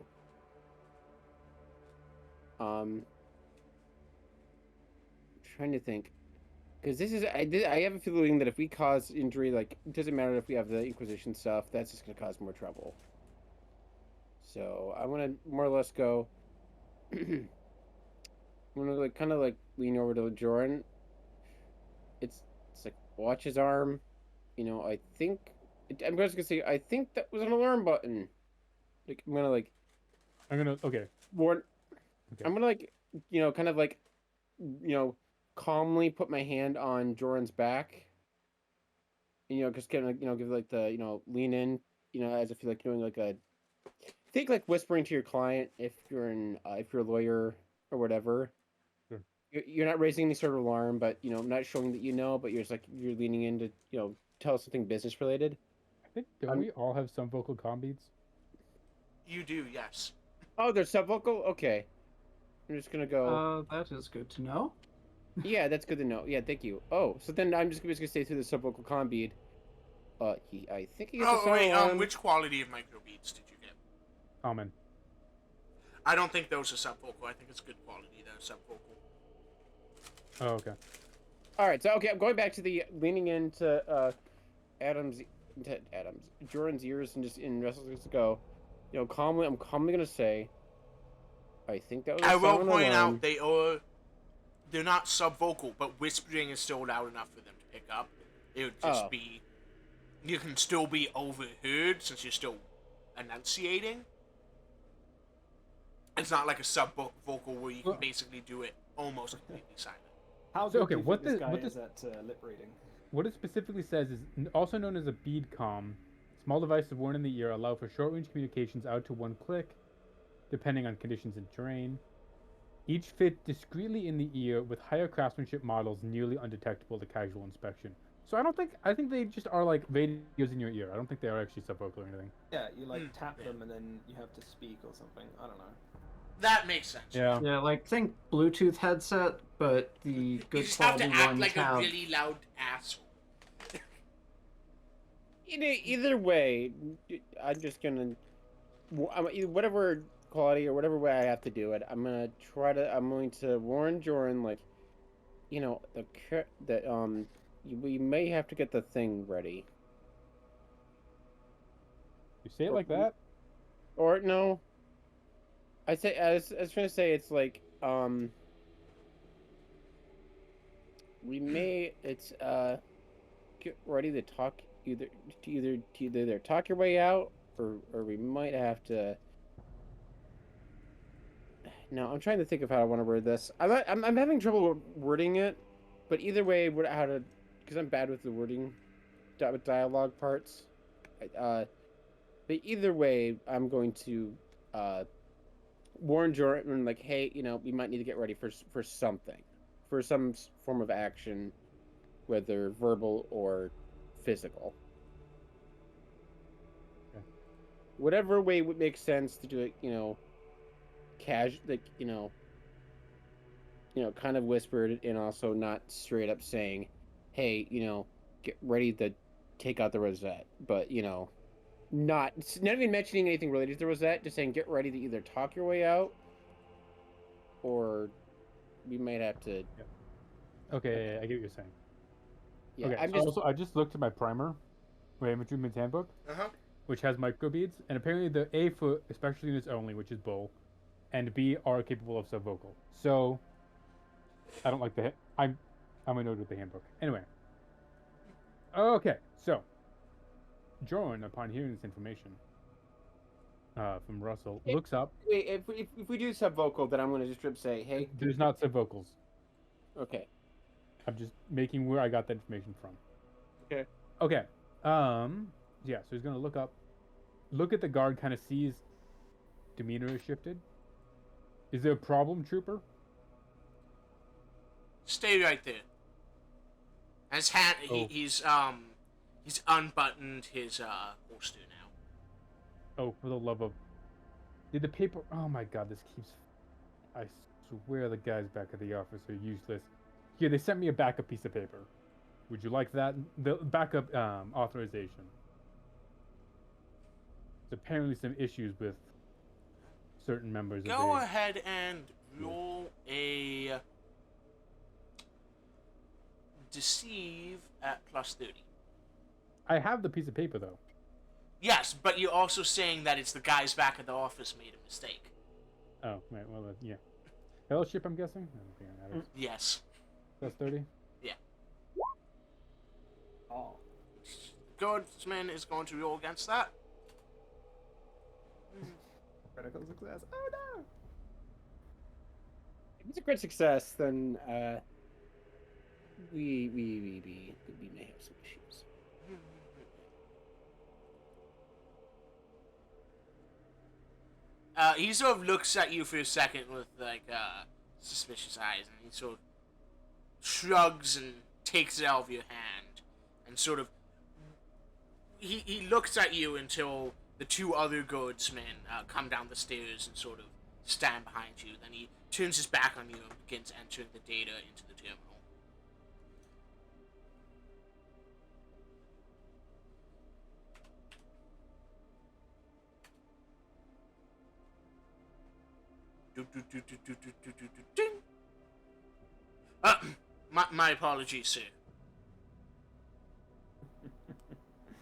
Trying to think, because this is I have a feeling that if we cause injury, like it doesn't matter if we have the Inquisition stuff, that's just gonna cause more trouble. So I want to more or less go. I'm gonna like kind of like lean over to Joren. It's like watch his arm. You know, I think I'm just gonna say I think that was an alarm button. Like Okay. warn. Okay. I'm gonna like kind of like calmly put my hand on Joren's back. And, just kind of give like the lean in as if you're like doing like a. Think like whispering to your client if you're if you're a lawyer or whatever. Sure. You're not raising any sort of alarm, but not showing that but you're just like you're leaning in to tell us something business related. I think don't we all have some vocal combats? You do, yes. Oh, there's subvocal. Okay, I'm just gonna go. That is good to know. Yeah, that's good to know. Yeah, thank you. Oh, so then I'm just gonna stay through the subvocal combead. I think he gets a Oh, wait, alarm. which quality of microbeats did you get? Common. I don't think those are subvocal. I think it's good quality, though, subvocal. Oh, okay. All right, so okay, I'm going back to the leaning into Joren's ears and just in Russell's go. You know, calmly, I'm calmly gonna say, I think that was. I a will sound point alarm. out they're not subvocal, but whispering is still loud enough for them to pick up. It would just be, you can still be overheard since you're still enunciating. It's not like a subvocal where you can basically do it almost completely silent. How So, good okay, do you what think this the- guy what is this- at lip reading? What it specifically says is also known as a bead comm. Small devices worn in the ear allow for short-range communications out to 1 click, depending on conditions and terrain. Each fit discreetly in the ear with higher craftsmanship models nearly undetectable to casual inspection. So I think they just are like radios in your ear. I don't think they are actually subvocal or anything. Yeah, you like tap them and then you have to speak or something. I don't know. That makes sense. Yeah. Yeah, like think Bluetooth headset, but the You good just have to quality act ones like have. a really loud asshole. Either way, I'm just gonna, whatever quality or whatever way I have to do it, I'm going to warn Joren, like, you know, we may have to get the thing ready. You say it like that? Or no. I was trying to say it's like, get ready to talk either talk your way out or we might have to. No, I'm trying to think of how I want to word this. I'm having trouble wording it, but either way, because I'm bad with the wording, with dialogue parts. But either way, I'm going to warn Jordan, like, hey, you know, we might need to get ready for something, for some form of action, whether verbal or physical. Okay. Whatever way would make sense to do it, you know, kind of whispered and also not straight up saying, hey, you know, get ready to take out the rosette. But, you know, not even mentioning anything related to the rosette, just saying get ready to either talk your way out or we might have to. Okay, I get what you're saying. Yeah, Okay, I just looked at my primer, my Infantry Man's Handbook, which has microbeads, and apparently the A for especially units only, which is bull, and B are capable of subvocal. So I don't like I'm annoyed with the handbook. Anyway. Okay, so Joren, upon hearing this information from Russell, looks up. Wait, if we do subvocal, then I'm going to just say, hey. There's not subvocals. Okay. I'm just making where I got that information from. Okay. Okay. Yeah, so he's gonna look up, look at the guard, kind of sees demeanor is shifted. Is there a problem, trooper? Stay right there. His hand, he's unbuttoned his holster now. Oh, for the love of... Did the paper... Oh my god, this keeps... I swear the guys back at the office are useless. Here, they sent me a backup piece of paper. Would you like that? The backup authorization. There's apparently some issues with certain members of the... Go ahead and roll a deceive at +30. I have the piece of paper, though. Yes, but you're also saying that it's the guys back at the office made a mistake. Oh, right, well, yeah. Fellowship, I'm guessing? I don't think it matters. Yes. +30? Yeah. Oh. Guardsman is going to roll against that. Critical success. Oh no! If it's a great success, then we may have some issues. He sort of looks at you for a second with like suspicious eyes, and he sort of shrugs and takes it out of your hand, and sort of he looks at you until the two other guardsmen come down the stairs and sort of stand behind you. Then he turns his back on you and begins entering the data into the terminal. My apologies, sir.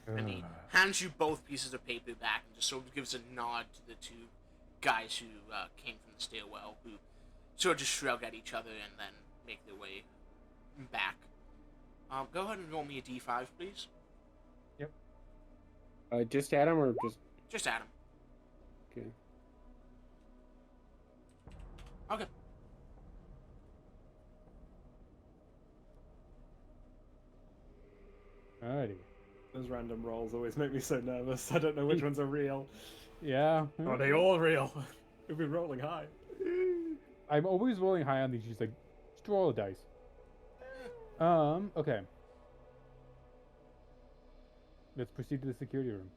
And he hands you both pieces of paper back and just sort of gives a nod to the two guys who came from the stairwell, who sort of just shrug at each other and then make their way back. Go ahead and roll me a d5, please. Just Adam or just... Just Adam. Okay. Okay. Alrighty. Those random rolls always make me so nervous. I don't know which ones are real. Yeah. Are they all real? We've been rolling high. I'm always rolling high on these. Just like, just roll a dice. Okay. Let's proceed to the security room.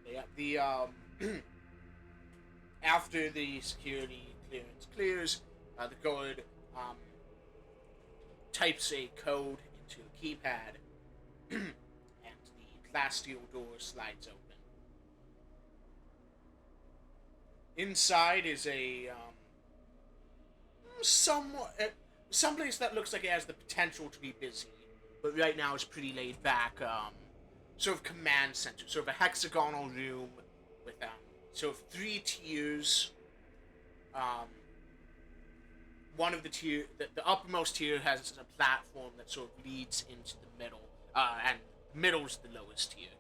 Yeah, the after the security clearance clears, the guard types a code into a keypad, and the glass steel door slides open. Inside is a someplace that looks like it has the potential to be busy, but right now is pretty laid back. Sort of command center, sort of a hexagonal room with sort of 3 tiers. One of the the uppermost tier has a platform that sort of leads into the middle, and the middle's the lowest tier.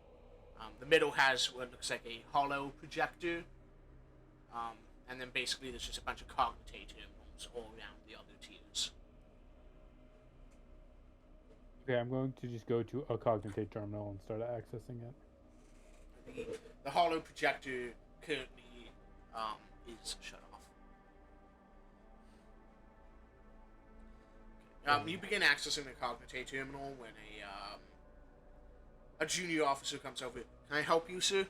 The middle has what looks like a hollow projector, and then basically there's just a bunch of cognitive rooms all around the other tiers. Okay, I'm going to just go to a cognitive terminal and start accessing it. The hollow projector currently is shut off. You begin accessing the cognitive terminal when a junior officer comes over. Can I help you, sir?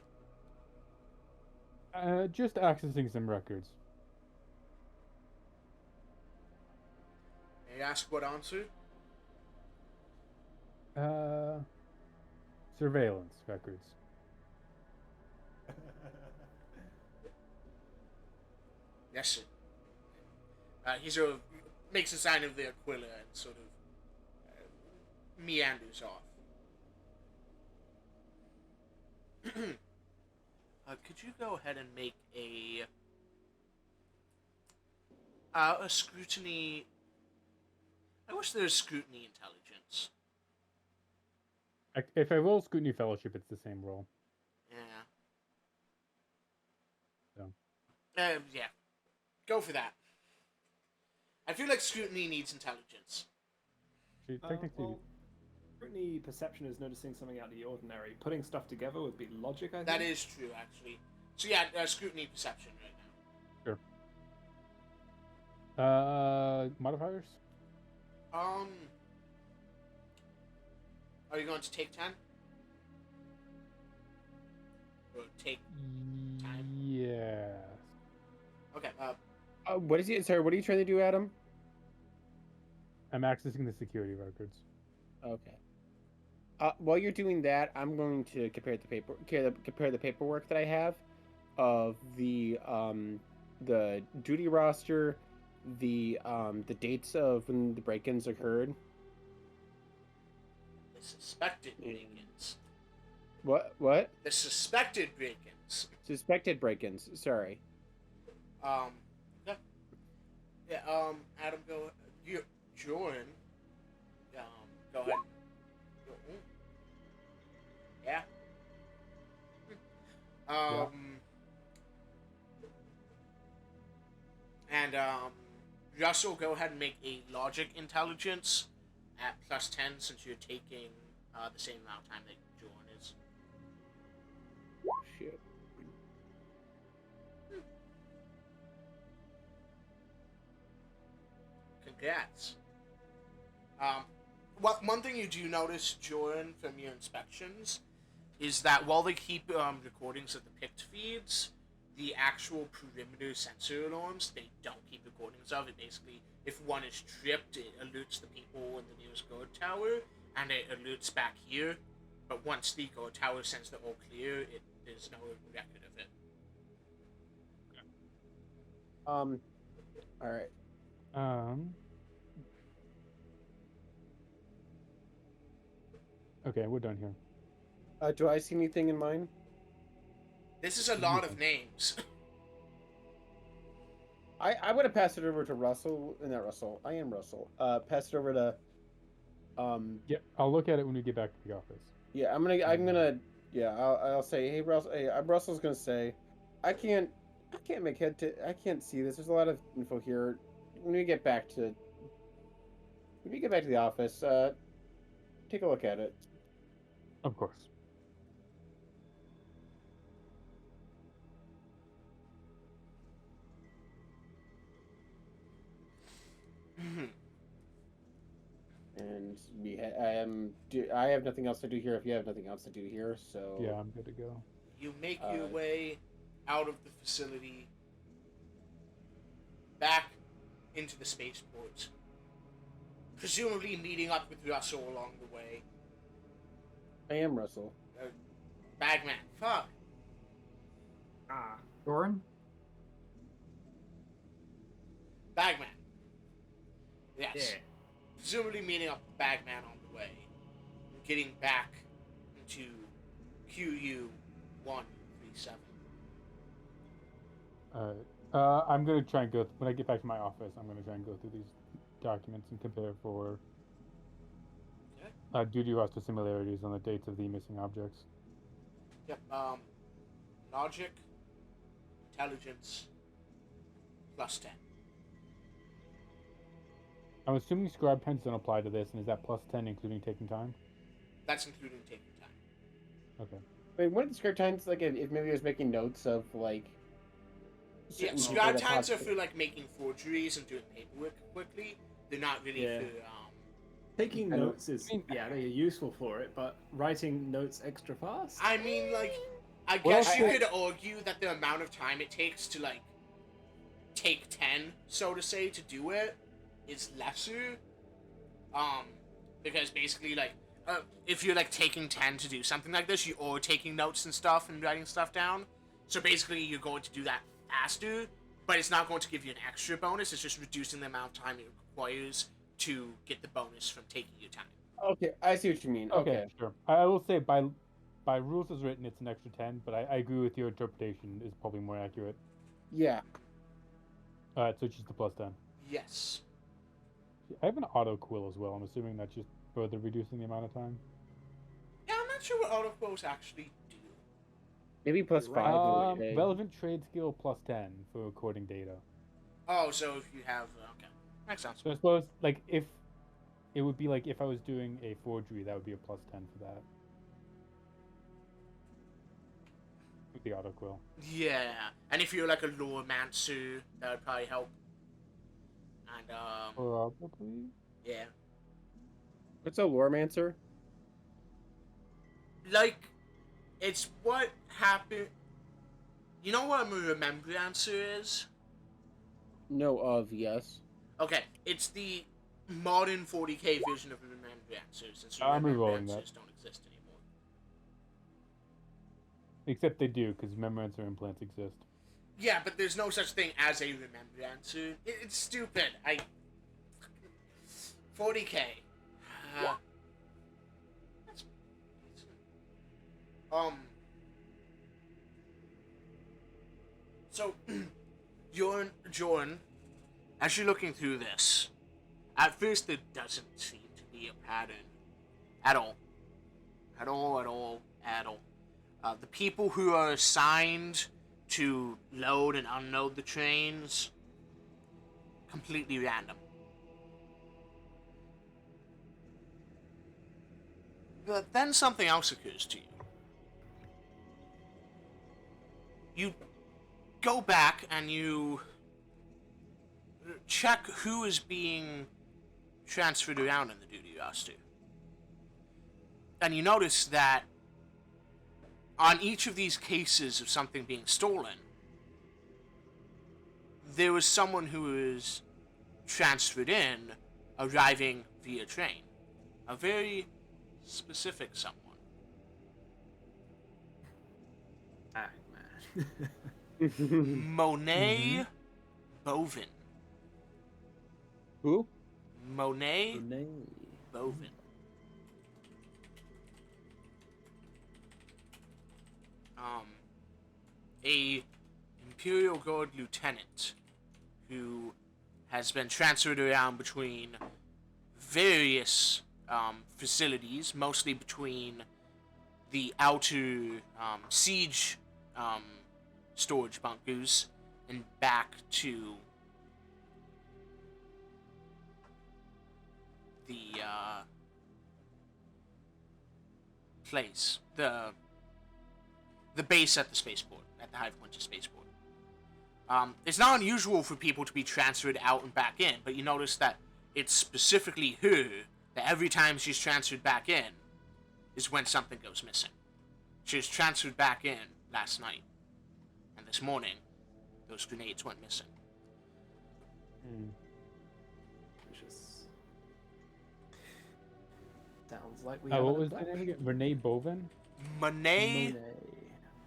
Just accessing some records. May I ask what answer? Surveillance records. Yes, sir. He sort of makes a sign of the Aquila and sort of meanders off. Could you go ahead and make a scrutiny? I wish there was scrutiny intelligence. If I roll Scrutiny Fellowship, it's the same roll. Yeah. So. Yeah. Go for that. I feel like scrutiny needs intelligence. Technically, Well, scrutiny perception is noticing something out of the ordinary. Putting stuff together would be logic, I think. That is true, actually. So yeah, scrutiny perception right now. sure. Modifiers? Are you going to take 10? Or take time? Yes. Okay, What is it? Sorry, what are you trying to do, Adam? I'm accessing the security records. Okay. While you're doing that, I'm going to compare the paperwork that I have of the duty roster, the dates of when the break-ins occurred. the suspected break-ins. What? The suspected break-ins. Suspected break-ins. Sorry. Okay. Yeah, Adam, go. Joren. Go ahead. Yeah. And Russel, go ahead and make a logic intelligence at +10 since you're taking the same amount of time that Joren is. Shit. Congrats. One thing you do notice, Joren, from your inspections, is that while they keep recordings of the picked feeds, the actual perimeter sensor alarms, they don't keep recordings of it. Basically, if one is tripped, it alerts the people in the nearest guard tower, and it alerts back here. But once the guard tower sends the all clear, there's no record of it. All right. Okay, we're done here. Do I see anything in mine? This is a lot of names. I would have passed it over to Russell. Not Russell. I am Russell. Pass it over to. Yeah, I'll look at it when we get back to the office. Yeah, I'm gonna. Yeah, I'll say, hey, Russell. Hey, Russell's gonna say, I can't make head to. I can't see this. There's a lot of info here. When we get back to the office, take a look at it. Of course. And I have nothing else to do here. If you have nothing else to do here, so Yeah, I'm good to go. You make your way out of the facility, back into the spaceport, presumably meeting up with Russell along the way. I am Russell. Bagman, fuck. Joren? Bagman. Yes. Yeah. Presumably meeting up with Bagman on the way, and getting back into QU 137. I'm gonna try and go when I get back to my office. I'm gonna try and go through these documents and compare for duty roster similarities on the dates of the missing objects. Yep. Logic, intelligence, +10. I'm assuming scribe pens don't apply to this, and is that +10 including taking time? That's including taking time. Okay. I mean, one of the script times, like, if maybe I was making notes of, like... Yeah, certain people scribe that times are possibly- for like making forgeries and doing paperwork quickly. They're not really Yeah. for Taking I don't- notes is they're useful for it, but writing notes extra fast. I mean, like, I Well, guess you I- could argue that the amount of time it takes to like take 10, so to say, to do it is lesser. Because basically, like, if you're like taking 10 to do something like this, you are taking notes and stuff and writing stuff down. So basically, you're going to do that faster, but it's not going to give you an extra bonus. It's just reducing the amount of time it requires to get the bonus from taking your time. Okay, I see what you mean. Okay. Sure. I will say by rules as written, it's an extra 10, but I agree with your interpretation is probably more accurate. Yeah. So it's just the +10. Yes. I have an auto quill as well. I'm assuming that's just further reducing the amount of time. Yeah, I'm not sure what autoquotes actually do. Maybe +5. maybe. Relevant trade skill +10 for recording data. Oh, so if you have okay, makes sense. So I suppose like if it would be like if I was doing a forgery, that would be a +10 for that. With the auto quill. Yeah, and if you're like a lore-mancer, that would probably help. And Probably. yeah, What's a Loremancer? like it's what happened. You know what a remembrancer is? No, yes. Okay, it's the modern 40k version of a remembrancer, since I'm rerolling remembrancers don't exist anymore. Except they do, because remembrancer implants exist. Yeah, but there's no such thing as a remembrancer. It's stupid. 40k. That's, so, Joren, as you're looking through this, at first there doesn't seem to be a pattern at all. At all. The people who are assigned to load and unload the trains, completely random. But then something else occurs to you. You go back and you check who is being transferred around in the duty roster. And you notice that on each of these cases of something being stolen, there was someone who was transferred in, arriving via train. A very specific someone. Man. Monet Bovin. Who? Monet Bovin. a Imperial Guard lieutenant who has been transferred around between various facilities, mostly between the outer siege storage bunkers and back to the place, the base at the spaceport, at the Hive Point spaceport. It's not unusual for people to be transferred out and back in, but you notice that it's specifically her that every time she's transferred back in is when something goes missing. She was transferred back in last night, and this morning, those grenades went missing. Vicious. Sounds like we What have was the name again? Renee Bovin? Monet Monet.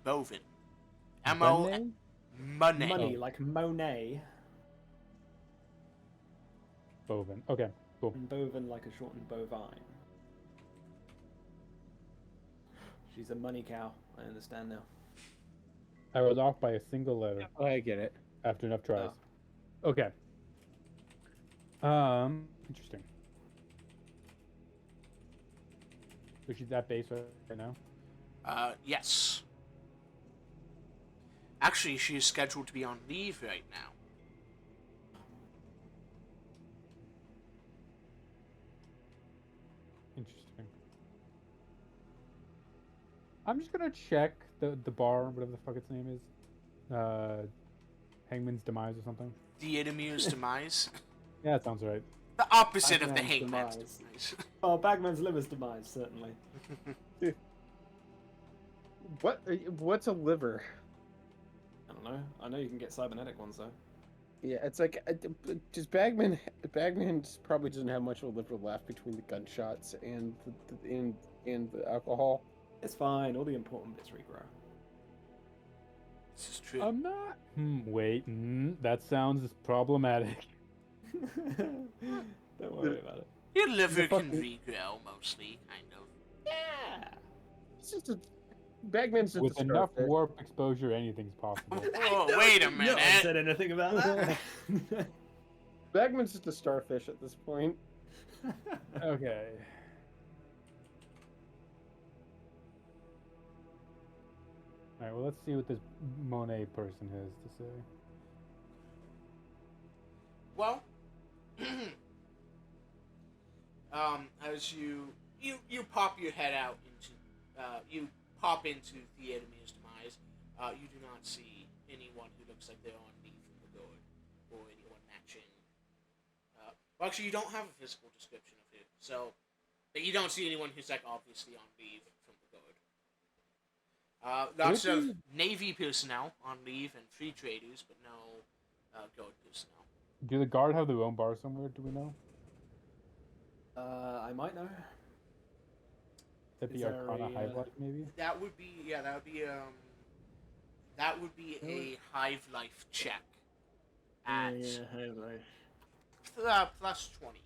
Bovin. M-O... Monet? Monet. Money, like Monet. Bovin. Okay, cool. And bovin, like a shortened bovine. She's a money cow. I understand now. I was off by a single letter Oh, I get it. after enough tries. Oh. Okay. Interesting. So she's at base right now? Yes. Actually, she is scheduled to be on leave right now. Interesting. I'm just gonna check the bar, whatever the fuck its name is. Hangman's Demise or something. The enemy's demise. Yeah, that sounds right. The opposite of the Bagman's hangman's demise. demise. Oh, Bagman's liver's demise, certainly. What's a liver? I don't know. I know you can get cybernetic ones, though. Yeah, it's like just Bagman. Bagman probably doesn't have much of a liver left between the gunshots and the alcohol. It's fine. All the important bits regrow. This is true. I'm not. Wait. That sounds problematic. Don't worry about it. Your liver the can fucking- regrow, mostly, kind of. Yeah. It's just a Bagman's just With a enough starfish. warp exposure, anything's possible. Oh, wait a No one minute. said anything about that. Bagman's just a starfish at this point. Okay. Alright, well, let's see what this Monet person has to say. Well, as you pop your head out into, you pop into the enemy's demise, you do not see anyone who looks like they're on leave from the guard, or anyone matching. Well, actually, you don't have a physical description of it, so you don't see anyone who's like obviously on leave from the guard. Lots of Navy personnel on leave and free traders, but no guard personnel. Do the guard have their own bar somewhere? Do we know? I might know. That'd Is be there Arcana a, Hive Life, maybe? That would be a Hive Life check at plus 20.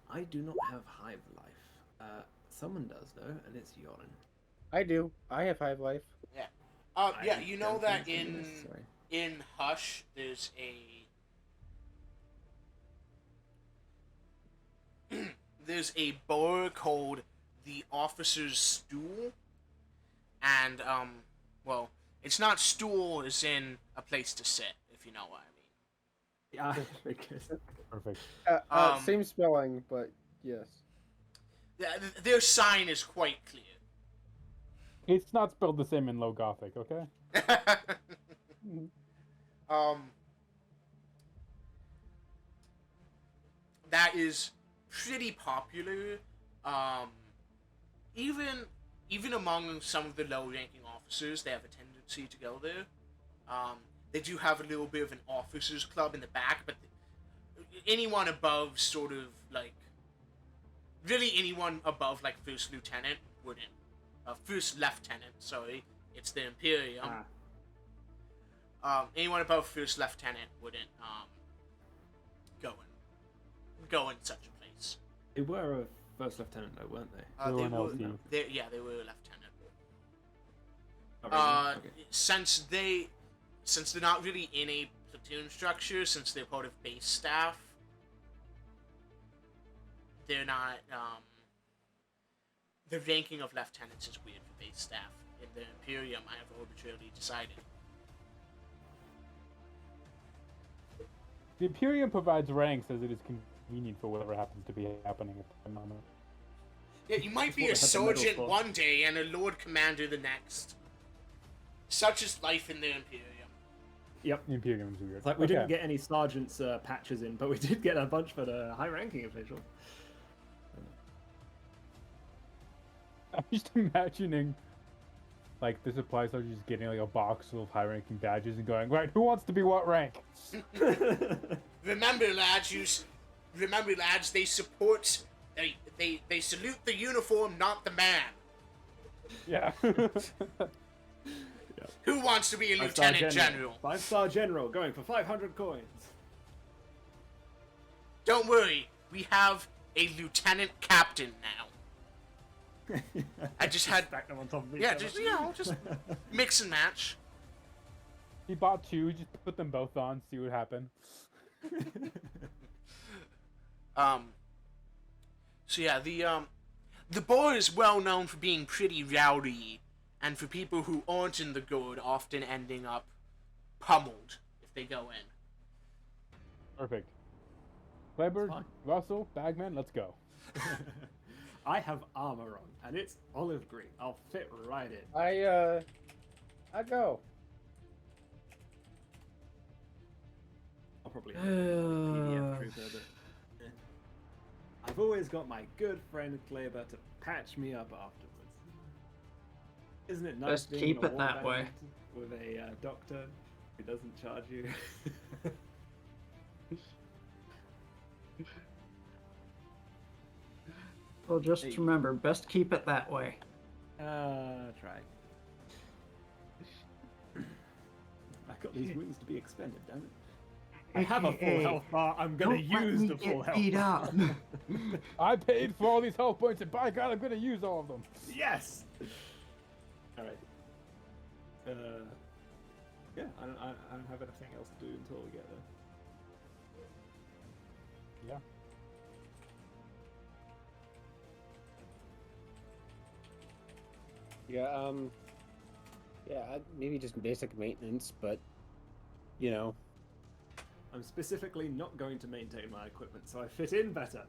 I do not have Hive Life. Someone does though, and it's Joren. I do. I have Hive Life. Yeah, you know don't that think so, necessary. in Hush there's a bar called the Officer's Stool, and well, it's not stool as in a place to sit, if you know what I mean. Yeah, very good. Perfect. Same spelling, but yes. Their sign is quite clear. It's not spelled the same in Low Gothic, okay? That is pretty popular. Even among some of the low-ranking officers, they have a tendency to go there. They do have a little bit of an officers' club in the back, but anyone above sort of like, really anyone above like first lieutenant wouldn't. First lieutenant, sorry, it's the Imperium. Anyone above first lieutenant wouldn't go in such a place. They were a first lieutenant though, weren't they? They were an LT. They were a lieutenant. Okay. Since they're not really in a platoon structure, since they're part of base staff, they're not. The ranking of lieutenants is weird for base staff. In the Imperium, I have arbitrarily decided. The Imperium provides ranks as it is convenient for whatever happens to be happening at the moment. Yeah, you might be a That's what they had the sergeant medal for. one day and a Lord Commander the next. Such is life in the Imperium. Yep. The Imperium's weird. It's like we Okay. didn't get any sergeants patches in, but we did get a bunch for the high-ranking official. I'm just imagining, like, the supply sergeant just getting like a box full of high-ranking badges and going, right, who wants to be what rank? Remember, lads, they support. They salute the uniform, not the man. Yeah. Who wants to be a Five-star lieutenant general? 5-star general going for 500 coins. Don't worry, we have a lieutenant captain now. I just had, Stack them on top of each yeah, other. just mix and match. He bought two, just put them both on, see what happened. So yeah, the bar is well known for being pretty rowdy, and for people who aren't in the guard often ending up pummeled if they go in. Perfect. Kleber, fine. Russell, Bagman, let's go. I have armor on, and it's olive green. I'll fit right in. I go. I'll probably have a PDF trooper, but I've always got my good friend Kleber to patch me up afterwards. Isn't it nice Best being keep in a it that warband way. with a doctor who doesn't charge you? Well, just Hey. remember, best keep it that way. Try. I got these wings to be expended, damn it. I have a full AKA, health bar. I'm gonna Don't let use me the full get health beat bar. up. I paid for all these health points, and by God, I'm gonna use all of them. Yes. All right. Yeah, I don't have anything else to do until we get there. Yeah. Yeah, maybe just basic maintenance, but, you know, I'm specifically not going to maintain my equipment, so I fit in better.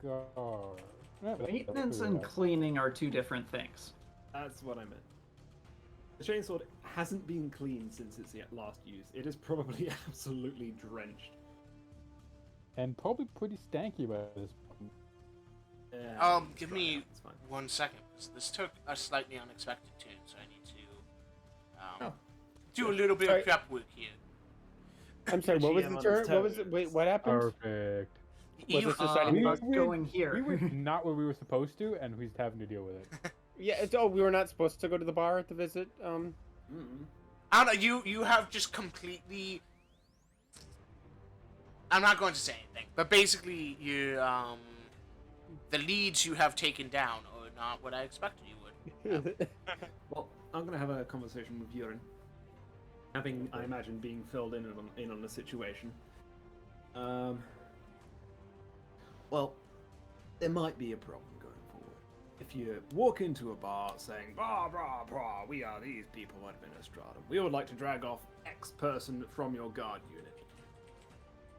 God. Maintenance and cleaning are two different things. That's what I meant. The chainsword hasn't been cleaned since its last use. It is probably absolutely drenched. And probably pretty stanky by this point. Yeah, it's Give dry me out, it's fine. 1 second, because this took a slightly unexpected turn, so I need to do a little bit Sorry. of prep work here. I'm sorry, what was GM the on turn? his What was it? toes. Wait, what happened? Perfect. Was You- this decided we- Us we- going here. We were not where we were supposed to, and we're having to deal with it. Yeah, we were not supposed to go to the bar to visit. Mm-mm. I don't know, you have just completely... I'm not going to say anything, but basically, you, the leads you have taken down are not what I expected you would. Well, I'm gonna have a conversation with Joren. Having, I imagine, being filled in on the situation. Well, there might be a problem going forward. If you walk into a bar saying, "Blah blah blah, we are these people at Administratum. We would like to drag off X person from your guard unit."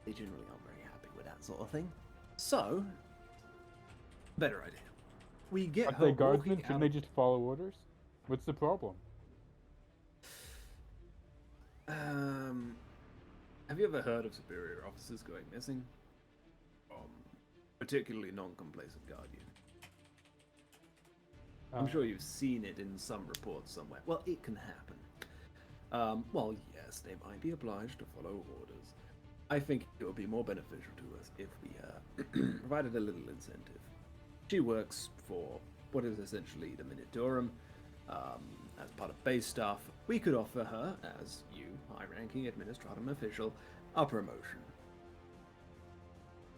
They generally aren't very happy with that sort of thing. So, better idea. We get Aren't her they guardsmen? walking Shouldn't out they of- just follow orders? What's the problem? Have you ever heard of superior officers going missing? Particularly non-complacent guard unit. I'm sure you've seen it in some reports somewhere. Well, it can happen. Well, yes, they might be obliged to follow orders. I think it would be more beneficial to us if we provided a little incentive. She works for what is essentially the Minotaurum. As part of base staff, we could offer her, as you, high-ranking Administratum official, a promotion.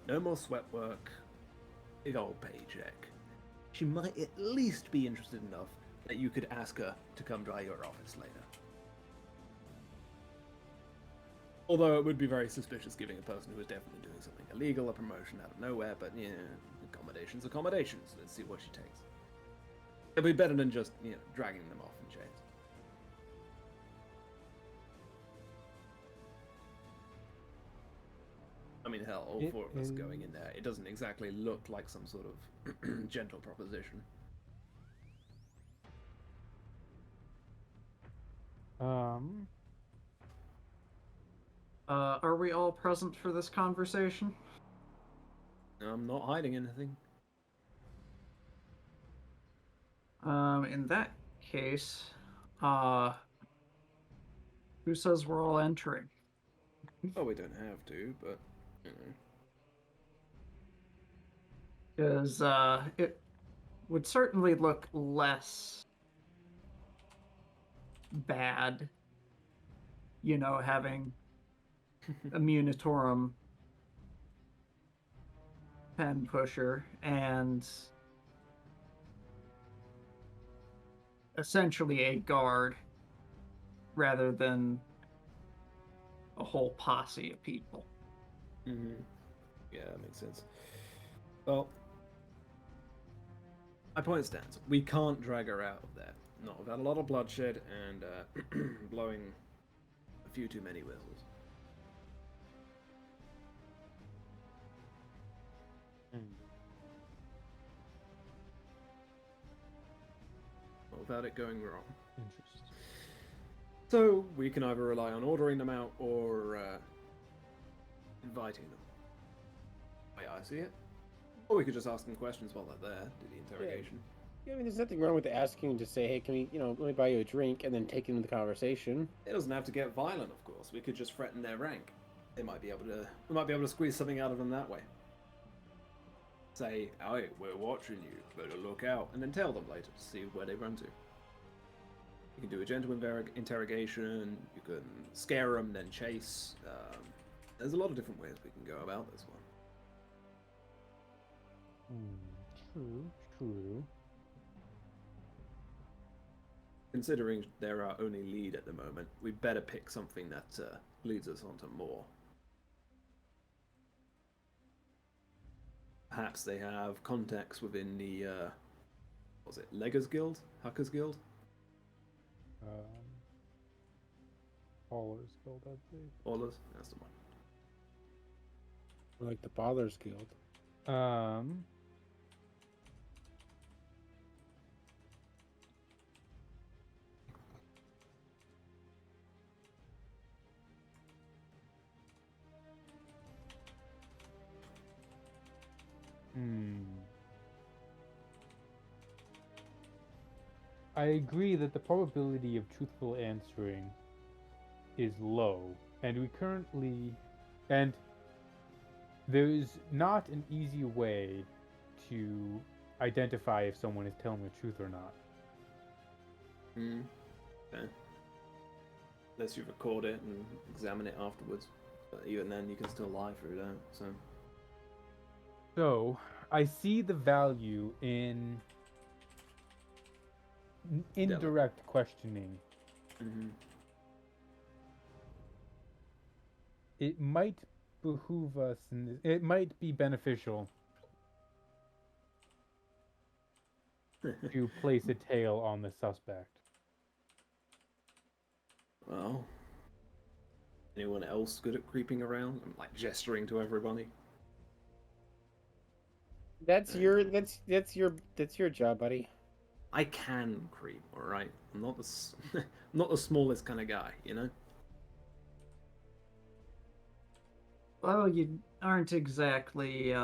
No more sweat work, big old paycheck. she might at least be interested enough that you could ask her to come try your office later. Although it would be very suspicious giving a person who is definitely doing something illegal a promotion out of nowhere, but, accommodations. Let's see what she takes. It'd be better than just, dragging them off in chains. I mean, hell, all four of us going in there, it doesn't exactly look like some sort of gentle proposition. Are we all present for this conversation? I'm not hiding anything. In that case, who says we're all entering? Oh, we don't have to, but, Because, it would certainly look less bad, having a Munitorum pen pusher and essentially a guard rather than a whole posse of people. Mm-hmm. Yeah, that makes sense. Well, my point stands. We can't drag her out of there. Not without a lot of bloodshed and blowing a few too many whistles. Not without it going wrong. Interesting. So we can either rely on ordering them out or inviting them. The way I see it. Or we could just ask them questions while they're there, do the interrogation. Yeah, I mean, there's nothing wrong with asking to say, hey, can we, let me buy you a drink, and then take into the conversation. It doesn't have to get violent, of course. We could just threaten their rank. We might be able to squeeze something out of them that way. Say, "Hey, we're watching you. Better look out," and then tell them later to see where they run to. You can do a gentle interrogation. You can scare them, then chase. There's a lot of different ways we can go about this one. True. Considering they're our only lead at the moment, we better pick something that leads us onto more. Perhaps they have contacts within the, what was it, Leggers Guild? Huckers Guild? Haulers Guild, I believe. Haulers? That's the one. Or like the Fathers Guild. I agree that the probability of truthful answering is low, and there is not an easy way to identify if someone is telling the truth or not. Okay. Unless you record it and examine it afterwards. But even then, you can still lie through that, So, I see the value in indirect questioning. It might behoove us, and it might be beneficial to place a tail on the suspect. Well, anyone else good at creeping around? I'm like gesturing to everybody. That's your job, buddy. I can creep, all right. I'm not the not the smallest kind of guy, Well, you aren't exactly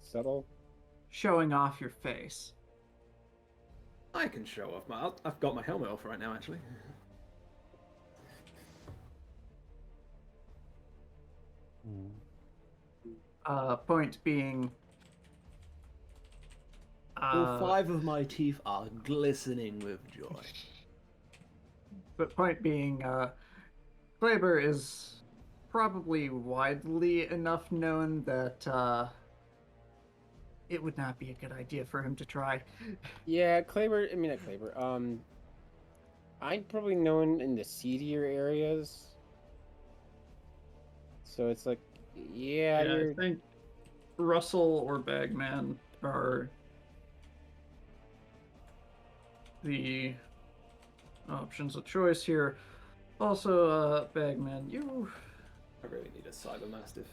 Subtle. showing off your face. I can show off I've got my helmet off right now, actually. Point being, All 5 of my teeth are glistening with joy. but point being, Kleber is probably widely enough known that it would not be a good idea for him to try. Yeah, Kleber. I mean, not Kleber. I'm probably known in the seedier areas, so it's like, yeah, Yeah, you're. I think Russell or Bagman are the options of choice here. Also, Bagman, you I really need a cyber mastiff.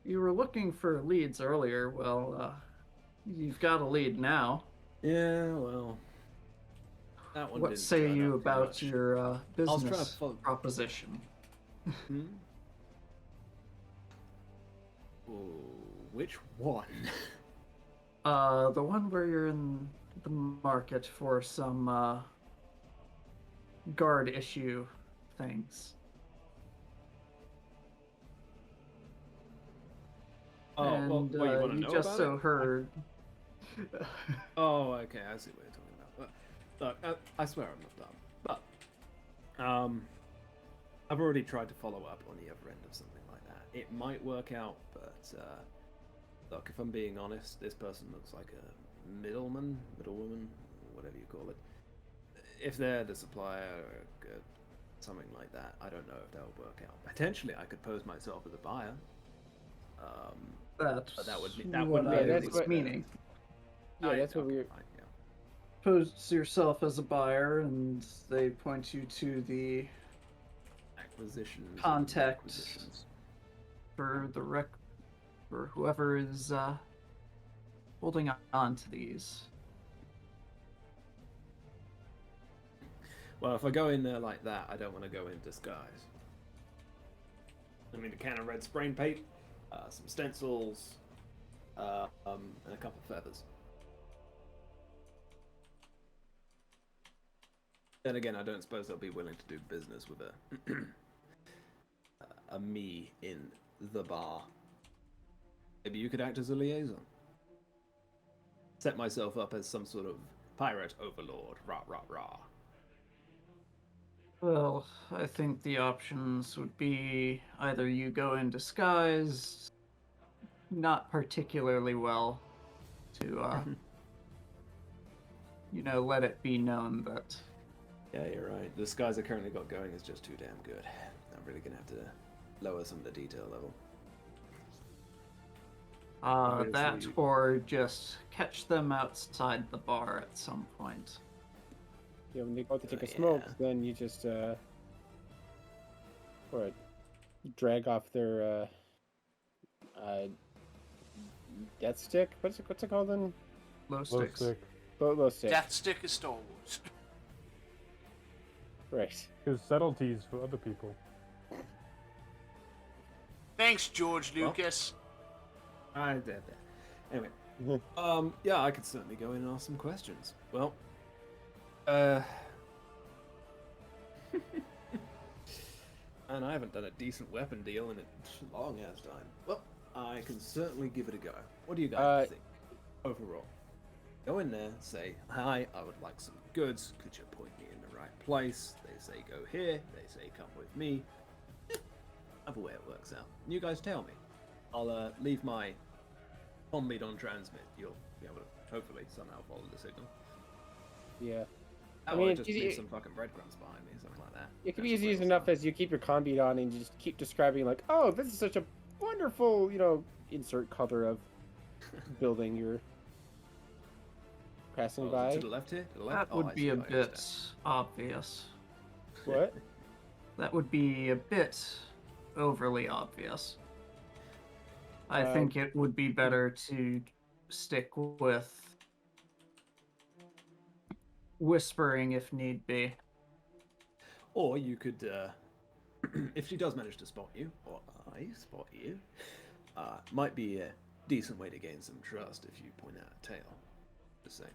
you were looking for leads earlier. Well, you've got a lead now. Yeah, well, that one What didn't say turn you up too about much. your was trying to business follow- proposition? Hmm? Ooh, which one? The one where you're in the market for some guard issue things. Oh, well, And what, you want to you know just about so it? heard. Oh, okay, I see what you're talking about. Look, I swear I'm not dumb. But, I've already tried to follow up on the other end of something like that. It might work out, but, look, if I'm being honest, this person looks like a middlewoman, whatever you call it. If they're the supplier or something like that, I don't know if that'll work out. Potentially, I could pose myself as a buyer. That's But that would be what I that's was what- meaning. Yeah, that's what we're. Fine, yeah. Pose yourself as a buyer, and they point you to the Acquisitions. and Contact. acquisitions. for for whoever is holding on to these. Well, if I go in there like that, I don't want to go in disguise. I mean, a can of red spray paint, some stencils, and a couple of feathers. Then again, I don't suppose they'll be willing to do business with a me in the bar. Maybe you could act as a liaison. Set myself up as some sort of pirate overlord. Rah, rah, rah. Well, I think the options would be either you go in disguise, not particularly well, to let it be known that Yeah, you're right. The skies I currently got going is just too damn good. I'm really gonna have to lower some of the detail level. that Obviously- or just catch them outside the bar at some point. Yeah, when they go to take a smoke, Yeah. then you just what? Drag off their death stick. What's it called then? Low Low sticks. stick. Low stick. Death Stick is Star Wars. Right. Because subtleties for other people. Thanks, George Well. Lucas. I did that. Anyway, yeah, I could certainly go in and ask some questions. Well, and I haven't done a decent weapon deal in a long ass time. Well, I can certainly give it a go. What do you guys think overall? Go in there, say, hi, I would like some goods. Could you point me in the right place? They say go here. They say come with me. Other way it works out. You guys tell me. I'll leave my comm lead on transmit. You'll be able to hopefully somehow follow the signal. Yeah. I I mean, mean, just you- leave some fucking breadcrumbs behind me, something like that. It can be That's easy what enough I'll as you keep your con beat on and you just keep describing like, oh, this is such a wonderful, insert color of building you're passing Oh, by. to the left here? To the left? That Oh, would I be see, a I bit understand. obvious. What? That would be a bit overly obvious. I think it would be better to stick with whispering if need be. Or you could, if she does manage to spot you, or I spot you, might be a decent way to gain some trust if you point out a tail. Just saying.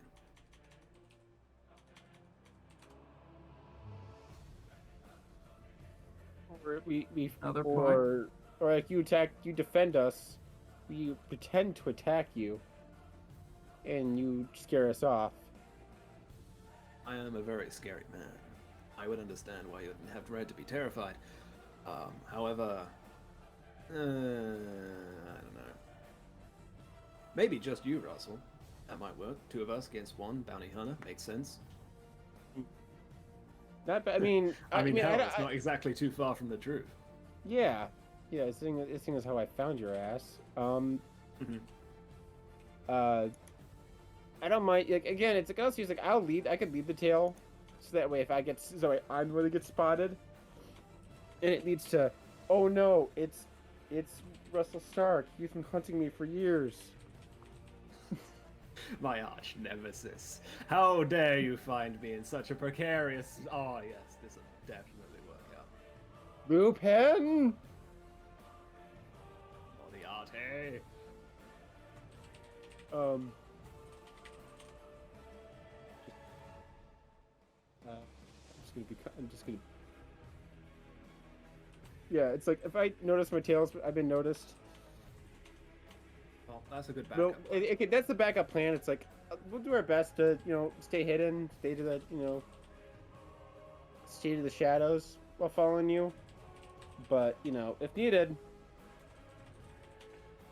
Another Or like you defend us, we pretend to attack you, and you scare us off. I am a very scary man. I would understand why you wouldn't have dread to be terrified. However, I don't know. Maybe just you, Russell. That might work. 2 of us against 1 bounty hunter makes sense. Not, but I mean, hell, it's not exactly too far from the truth. yeah, seeing as how I found your ass. I don't mind. Like, again, it's like I'll use, like, I could lead the tale, so that way if I'm the one that gets spotted, and it leads to, oh no, it's Russell Stark. He's been hunting me for years. My arch nemesis. How dare you find me in such a precarious... Oh, yes, this will definitely work out. Lupin. Moriarty. I'm just gonna. Yeah, it's like if I notice my tails, I've been noticed. Well, that's a good backup. No, that's the backup plan. It's like we'll do our best to, stay hidden, stay to the shadows while following you. But if needed.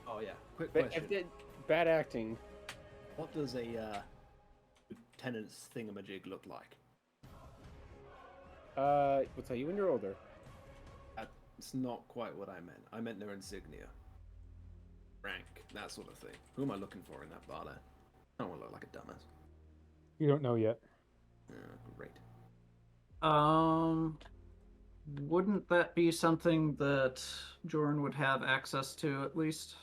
Oh yeah, quick question. Bad acting. What does a lieutenant's thingamajig look like? What's that? You when you're older. It's not quite what I meant. I meant their insignia. Rank, that sort of thing. Who am I looking for in that bar there? I don't want to look like a dumbass. You don't know yet. Great. Wouldn't that be something that Joren would have access to at least?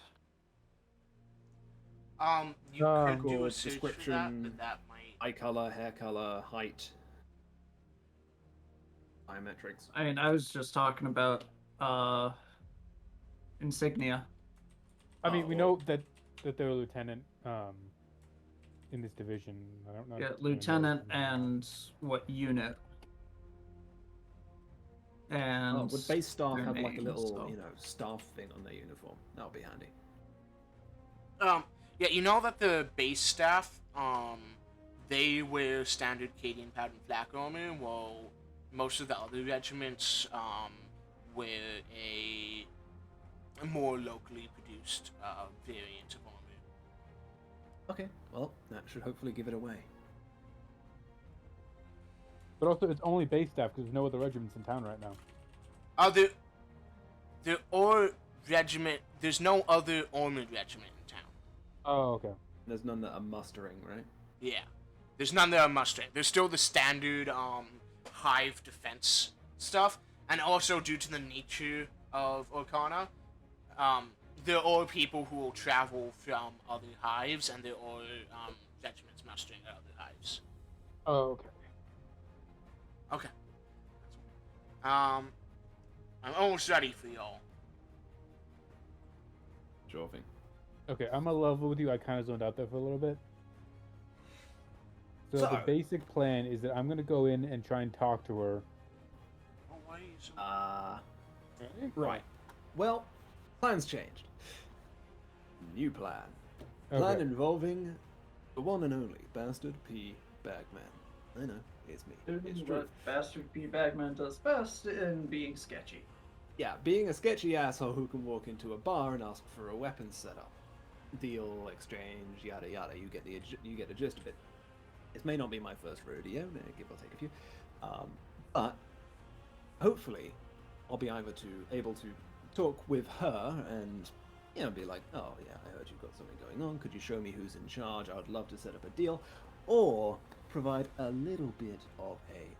You could do Cool. a search for that, Description, but that might... eye color, hair color, height, biometrics. I mean, I was just talking about insignia. I mean, we know that they're a lieutenant in this division. I don't know. Yeah, lieutenant and what unit? And Would base staff their have like a names, little, so- staff thing on their uniform? That would be handy. Yeah, you know that the base staff, they wear standard Cadian pattern flak armor, while most of the other regiments, wear a more locally produced variant of armor. Okay, well, that should hopefully give it away. But also, it's only base staff because there's no other regiments in town right now. There are regiment. There's no other armored regiment in town. Oh, okay. There's none that are mustering, right? Yeah, there's none that are mustering. There's still the standard hive defense stuff, and also due to the nature of Arcana, there are people who will travel from other hives, and there are regiments mustering at other hives. Oh, okay. Okay. I'm almost ready for y'all. Sure thing. Okay, I'm gonna level with you. I kind of zoned out there for a little bit. So the basic plan is that I'm gonna go in and try and talk to her. Oh, why are you so... Right. Well, plans changed. New plan. Okay. Plan involving the one and only Bastard P. Bagman. I know, it's me. It's true. What Bastard P. Bagman does best in being sketchy. Yeah, being a sketchy asshole who can walk into a bar and ask for a weapons setup. Deal, exchange, yada yada, you get the gist of it. It may not be my first rodeo, give or take a few, but hopefully I'll be able to talk with her and be like, oh yeah, I heard you've got something going on, could you show me who's in charge? I would love to set up a deal, or provide a little bit of a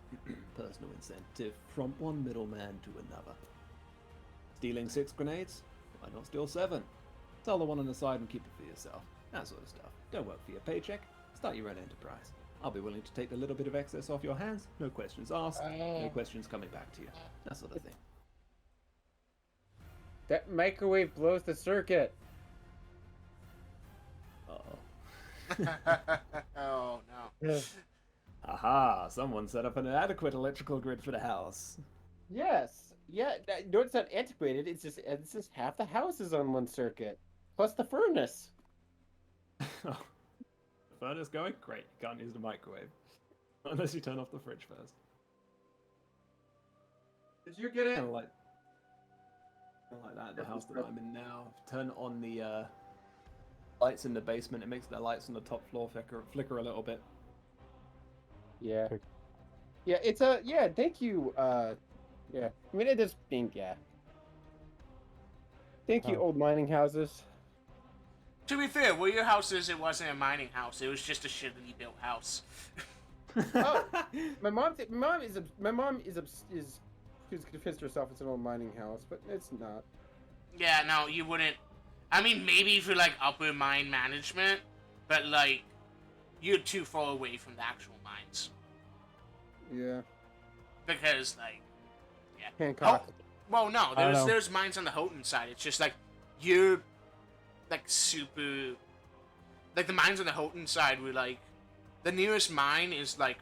personal incentive from one middleman to another. Stealing 6 grenades? Why not steal 7? Sell the one on the side and keep it for yourself. That sort of stuff. Don't work for your paycheck. Start your own enterprise. I'll be willing to take the little bit of excess off your hands. No questions asked. No questions coming back to you. That sort of thing. That microwave blows the circuit. Uh-oh. Oh no. Aha! Someone set up an adequate electrical grid for the house. Yes. Yeah. No, it's not antiquated. It's just half the house is on one circuit, plus the furnace. The furnace going? Great. You can't use the microwave. Unless you turn off the fridge first. Did you get it? Kind of like that. The house that I'm in now. Turn on the lights in the basement. It makes the lights on the top floor flicker a little bit. Yeah. Okay. Yeah, it's yeah, thank you. Yeah. I mean, it is being, yeah. Thank you, Oh. old mining houses. To be fair, where your house is, it wasn't a mining house. It was just a shittily built house. Oh, my mom is convinced herself it's an old mining house, but it's not. Yeah, no, you wouldn't. I mean, maybe for like upper mine management, but like, you're too far away from the actual mines. Yeah. Because, like, yeah. Hancock. Oh, well, no, I don't know. there's mines on the Houghton side. It's just like, you're, like, super. Like, the mines on the Houghton side were like, the nearest mine is like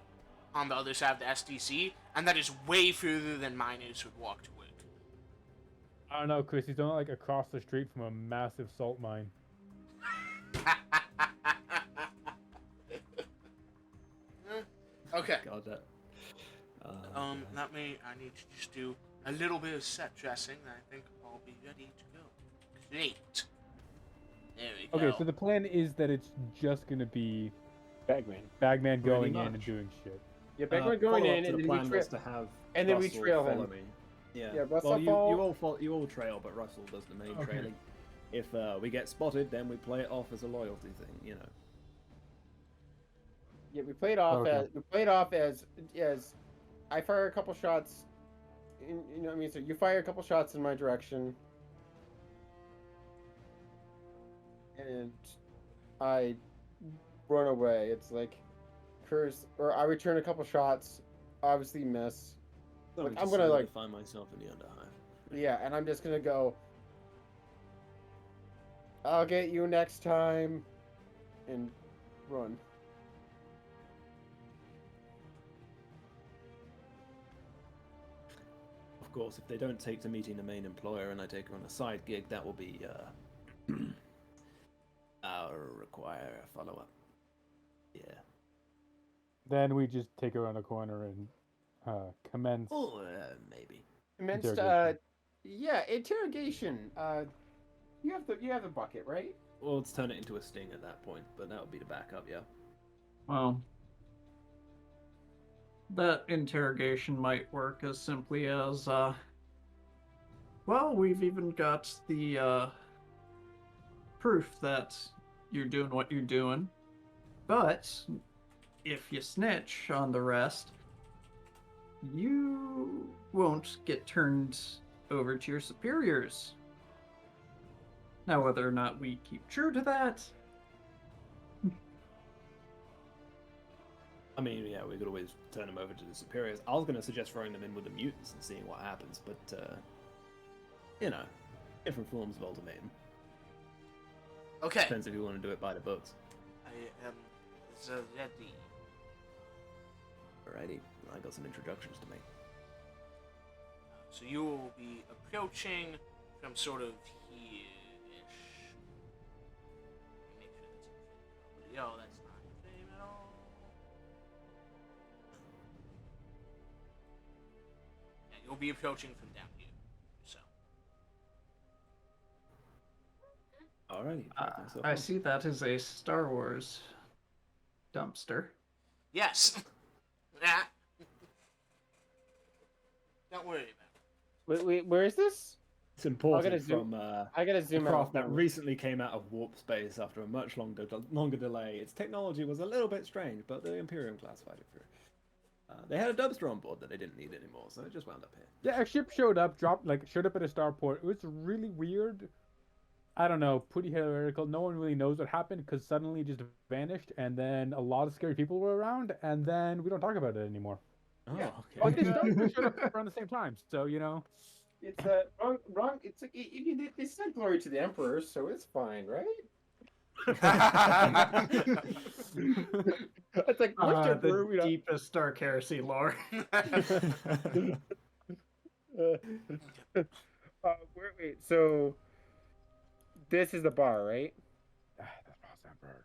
on the other side of the SDC, and that is way further than miners would walk to work. I don't know, Chris. He's only like across the street from a massive salt mine. Okay. God, that. Let me. I need to just do a little bit of set dressing, and I think I'll be ready to go. Great. There we go. Okay, so the plan is that it's just gonna be Bagman. Bagman Pretty going in and much. doing shit. Yeah, Bagman going follow-up in, to and the then plan we was trail. to have and then we Russell trail follow him. me. Yeah. Yeah, Russell well, follow- you all trail, but Russell does the main Okay. trailing. If we get spotted, then we play it off as a loyalty thing, you know. Yeah, we played off as I fire a couple shots. You know what I mean? So you fire a couple shots in my direction, and I run away. It's like curse, or I return a couple shots, obviously miss. Like, I'm gonna, like- find myself in the Underhive. Yeah, and I'm just gonna go. I'll get you next time, and run. Of course, if they don't take to meeting the main employer and I take her on a side gig, that will be I'll require a follow-up. Yeah. Then we just take around the corner and commence. Or maybe. Commenced. Interrogation. Yeah, interrogation. You have the bucket, right? Well, let's turn it into a sting at that point, but that would be the backup, yeah. Well, that interrogation might work as simply as, well, we've even got the proof that you're doing what you're doing, but if you snitch on the rest, you won't get turned over to your superiors. Now, whether or not we keep true to that, I mean, yeah, we could always turn them over to the superiors. I was going to suggest throwing them in with the mutants and seeing what happens, but, you know, different forms of ultimatum. Okay. Depends if you want to do it by the books. I am ready. Alrighty, I got some introductions to make. So you will be approaching from sort of here-ish. Make sure that's in frame. Yo, that's not in frame at all. Yeah, you'll be approaching from down here. So. Alrighty. I see that is a Star Wars dumpster. Yes. Ah. Don't worry about it. Wait, where is this? It's important gotta zoom- from I gotta a zoom craft out. that recently came out of warp space after a much longer delay. Its technology was a little bit strange, but the Imperium classified it through. They had a dumpster on board that they didn't need anymore, so it just wound up here. Yeah, a ship showed up at a starport. It was really weird. I don't know, pretty hysterical. No one really knows what happened because suddenly it just vanished, and then a lot of scary people were around, and then we don't talk about it anymore. Oh, Yeah. okay. But they showed up around the same time, so you know. It's wrong. It's like they sent glory to the Emperor, so it's fine, right? It's like which Emperor? We The don't. deepest Dark Heresy lore. Wait. So this is the bar, right? That's Emperor.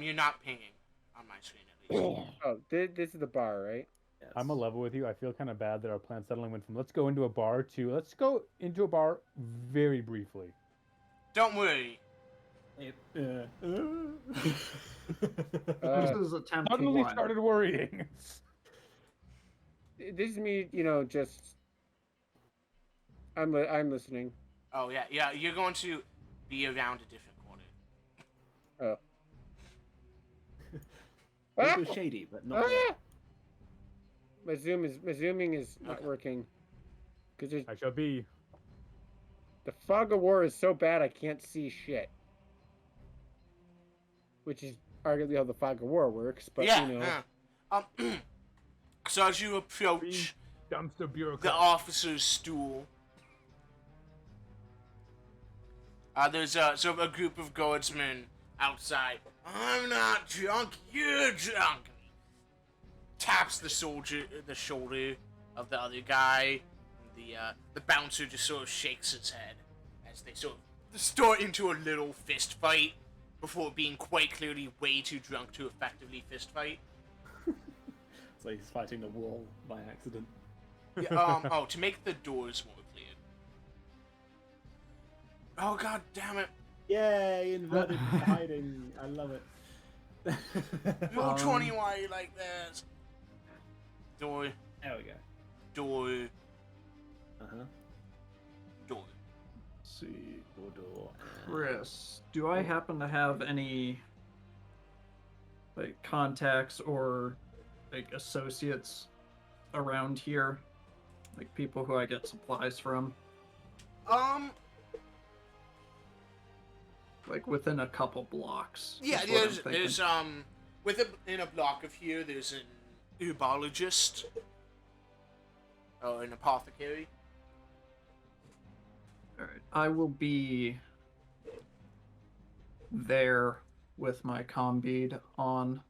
You're not pinging on my screen at least. Oh, this is the bar, right? I'm a level with you. I feel kind of bad that our plan suddenly went from let's go into a bar to let's go into a bar very briefly. Don't worry. This is attempt Suddenly one. started worrying. This is me, just. I'm listening. Oh yeah. You're going to be around a different corner. Oh. It was shady, but not. My zooming is not Okay. working. Because I shall be. the fog of war is so bad I can't see shit. Which is arguably how the fog of war works, but Yeah. So as you approach Dumpster the bureaucrat. officer's stool, there's sort of a group of guardsmen outside. I'm not drunk, you're drunk. Taps the shoulder of the other guy. The bouncer just sort of shakes his head as they sort of start into a little fist fight before being quite clearly way too drunk to effectively fist fight. So he's fighting the wall by accident. Yeah, to make the doors more clear. Oh god damn it! Yay, inverted hiding. I love it. Roll 20 why you like this. Door, There we go. door, Uh-huh. door. Let's see. Door. Chris, do I happen to have any contacts or associates around here? Like people who I get supplies from? Like within a couple blocks. Yeah, is what I'm thinking. there's within a block of here, there's an herbologist. Or an apothecary. Alright, I will be there with my comm bead on.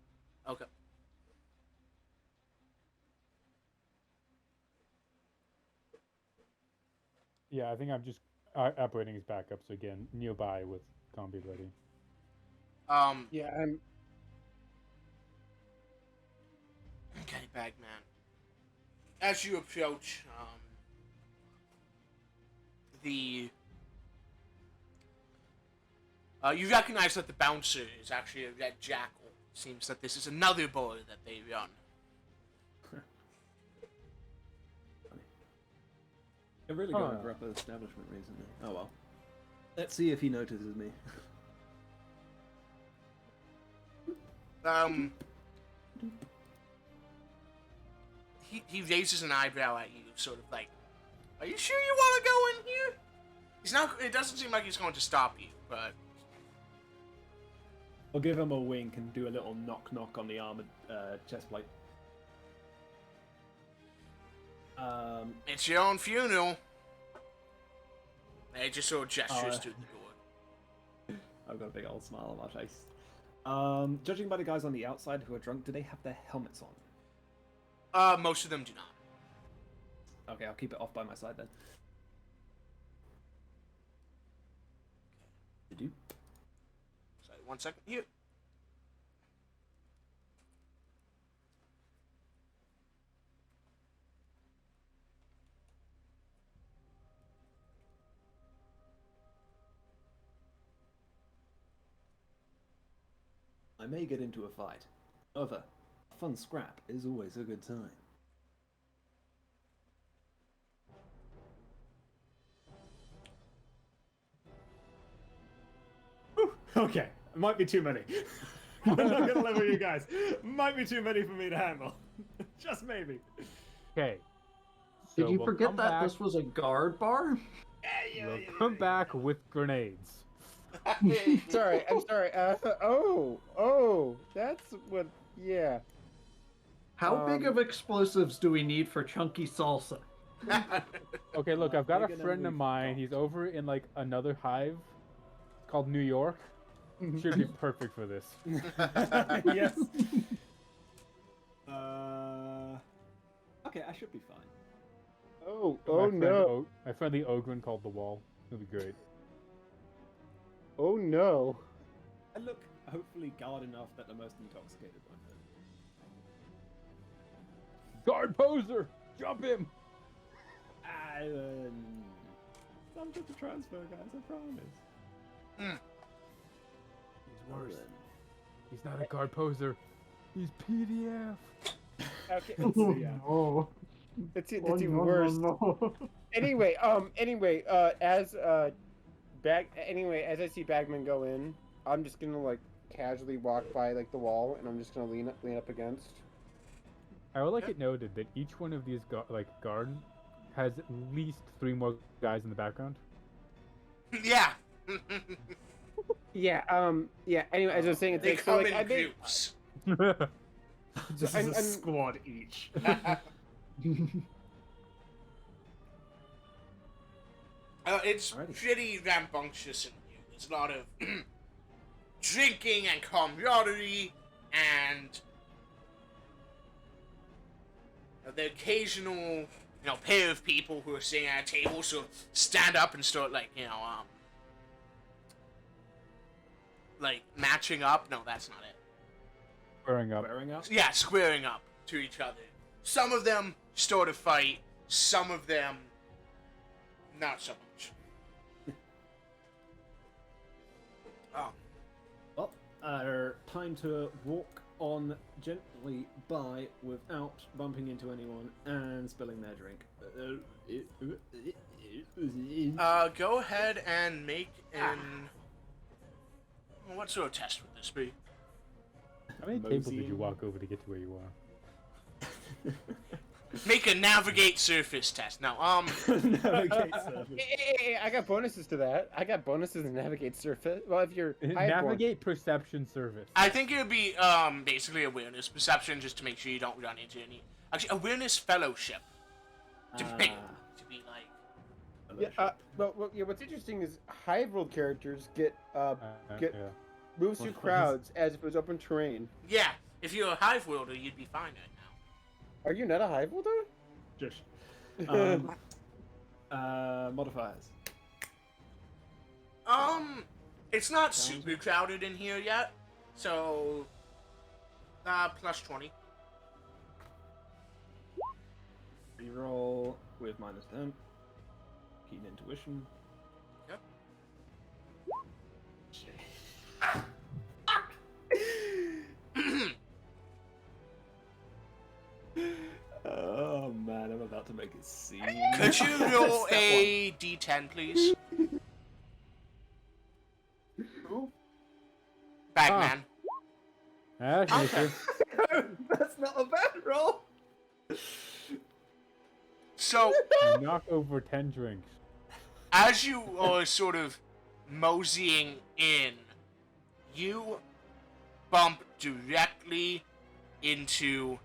Okay. Yeah, I think I'm just operating as backups again, nearby with combi ready. Yeah, I'm. Okay, Bagman. As you approach, you recognize that the bouncer is actually a red jackal. Seems that this is another bar that they run. I've really got a grab of establishment recently. Oh well. Let's see if he notices me. He raises an eyebrow at you, sort of like, "Are you sure you want to go in here?" He's not. It doesn't seem like he's going to stop you, but I'll give him a wink and do a little knock on the armored chest plate. it's your own funeral. And he just sort of gestures to the door. I've got a big old smile on my face. Judging by the guys on the outside who are drunk, do they have their helmets on? Most of them do not. Okay, I'll keep it off by my side then. You do? Sorry, 1 second. Here. I may get into a fight. However, a fun scrap is always a good time. Whew, okay, it might be too many. I'm not gonna level you guys. Might be too many for me to handle. Just maybe. Okay. Did So you we'll forget come that back- this was a guard bar? We'll come back with grenades. Sorry, I'm sorry. That's what. Yeah. How big of explosives do we need for chunky salsa? Okay, look, I've got a bigger than friend of we've mine. got. He's over in like another hive called New York. Should be perfect for this. Yes. Okay, I should be fine. Oh My friend no. My friendly Ogren called the wall. It'll be great. Oh no. I look hopefully guard enough that the most intoxicated won't Guard poser! Jump him! I'm just a transfer, guys. I promise. He's worse. He's not a guard poser. He's PDF. Okay. Yeah. Oh. That's even worse. Anyway, as I see Bagman go in, I'm just gonna like casually walk by like the wall, and I'm just gonna lean up against. I would like it noted that each one of these guard has at least 3 more guys in the background. Yeah. Yeah. Anyway, as I was saying, They it's come so, like, in groups. This I'm- is a squad each. It's Alrighty. pretty rambunctious in here. There's a lot of drinking and camaraderie and the occasional, pair of people who are sitting at a table sort of stand up and start like matching up. No, that's not it. Squaring up. Wearing up. Yeah, squaring up to each other. Some of them start a fight. Some of them not so much. Oh. Well, time to walk on gently by without bumping into anyone and spilling their drink. Go ahead and make an. What sort of test would this be? How many tables did you Moseying. walk over to get to where you are? Make a navigate surface test. No, Navigate surface. Hey, I got bonuses to that. I got bonuses to navigate surface. Well, if you're Navigate perception service. I think it would be basically awareness perception, just to make sure you don't run into any. Actually, awareness fellowship. To be like. Yeah. What's interesting is Hive World characters get Yeah. moves through crowds as if it was open terrain. Yeah, if you're a hive wielder, you'd be fine right now. Are you not a Hive Worlder? Just. Modifiers. It's not super crowded in here yet, so plus 20. Reroll with -10. Keen intuition. Yep. Oh man, I'm about to make it scene. Could you roll a d10, please? Who? Bagman. Okay. That's not a bad roll. So, You knock over 10 drinks. as you are sort of moseying in, you bump directly into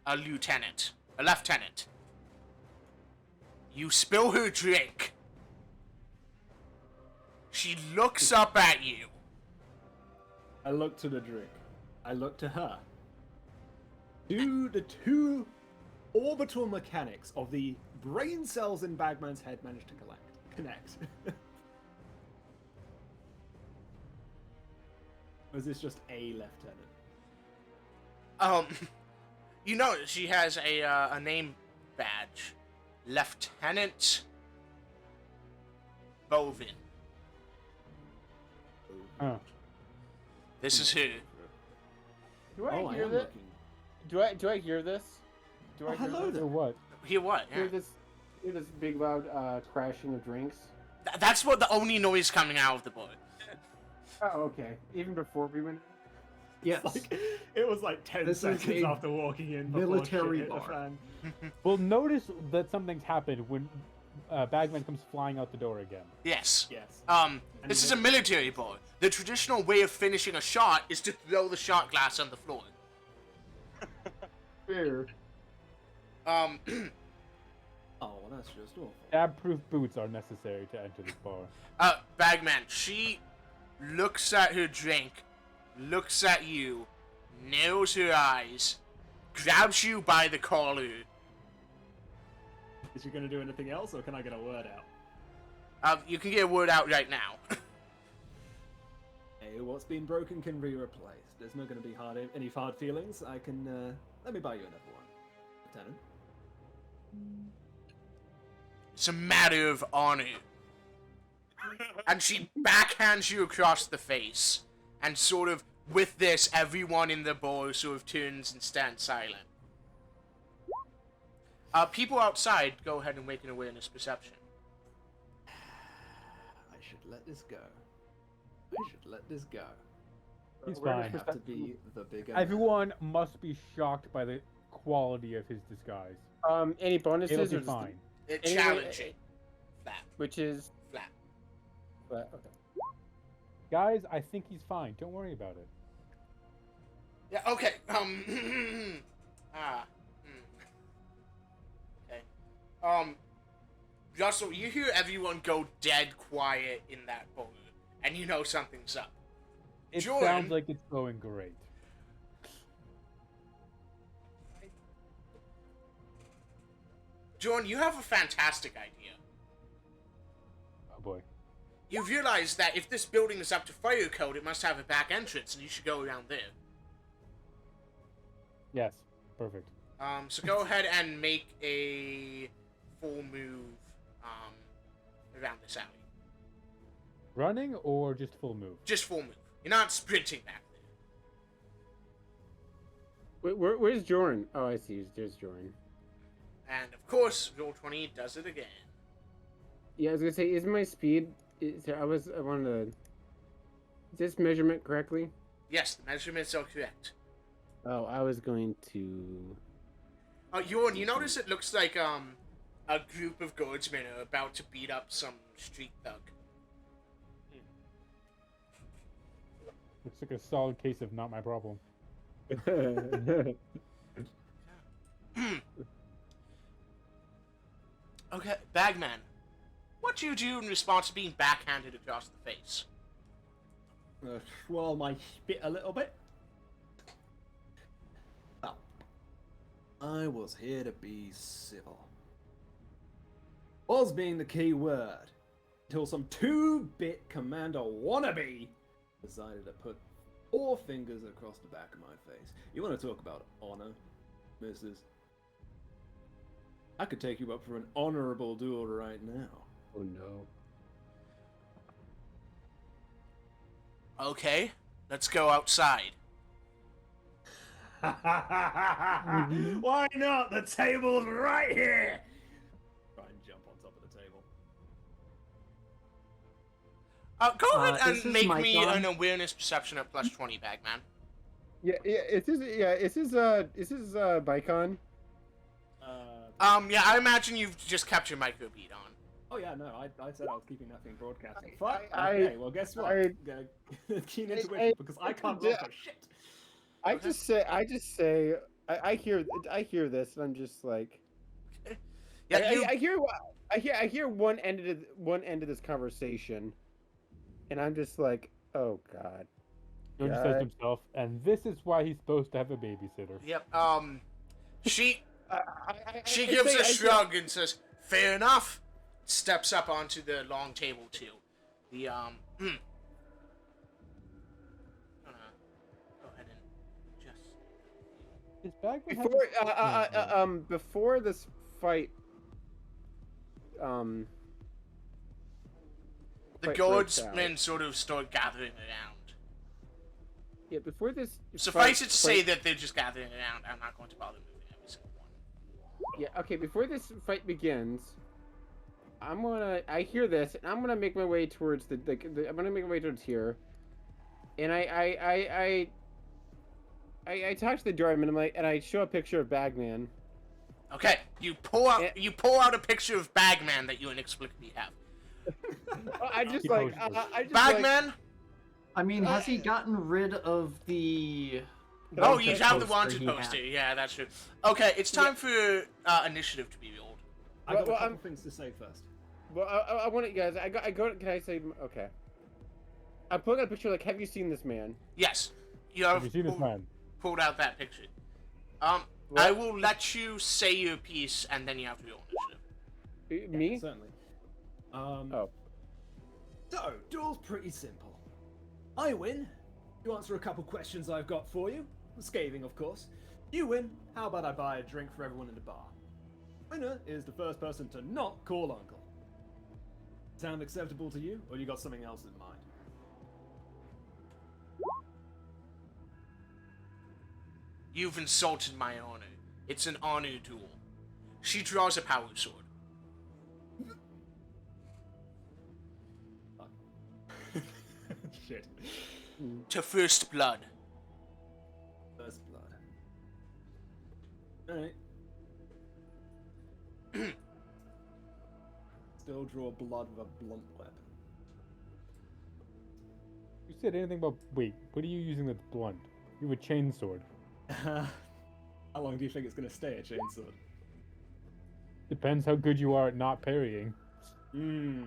a lieutenant. You spill her drink. She looks up at you. I look to the drink. I look to her. Do the two orbital mechanics of the brain cells in Bagman's head manage to connect? Or is this just a lieutenant? You notice she has a name badge. Lieutenant Bovin. Oh. This is her. Do I I hear am that? looking. Do I hear this? Do I Oh, hello hear there. So what? Hear what? Hear Yeah. this big loud crashing of drinks? That's what the only noise coming out of the boat. Oh, okay. Even before we went. Yes. It was like 10 This is seconds a after walking in. before military shit hit the bar. fan. Well, notice that something's happened when Bagman comes flying out the door again. Yes. Yes. This is a military bar. The traditional way of finishing a shot is to throw the shot glass on the floor. Fair. Oh, well, that's just awful. Stab-proof boots are necessary to enter this bar. Bagman, she looks at her drink, looks at you, narrows her eyes, grabs you by the collar. Is she going to do anything else, or can I get a word out? You can get a word out right now. say, what's been broken can be replaced. There's not going to be any hard feelings. I can, let me buy you another one, Lieutenant. It's a matter of honor. And she backhands you across the face. And sort of, with this, everyone in the bar sort of turns and stands silent. People outside, go ahead and make an awareness perception. I should let this go. I should let this go. He's We're gonna fine. have to be the bigger Everyone must be shocked by the quality of his disguise. Any bonuses It'll or be just fine. It's Anyway, challenging. Flat. which is Flat. okay. Guys, I think he's fine. Don't worry about it. Yeah, okay. Okay. Russel, you hear everyone go dead quiet in that bar, and you know something's up. It Joren. sounds like it's going great. Joren, you have a fantastic idea. Oh boy. You've realized that if this building is up to fire code, it must have a back entrance, and you should go around there. Yes. Perfect. So go ahead and make a full move, around this alley. Running or just full move? Just full move. You're not sprinting back there. Wait, where's Joren? Oh, I see. There's Joren. And of course, Roll20 does it again. Yeah, I was gonna say, is my speed? I wanted to. Is this measurement correctly? Yes, the measurements are correct. Oh, I was going to. Joren, you notice it looks like, a group of guardsmen are about to beat up some street thug. Looks like a solid case of not my problem. Okay, Bagman, what do you do in response to being backhanded across the face? Swirl my spit a little bit. Well, I was here to be civil. Was being the key word. Until some 2-bit commander wannabe decided to put 4 fingers across the back of my face. You want to talk about honor, missus? I could take you up for an honorable duel right now. Oh no. Okay, let's go outside. Why not? The table's right here! Try and jump on top of the table. Go ahead This and is make my me turn. an awareness perception at +20, Bagman. Yeah, it is Bicon. Yeah, I imagine you've just kept your micro beat on. Oh yeah, no, I said I was keeping that thing broadcasting. Fuck. I- Okay, well guess what? Keen intuition, because I can't roll for shit. I just say, I hear this, and I'm just like, Yeah, you. I hear one end of this conversation, and I'm just like, oh god. George says to himself, and this is why he's supposed to have a babysitter. Yep. She I gives say- a shrug and says, "Fair enough." Steps up onto the long table too. The gonna go ahead and just. Is Bagman before this fight, The fight breaks guardsmen out. sort of start gathering around. Yeah, before this. Suffice it to say fight- that they're just gathering around. I'm not going to bother moving every single one. Yeah, okay. Before this fight begins, I hear this, and I'm gonna make my way towards I'm gonna make my way towards here, and I talk to the doorman, and I show a picture of Bagman. Okay, you pull out a picture of Bagman that you inexplicably have. I just Keep like posting. I just Bagman. I mean, has he gotten rid of the... Oh, wanted you have the poster wanted he had? poster. Yeah, that's true. Okay, it's time for initiative to be rolled. I got Well, a couple I'm- things to say first. Well, I want it, guys. I go. Can I say okay? I'm pulling out a picture. Like, have you seen this man? Yes, you Have have you seen this man? pulled out that picture. What? I will let you say your piece, and then you have to roll initiative. Me? Certainly. Oh. So, duel's pretty simple. I win. You answer a couple questions I've got for you. Scathing, of course. You win. How about I buy a drink for everyone in the bar? Winner is the first person to not call uncle. Sound acceptable to you, or you got something else in mind? You've insulted my honor. It's an honor duel. She draws a power sword. Shit. To first blood. First blood. Alright. Still draw blood with a blunt weapon. You said anything about... Wait, what are you using that's blunt? You have a chainsword. How long do you think it's going to stay a chainsword? Depends how good you are at not parrying. Hmm.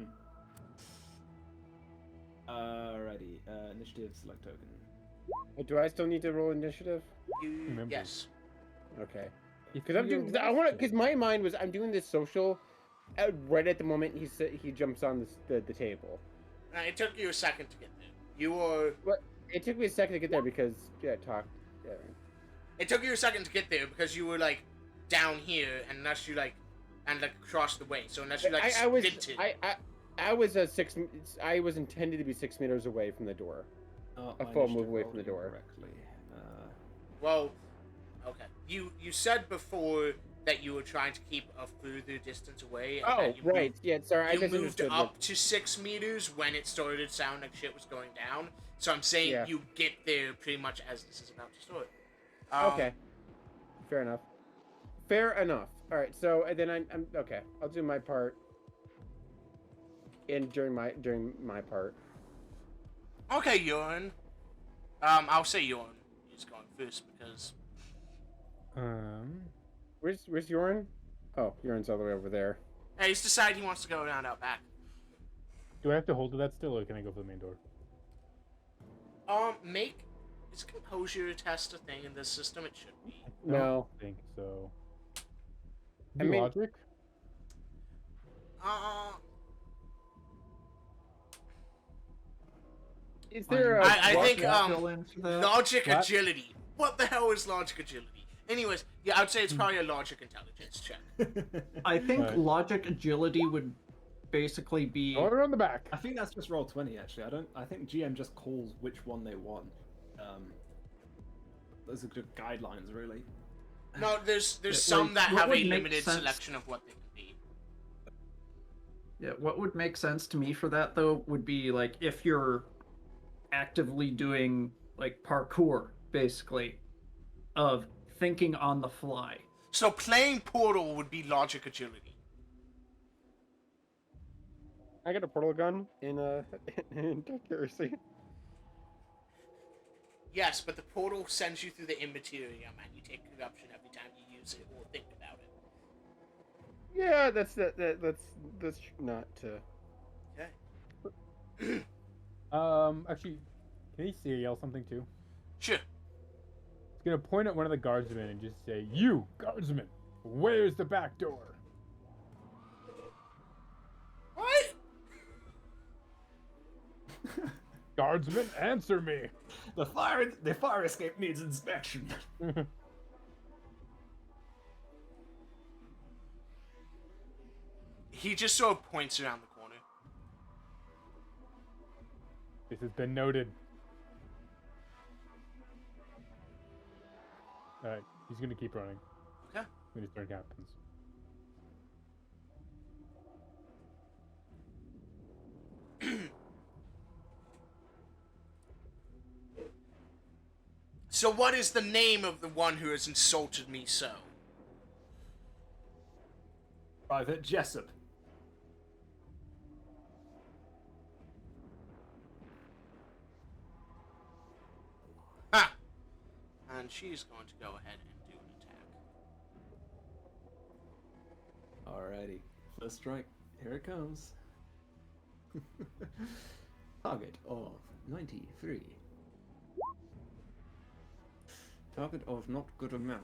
Alrighty. Initiative, select token. Do I still need to roll initiative? Remember. Yes. Okay. If Because I'm you're doing. I want to. Russel- Because my mind was, I'm doing this social. Right at the moment he jumps on the table. It took you a second to get there. You were. It took me a second to get there because talk. Yeah. It took you a second to get there because you were like down here, and unless you like across the way. So unless you like sprinted. I was I was intended to be 6 meters away from the door. A My full move initiative away rolled from the door. incorrectly. Well, okay. You said before that you were trying to keep a further distance away. And Oh, that you right. Moved, Yeah, sorry. I you moved misunderstood. up to 6 meters when it started to sound like shit was going down. So I'm saying Yeah. you get there pretty much as this is about to start. Okay. Fair enough. Fair enough. All right. So and then I'm okay. I'll do my part. During my part. Okay, Joren. I'll say Joren is going first because Where's Joren? Oh, Joren's all the way over there. he's decided he wants to go around out back. Do I have to hold to that still, or can I go for the main door? Is composure test a thing in this system? It should be. I No. don't think so. I mean- Logic? Is there a I think Fill in for that. logic What? agility. What the hell is logic agility? Anyways, yeah, I'd say it's probably a logic intelligence check. I think Right. logic agility would basically be Order on the back. I think that's just roll 20. Actually, I think GM just calls which one they want. Those are good guidelines, really. No, there's Yeah, some like, that what have a would make limited sense- selection of what they can be. Yeah, what would make sense to me for that though would be like if you're actively doing like parkour, basically, of thinking on the fly. So playing Portal would be logic agility. I got a portal gun in in Heresy. Yes, but the Portal sends you through the immaterium, and you take corruption every time you use it or think about it. Yeah, that's not to. Okay. Actually, can he see yell something too? Sure. He's gonna point at one of the guardsmen and just say, "You, guardsman, where's the back door?" What? Guardsman, answer me. The fire escape needs inspection. He just sort of points around the corner. This has been noted. Alright, he's gonna keep running Okay. when his turn happens. So what is the name of the one who has insulted me so? Private Jessup. Ha! And she's going to go ahead and do an attack. Alrighty. First strike. Here it comes. Target of 93. Target of not good amount.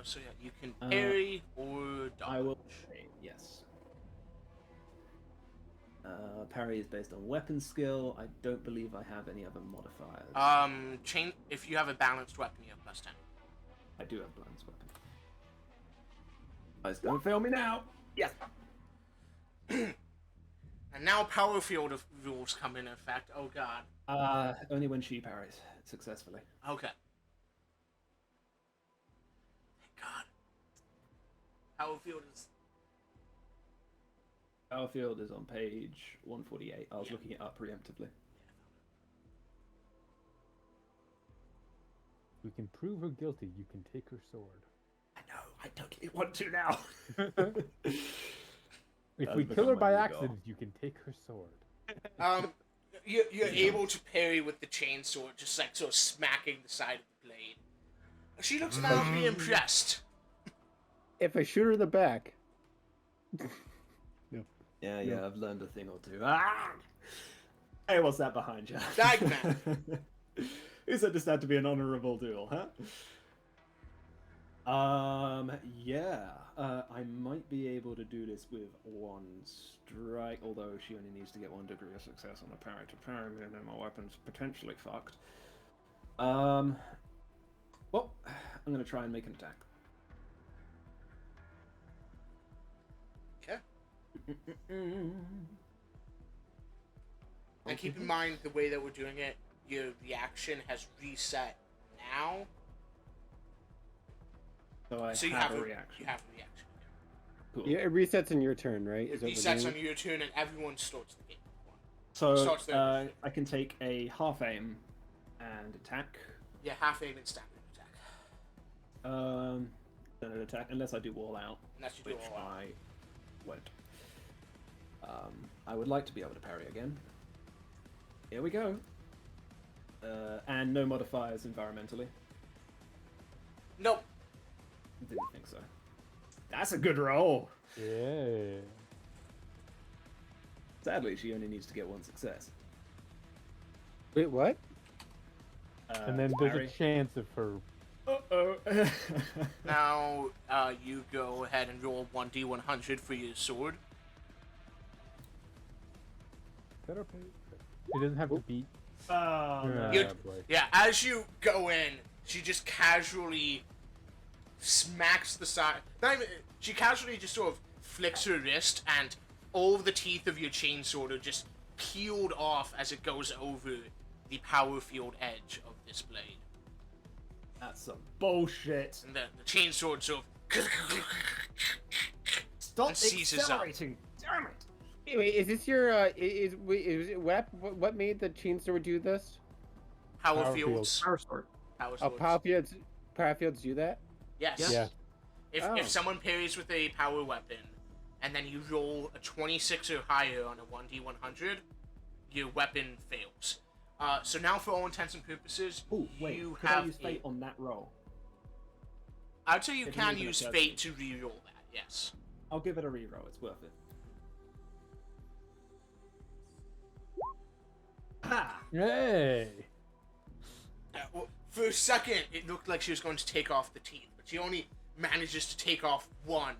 So yeah, you can parry or dodge. I will say yes. Parry is based on weapon skill. I don't believe I have any other modifiers. If you have a balanced weapon, you have +10. I do have balanced weapon. Guys, don't fail me now. Yes. And now power field of rules come in effect. Oh god. Only when she parries successfully. Okay. Thank God. Power field is. Power field is on page 148. I was looking it up preemptively. We can prove her guilty. You can take her sword. I know. I totally want to now. If That's we kill become her my by new accident, goal. you can take her sword. You're able to parry with the chainsaw, just like sort of smacking the side of the blade. She looks mildly impressed. If I shoot her in the back. Yeah, I've learned a thing or two. Ah! Hey, what's that behind you? Bagman. Who said this had to be an honorable duel, huh? I might be able to do this with one strike, although she only needs to get 1 degree of success on a parry to parry, and then my weapon's potentially fucked. Well, I'm gonna try and make an attack. Okay. And keep in mind the way that we're doing it, your reaction has reset now. So you have have a a reaction. You have a reaction. Cool. Yeah, it resets in your turn, right? It resets on your turn, and everyone starts the game. So Starts there. I can take a half aim and attack. Yeah, half aim and standard attack. Standard attack, unless I do all out, Unless you do which all out. I won't. I would like to be able to parry again. Here we go. And no modifiers environmentally. Nope. Didn't think so. That's a good roll. Yeah. Sadly, she only needs to get 1 success. Wait, what? And then there's parry. a chance of her. Uh-oh. Now, you go ahead and roll 1d100 for your sword. It doesn't have to beat. Oh, no. You- boy. Yeah, as you go in, she just casually smacks the side. She casually just sort of flicks her wrist, and all of the teeth of your chainsaw are just peeled off as it goes over the power field edge of this blade. That's some bullshit. And the chainsaw sort of Stop and seizes up. accelerating. Damn it. Wait, is this your what made the chainsaw do this? power Power fields. Power sword. Power Oh, swords. power fields do that? Yes. Yeah. Oh. If someone parries with a power weapon, and then you roll a 26 or higher on a 1d100, your weapon fails. So now, for all intents and purposes, Oh, wait. you Could have I use fate on that roll? I'd say you If can you use even fate to re-roll that. Yes. I'll give it a reroll. It's worth it. Ha! Hey. Well, for a second, it looked like she was going to take off the teeth, but she only manages to take off one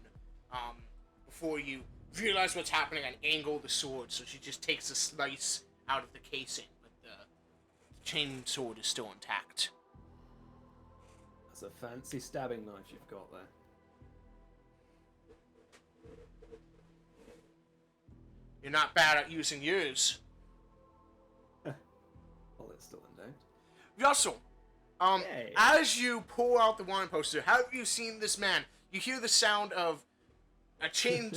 before you realize what's happening and angle the sword. So she just takes a slice out of the casing, but the chain sword is still intact. That's a fancy stabbing knife you've got there. You're not bad at using yours. Well, it's still intact. Russell, Yay. as you pull out the wine poster, have you seen this man? You hear the sound of a chain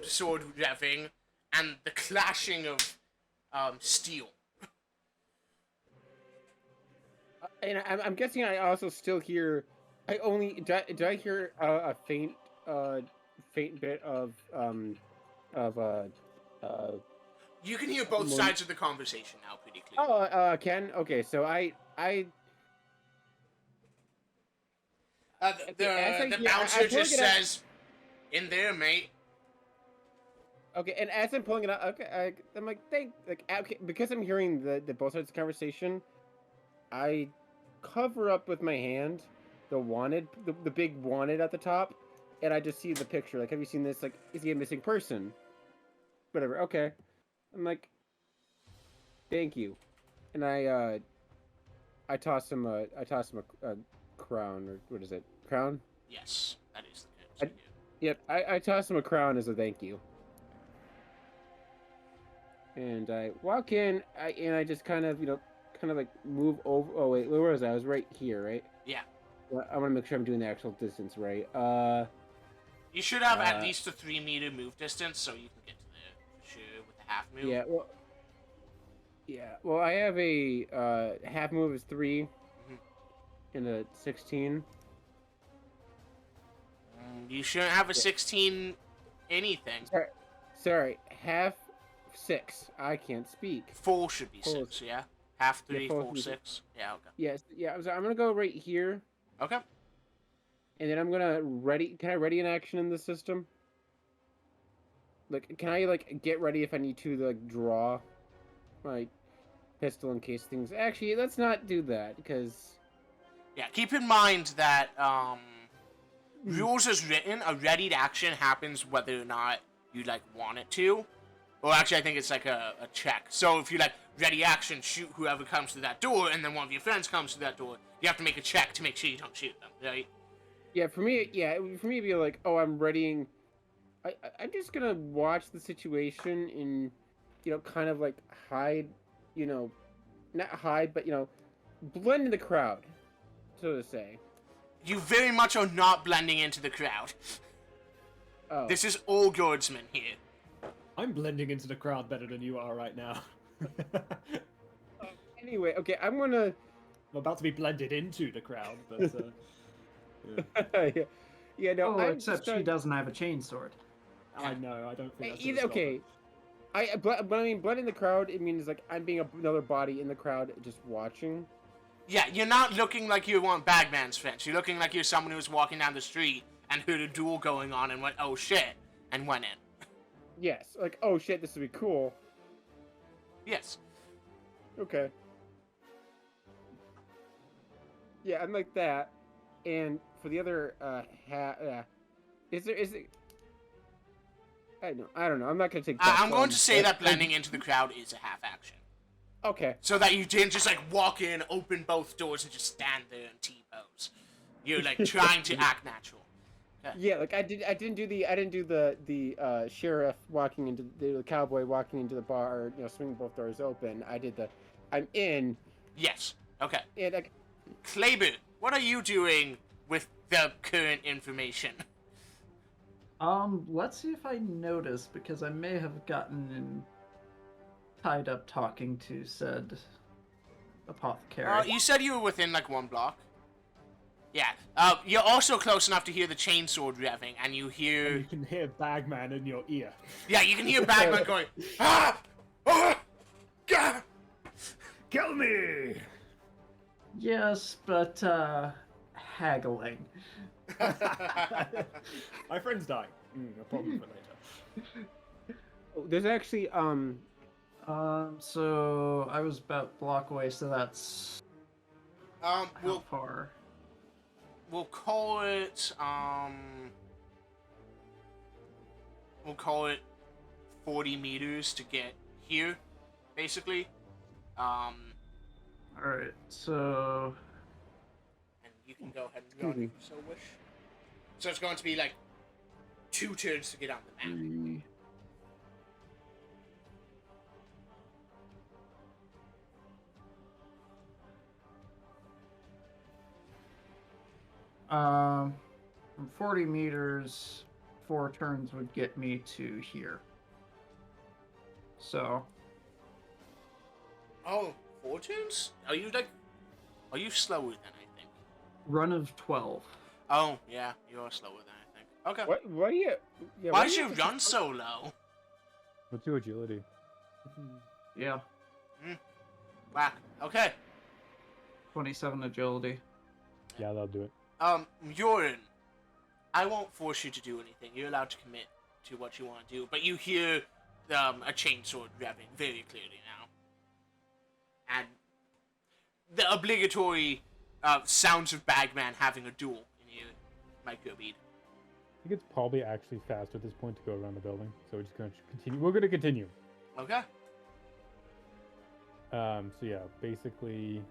sword revving and the clashing of steel. And I'm guessing I also still hear. I only do I hear a faint bit of You can hear both Mon- sides of the conversation now pretty clearly. Ken. Okay, so I The yeah, bouncer I just plug it up. says, "In there, mate." okay, and as I'm pulling it out, okay, I'm like, okay, because I'm hearing the both sides of the conversation, I cover up with my hand the big wanted at the top, and I just see the picture. Like, have you seen this? Like, is he a missing person? Whatever. Okay. I'm like, thank you, and I toss him a crown, or what is it? Crown? Yes, that is the case. Yep, I toss him a crown as a thank you. And I walk in, and I just kind of, like move over. Oh wait, where was I? I was right here, right? Yeah. Well, I want to make sure I'm doing the actual distance right. You should have at least a 3-meter move distance, so you can get to there for sure with the half move. Yeah. Well, I have a half move is 3, and a 16. You shouldn't have a 16 anything. Sorry, half 6. I can't speak. 4 should be Full 6, yeah? Half 3, Yeah, 4, 6. Yeah, okay. Yes, yeah. So I'm gonna go right here, Okay. and then I'm gonna ready. Can I ready an action in the system? Like, can I like get ready if I need to like draw my pistol in case things? Actually, let's not do that because. Yeah, keep in mind that rules as written, a readied action happens whether or not you like want it to. Well, actually, I think it's like a check. So if you like ready action, shoot whoever comes to that door, and then one of your friends comes to that door, you have to make a check to make sure you don't shoot them, right? Yeah, for me, it'd be like, oh, I'm readying. I'm just gonna watch the situation and, kind of like hide, not hide, but blend in the crowd, so to say. You very much are not blending into the crowd. Oh. This is all guardsmen here. I'm blending into the crowd better than you are right now. Anyway, okay, I'm gonna. I'm about to be blended into the crowd, but No. Oh, I'm except just she doesn't have a chainsword. I know. I don't think that's either. Okay, but I mean, blend in the crowd. It means like I'm being another body in the crowd, just watching. Yeah, you're not looking like you want Bagman's friends. You're looking like you're someone who was walking down the street and heard a duel going on and went, oh shit, and went in. Yes, like, oh shit, this would be cool. Yes. Okay. Yeah, I'm like that. And for the other is it? I don't know. I'm not gonna take. I'm going to say that blending into the crowd is a half action. Okay. So that you didn't just like walk in, open both doors, and just stand there and T-pose. You're like trying to act natural. Okay. Yeah, like I didn't do the sheriff walking into the cowboy walking into the bar, swinging both doors open. I did I'm in. Yes. Okay. And Kleber, what are you doing with the current information? Let's see if I notice, because I may have gotten tied up talking to said apothecary. You said you were within like 1 block. Yeah. You're also close enough to hear the chainsword revving, and you hear. you can hear Bagman in your ear. Yeah, you can hear Bagman going, ah! Ah! Gah! Kill me! Yes, but haggling. My friend's dying. A problem for later. there's actually So I was about block away, so that's how far? We'll call it, we'll call it 40 meters to get here, basically. Alright, so... And you can go ahead and run if you so wish. So it's going to be like 2 turns to get on the map. 3... From 40 meters, 4 turns would get me to here. So... Oh, 4 turns? Are you slower than I think? Run of 12. Oh, yeah, you're slower than I think. Okay. Why do you? Yeah, Why do did you you have to- run so low? What's your agility? Yeah. Whack. Okay. 27 agility. Yeah, that'll do it. Joren, I won't force you to do anything. You're allowed to commit to what you want to do, but you hear a chainsword revving very clearly now. And the obligatory sounds of Bagman having a duel in your microbead. I think it's probably actually fast at this point to go around the building, so we're just going to continue. We're going to continue. Okay. So yeah, basically,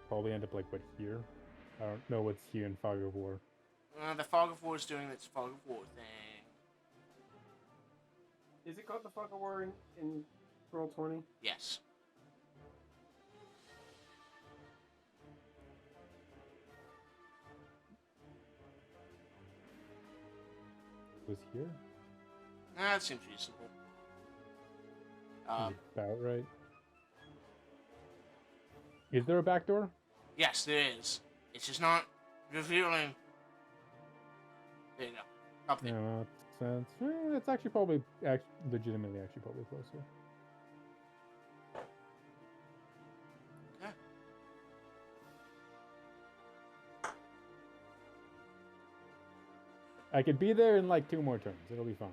probably end up like what here? I don't know what's here in Fog of War. The Fog of War is doing its Fog of War thing. Is it called the Fog of War in Roll20? Yes. Was here? That seems reasonable. About right. Is there a back door? Yes, there is. It's just not revealing. There you go. Up there. No, it's actually probably legitimately probably closer. Yeah. I could be there in like 2 more turns. It'll be fine.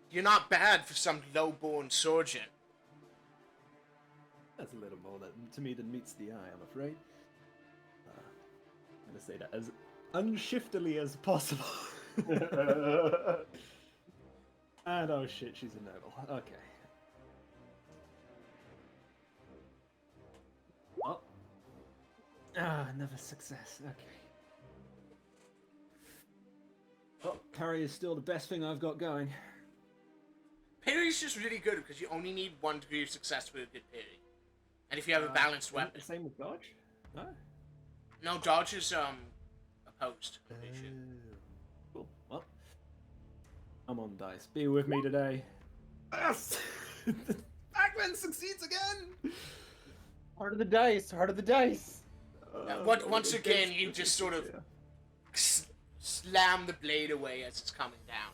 You're not bad for some low-born surgeon. That's a little more to me than meets the eye, I'm afraid. I'm gonna say that as unshiftily as possible. And oh shit, she's a noble. Okay. Oh. Another success. Okay. Well, parry is still the best thing I've got going. Parry's just really good because you only need 1 degree of success with a good parry. And if you have a balanced Isn't it weapon. the same with dodge? No. No, dodge is opposed. I'm pretty sure. Cool. Well, I'm on dice. Be with me today. Yes! Bagman succeeds again! Heart of the dice, heart of the dice. Once again, you just sort of slam the blade away as it's coming down.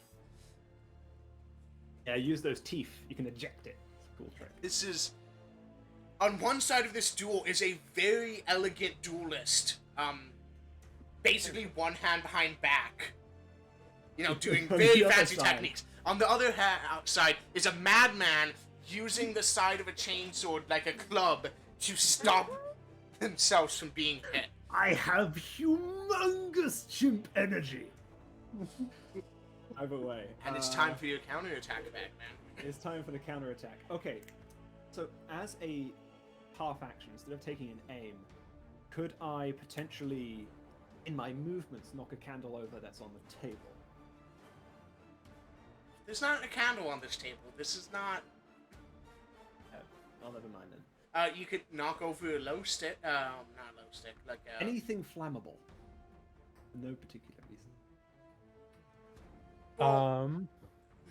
Yeah, use those teeth. You can eject it. It's a cool trick. This is... On one side of this duel is a very elegant duelist. Basically one hand behind back. You know, doing On very the other fancy side. techniques. On the other side is a madman using the side of a chainsword like a club to stop themselves from being hit. I have humongous chimp energy. Either way. And it's time for your counterattack, Bagman. It's time for the counterattack. Okay, so as a half action, instead of taking an aim, could I potentially, in my movements, knock a candle over that's on the table? There's not a candle on this table. This is not... Oh, never mind then. You could knock over a low stick. Not a low stick, like Anything flammable. For no particular reason.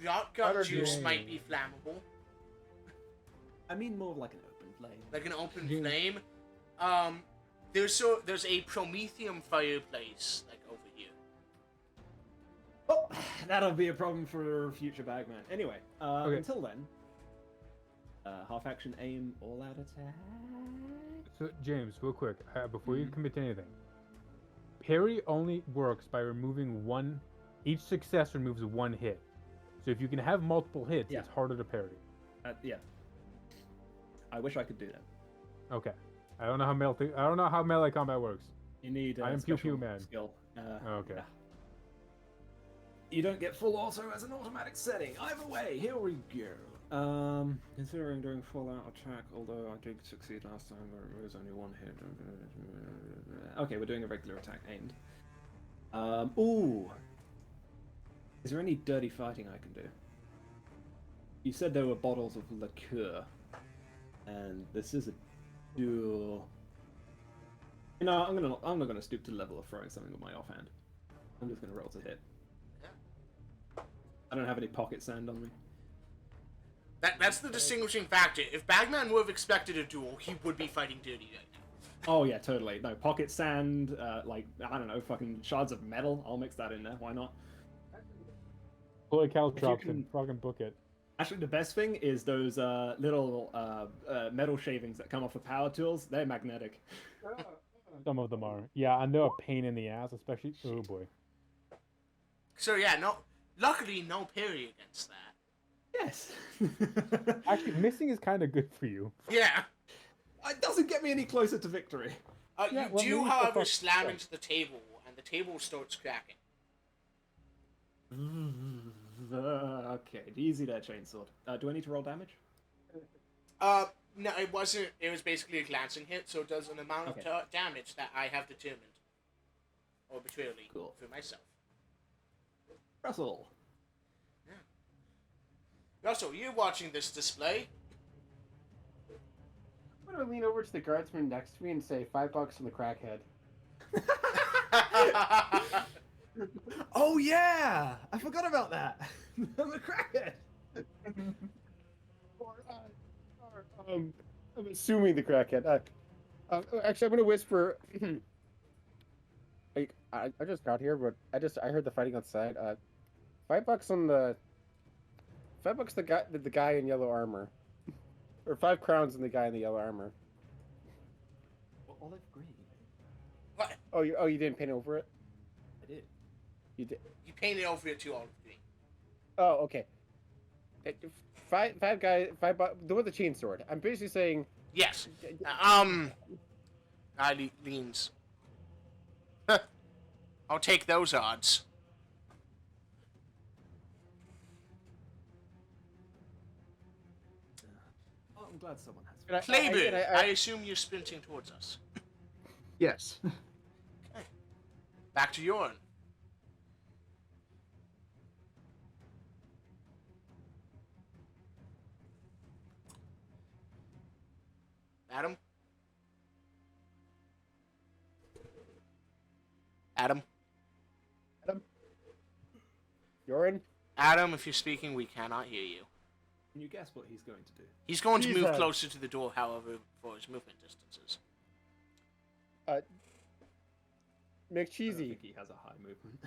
Yacht gun Other juice than- might be flammable. I mean more of like an open flame. Like an open Yeah. flame. There's a promethium fireplace like over here. Oh, that'll be a problem for future Bagman. Anyway, Okay. until then, half action aim, all out attack. So James, real quick, before you commit to anything, parry only works by removing one. Each success removes 1 hit. So if you can have multiple hits, Yeah. it's harder to parry. Yeah. I wish I could do that. Okay. I don't know how melee combat works. You need I am Pew special Pew Man. skill. Okay. Yeah. You don't get full auto as an automatic setting. Either way, here we go. Considering doing full out attack, although I did succeed last time, where it was only 1 hit. Okay, we're doing a regular attack aimed. Ooh. Is there any dirty fighting I can do? You said there were bottles of liqueur, and this is a duel. You know, I'm not gonna stoop to the level of throwing something with my offhand. I'm just gonna roll to hit. I don't have any pocket sand on me. That's the distinguishing factor. If Bagman would have expected a duel, he would be fighting dirty right now. Oh yeah, totally. No, pocket sand, like I don't know, fucking shards of metal. I'll mix that in there. Why not? Pull a you caltrops can- and fucking book it. Actually, the best thing is those little metal shavings that come off of power tools. They're magnetic. Some of them are. Yeah, and they're a pain in the ass, especially. Oh boy. So yeah, luckily no parry against that. Yes. Actually, missing is kind of good for you. Yeah. It doesn't get me any closer to victory. Yeah, You well, do, maybe however, fuck- slam yeah. into the table, and the table starts cracking. Okay, easy there, chainsword. Do I need to roll damage? No, it wasn't. It was basically a glancing hit, so it does an amount of Okay. damage that I have determined arbitrarily Cool. for myself. Russell. Russell, you're watching this display. I'm gonna lean over to the guardsman next to me and say $5 on the crackhead. Oh yeah, I forgot about that. I'm a crackhead. I'm assuming the crackhead. Actually, I'm gonna whisper. I just got here, but I heard the fighting outside. $5 on the $5 the guy in yellow armor, or 5 crowns on the guy in the yellow armor. Olive green. What? Oh, you didn't paint over it. I did. You did. You painted over it to all of me. Oh, okay. Five guys, $5. The one with the chain sword. I'm basically saying. Yes. I leans. I'll take those odds. Oh, I'm glad someone has. Kleber, I assume you're sprinting towards us. Yes. Back to Joren. Adam? Adam? Joren? Adam, if you're speaking, we cannot hear you. Can you guess what he's going to do? He's going to move Jesus. closer to the door, however, for his movement distances. I don't McCheesy. think he has a high movement.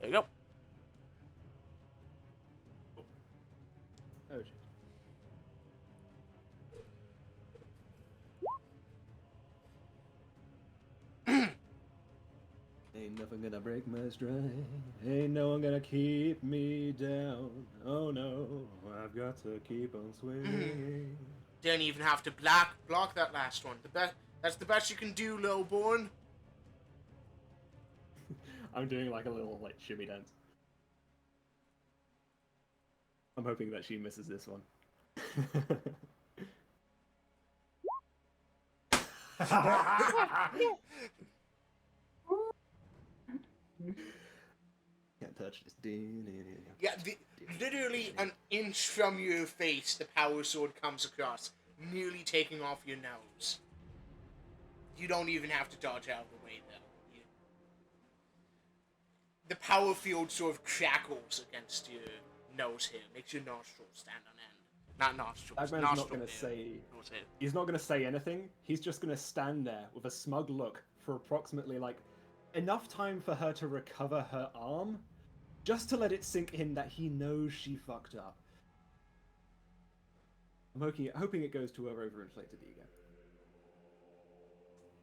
There you go. Oh shit. Ain't nothing gonna break my stride. Ain't no one gonna keep me down. Oh no, I've got to keep on swinging. Didn't even have to block that last one. That's the best you can do, lowborn. I'm doing like a little like shimmy dance. I'm hoping that she misses this one. Can't touch this. Yeah, literally an inch from your face, the power sword comes across, nearly taking off your nose. You don't even have to dodge out of the way, though. The power field sort of crackles against your nose here, makes your nostrils stand on end. Not nostrils. Bagman's not nostril gonna hair. say. Nose hair. He's not gonna say anything. He's just gonna stand there with a smug look for approximately like enough time for her to recover her arm, just to let it sink in that he knows she fucked up. I'm hoping it goes to her overinflated ego.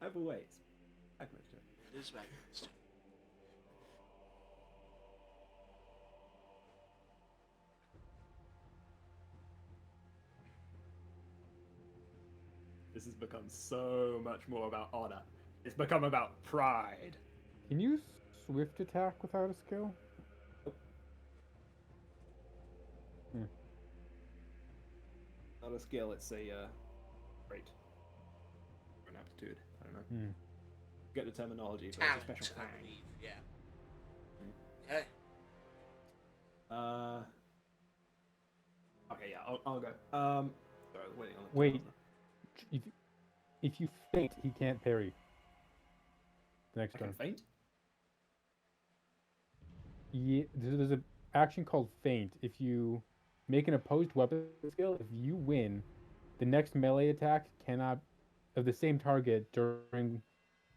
Either way, it's Bagman's turn. It is Bagman's turn. This has become so much more about honor. It's become about pride. Can you swift attack without a skill? Not a skill, it's a trait. Or an aptitude. I don't know. Get the terminology, but Talent, it's a special I thing. believe. Yeah. Okay. Okay, yeah, I'll go. Sorry, I was waiting on the Wait. timer. If you faint, he can't parry. The next I can turn. faint? Yeah, there's an action called feint. If you make an opposed weapon skill, if you win, the next melee attack cannot of the same target during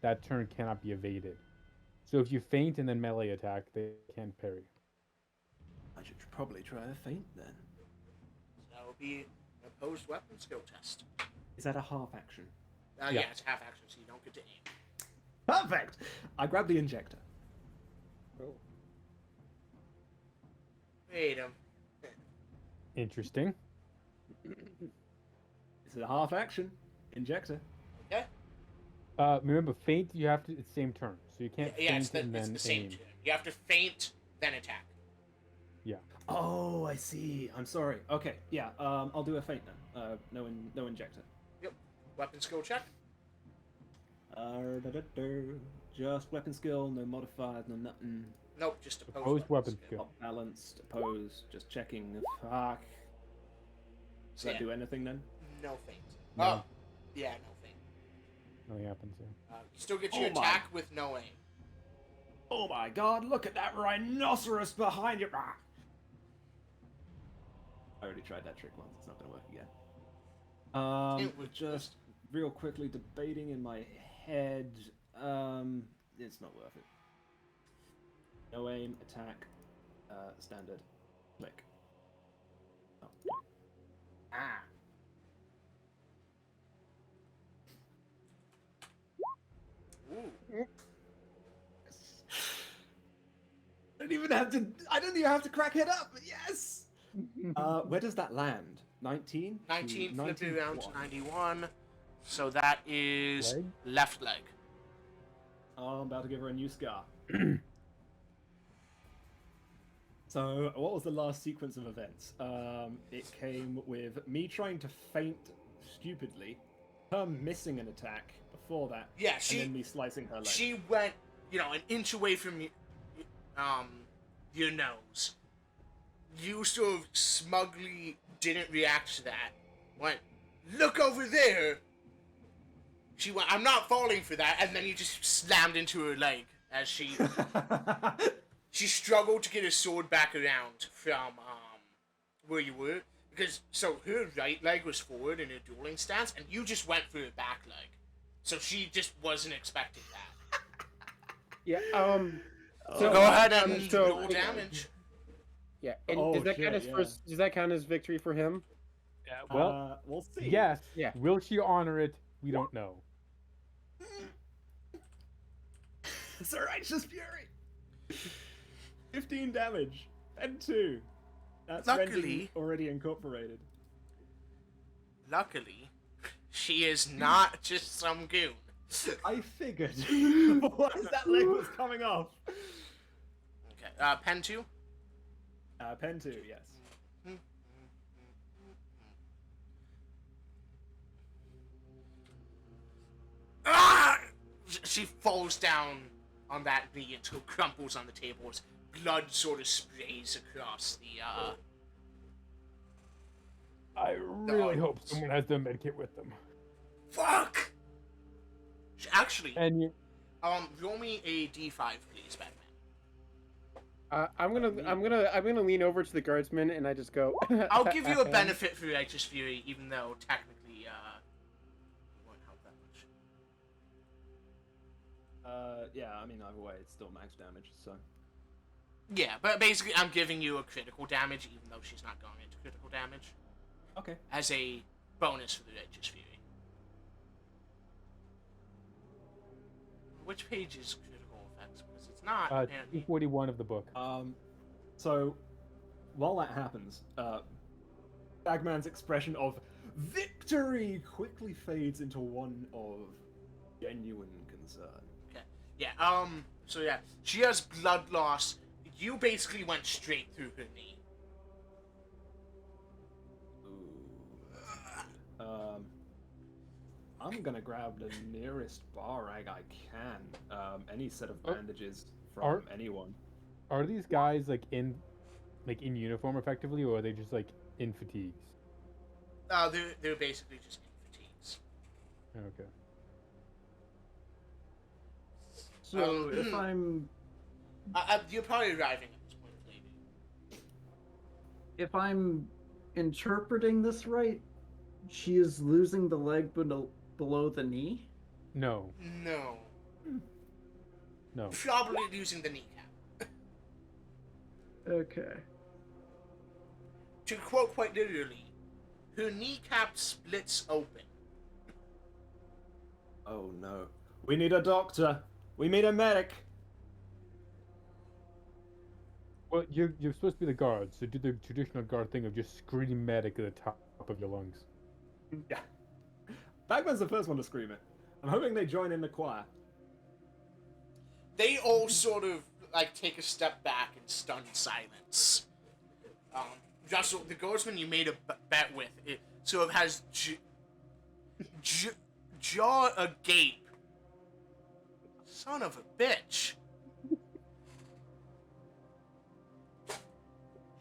that turn cannot be evaded. So if you feint and then melee attack, they can parry. I should probably try a feint then. So that will be an opposed weapon skill test. Is that a half action? Yeah, Yeah. it's half action, so you don't get to aim. Perfect! I grab the injector. Oh. Wait Interesting. It's a half action. Injector. Okay. Remember, feint. You have to. It's same turn, so you can't Yes, feint and it's then the same aim. turn. You have to feint, then attack. Yeah. Oh, I see. I'm sorry. Okay, yeah. I'll do a feint then. No injector. Yep. Weapon skill check. Just weapon skill, no modifiers, no nothing. Nope, just opposed Opposed weapon skill. Not balanced, opposed, just checking. Fuck. Does So, that yeah, do anything then? no feint. No. Oh, yeah, no feint. Nothing happens here. You still get your Oh my. attack with no aim. Oh my god, look at that rhinoceros behind you! Ah! I already tried that trick once, it's not gonna work again. It was Just real quickly debating in my head. It's not worth it. No aim, attack, standard, click. Oh, click. Ah! Ooh. I don't even have to crack it up, but yes! Where does that land? 19? 19 flipped it around to 91. 91. So that is Leg? left leg. Oh, I'm about to give her a new scar. So, what was the last sequence of events? It came with me trying to feint stupidly, her missing an attack before that, Yeah, and then me slicing her leg. she went, an inch away from your nose. You sort of smugly didn't react to that. Went, look over there. She went, I'm not falling for that, and then you just slammed into her leg as she struggled to get her sword back around from where you were, because her right leg was forward in her dueling stance, and you just went for her back leg, so she just wasn't expecting that. Yeah. So go ahead and so- roll damage. Yeah. And Oh, does that count shit, as yeah. first? Does that count as victory for him? Yeah. Well, we'll see. yes. Yeah. Will she honor it? We don't know. It's a righteous fury. 15 damage and 2. That's Luckily- rending already incorporated. Luckily, she is not just some goon. I figured. What is that leg was coming off? Okay, pen 2. Pen 2, yes. Ah! She falls down on that knee until crumples on the table as blood sort of sprays across the, I really hope arms. someone has the medkit with them. Fuck! Actually, And you, roll me a d5, please, Batman. I'm gonna lean over to the guardsman and I just go. I'll give you a benefit for Righteous Fury, even though technically, it won't help that much. Yeah, I mean, either way, it's still max damage, so. Yeah, but basically, I'm giving you a critical damage, even though she's not going into critical damage, Okay. as a bonus for the Righteous Fury. Which page is critical effects? Because it's not. 241 of the book. So, while that happens, Bagman's expression of victory quickly fades into one of genuine concern. Okay. Yeah. So yeah, she has blood loss. You basically went straight through her knee. Ooh. I'm gonna grab the nearest bar rag I can. Any set of bandages from anyone. Are these guys in uniform effectively, or are they just in fatigues? They're basically just in fatigues. Okay. So if I'm You're probably arriving at this point, maybe. if I'm interpreting this right, she is losing the leg below the knee. No. No. No. Probably losing the kneecap. Okay. To quote quite literally, her kneecap splits open. Oh no. We need a doctor. We need a medic. Well, you're supposed to be the guard, so do the traditional guard thing of just scream medic at the top of your lungs. Yeah. Bagman's the first one to scream it. I'm hoping they join in the choir. They all sort of like take a step back in stunned silence. Russell, the guardsman you made a bet with, it sort of has jaw agape. Son of a bitch.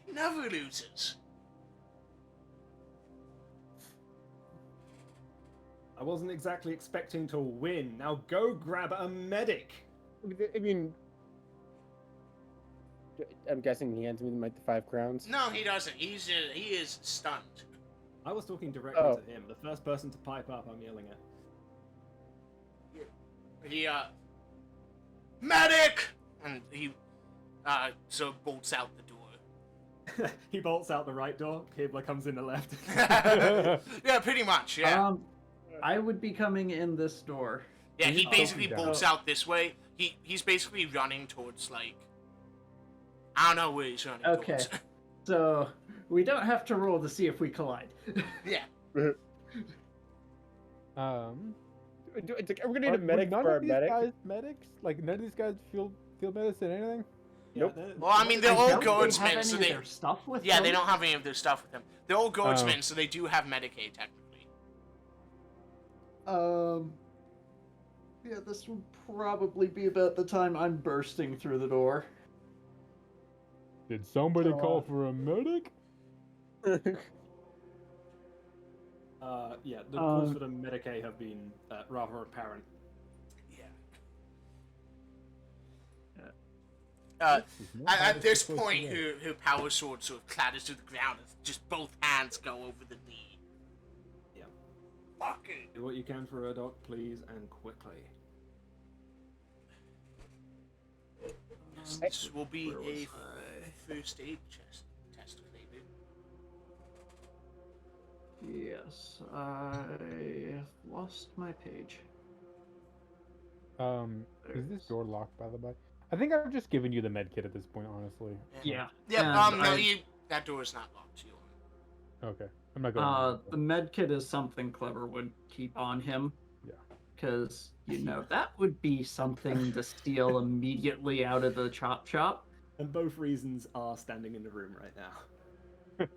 He never loses. I wasn't exactly expecting to win. Now go grab a medic. I mean, I'm guessing he hands me like the 5 crowns. No, he doesn't. He is stunned. I was talking directly Oh. to him. The first person to pipe up, I'm yelling at. He medic, and he so bolts out the door. He bolts out the right door. Kibler comes in the left. Yeah, pretty much. Yeah. I would be coming in this door. Yeah, he Oh, basically yeah. bolts out this way. He's basically running towards, like, I don't know where he's running Okay. towards. So we don't have to roll to see if we collide. Yeah. Are we gonna need a Are medic none for our of these medic? guys medics? Like none of these guys feel medicine anything? Nope. Well, I mean, they're I all doubt they have guardsmen, any so of they... their stuff with Yeah, them. they don't have any of their stuff with them. They're all guardsmen, so they do have Medicaid, technically. Yeah, this would probably be about the time I'm bursting through the door. Did somebody So, call for a medic? Yeah, the calls for the Medicaid have been rather apparent. Yeah. At How this is this point, supposed to her power sword sort of clatters to the ground as just both hands go over the knee. Yeah. Fuck it. Do what you can for her, Doc, please, and quickly. This will be Where a was I? first aid test, maybe. Yes, I lost my page. Is this door locked, by the way? I think I've just given you the med kit at this point, honestly. Yeah. Yeah. and No, I- that door is not locked to you. Okay, I'm not going. The med kit is something Kleber would keep on him. Yeah. Because, that would be something to steal immediately out of the chop shop. And both reasons are standing in the room right now.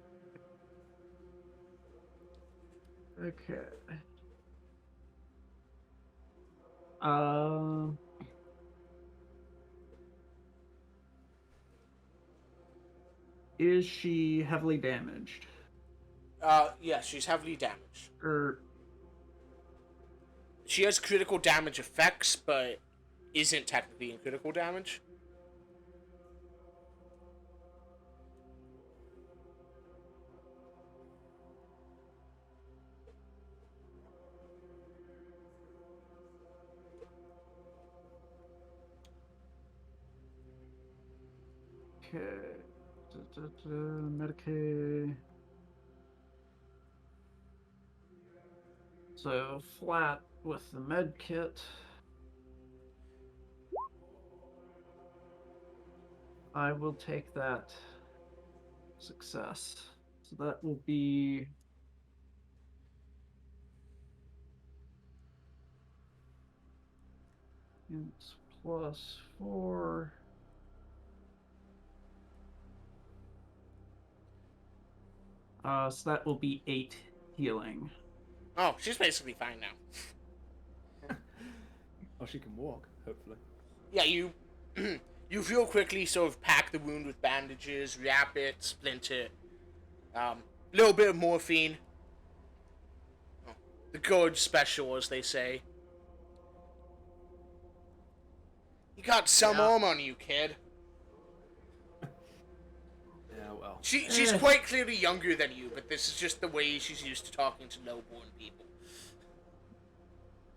Okay. Is she heavily damaged? Yeah, she's heavily damaged. Or She has critical damage effects, but isn't technically in critical damage. okay. Medicaid. So flat with the med kit. I will take that success. So that will be it's +4. So that will be 8 healing. Oh, she's basically fine now. Oh, she can walk, hopefully. Yeah, you you real quickly sort of pack the wound with bandages, wrap it, splint it, little bit of morphine. Oh, the good special, as they say. You got some arm on you, kid. Yeah, well. She's quite clearly younger than you, but this is just the way she's used to talking to lowborn people.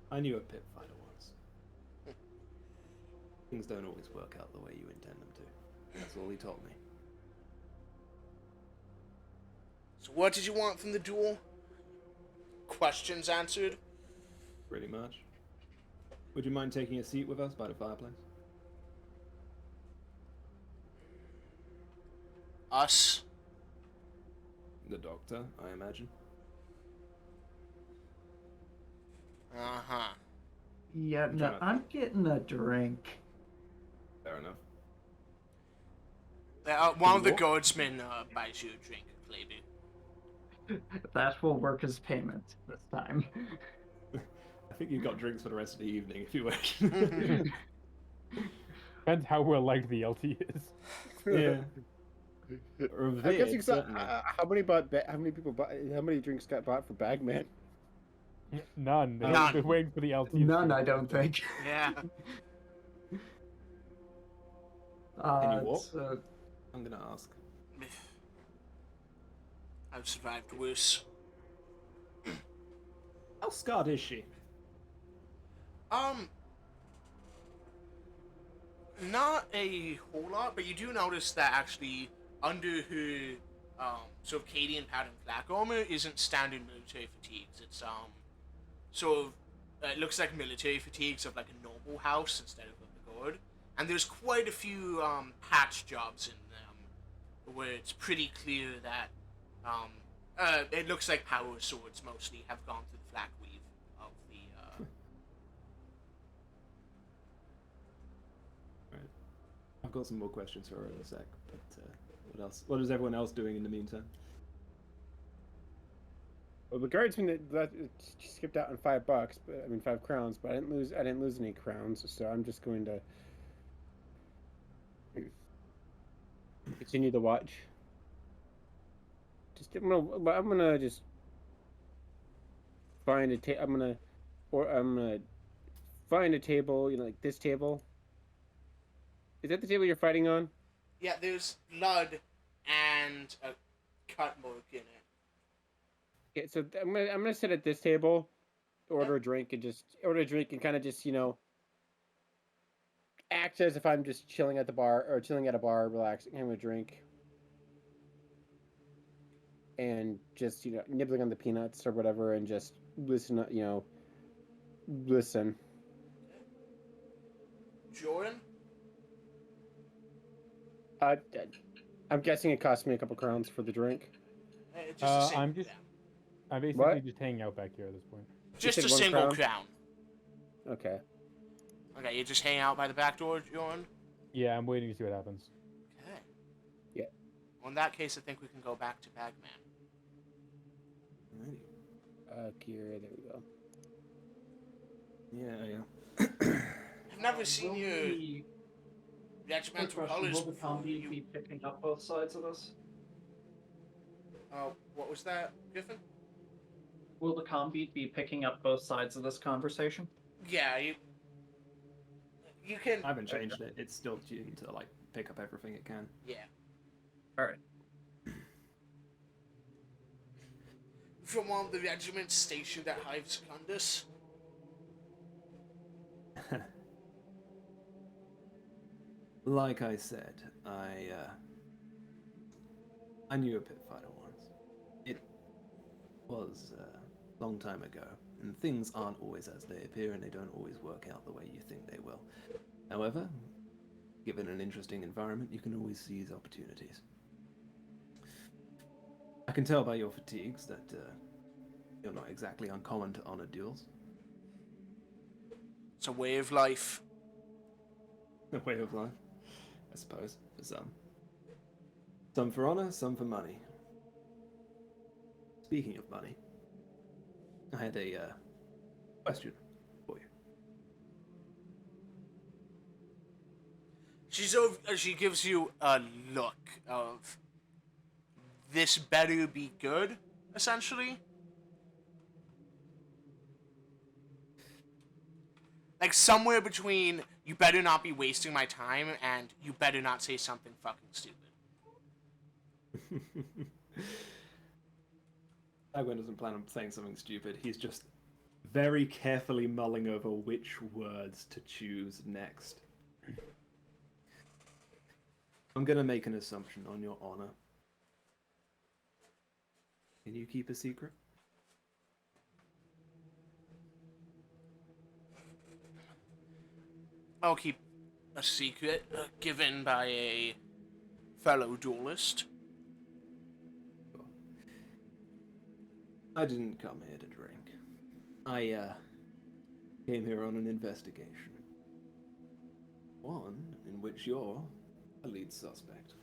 I knew a pit fighter once. Things don't always work out the way you intend them to. That's all he told me. So what did you want from the duel? Questions answered? Pretty much. Would you mind taking a seat with us by the fireplace? Us? The doctor, I imagine. Uh-huh. Yeah, I'm no, trying to- I'm getting a drink. Fair enough. One of the What? guardsmen buys you a drink, Kleber. That will work as payment this time. I think you've got drinks for the rest of the evening if you wish. Depends how well liked the LT is. Yeah. I'm Revered, guessing so. certainly. How many drinks got bought for Bagman? None. None. They're waiting for the LT. None, I don't think. Yeah. Can you walk? So, I'm gonna ask. I've survived worse. How scarred is she? Not a whole lot, but you do notice that actually under her sort of Cadian pattern flak armor isn't standard military fatigues. It's sort of it looks like military fatigues of like a noble house instead of a guard. And there's quite a few patch jobs in them where it's pretty clear that it looks like power swords mostly have gone through the flak weave of the I've got some more questions for her in a sec, but what else? What is everyone else doing in the meantime? Well, the guardsman that skipped out on $5, but I mean 5 crowns, but I didn't lose any crowns, so I'm just going to continue the watch. I'm gonna just find a I'm gonna find a table, like this table. Is that the table you're fighting on? Yeah, there's blood and a cut mark in it. Okay, so I'm gonna sit at this table, order a drink, and kind of just act as if I'm just chilling at a bar, relaxing, having a drink, and just nibbling on the peanuts or whatever, and just listen. Listen. Joren? I'm guessing it cost me a couple crowns for the drink. Just a single I'm just- crown. I'm basically What? just hanging out back here at this point. Just said a one single crown? crown. Okay. Okay, you just hang out by the back door, Joren? Yeah, I'm waiting to see what happens. Okay. Yeah. Well, in that case, I think we can go back to Bagman. Alrighty. Here, there we go. Yeah. I've never seen you. Regimental colors Will the before. combi be picking up both sides of this? What was that, Griffin? Will the combi be picking up both sides of this conversation? Yeah, you can. I haven't changed it. It's still tuned to pick up everything it can. Yeah. Alright. From one of the regiments stationed at Hive Secundus. Like I said, I knew a pit fighter once. It was a long time ago, and things aren't always as they appear, and they don't always work out the way you think they will. However, given an interesting environment, you can always seize opportunities. I can tell by your fatigues that you're not exactly uncommon to honor duels. It's a way of life. A way of life, I suppose, for some. Some for honor, some for money. Speaking of money, I had a question for you. She gives you a look of this better be good, essentially. Like somewhere between you better not be wasting my time and you better not say something fucking stupid. Bagman doesn't plan on saying something stupid. He's just very carefully mulling over which words to choose next. I'm gonna make an assumption on your honor. Can you keep a secret? I'll keep a secret given by a fellow duelist. I didn't come here to drink. I came here on an investigation. One in which you're a lead suspect.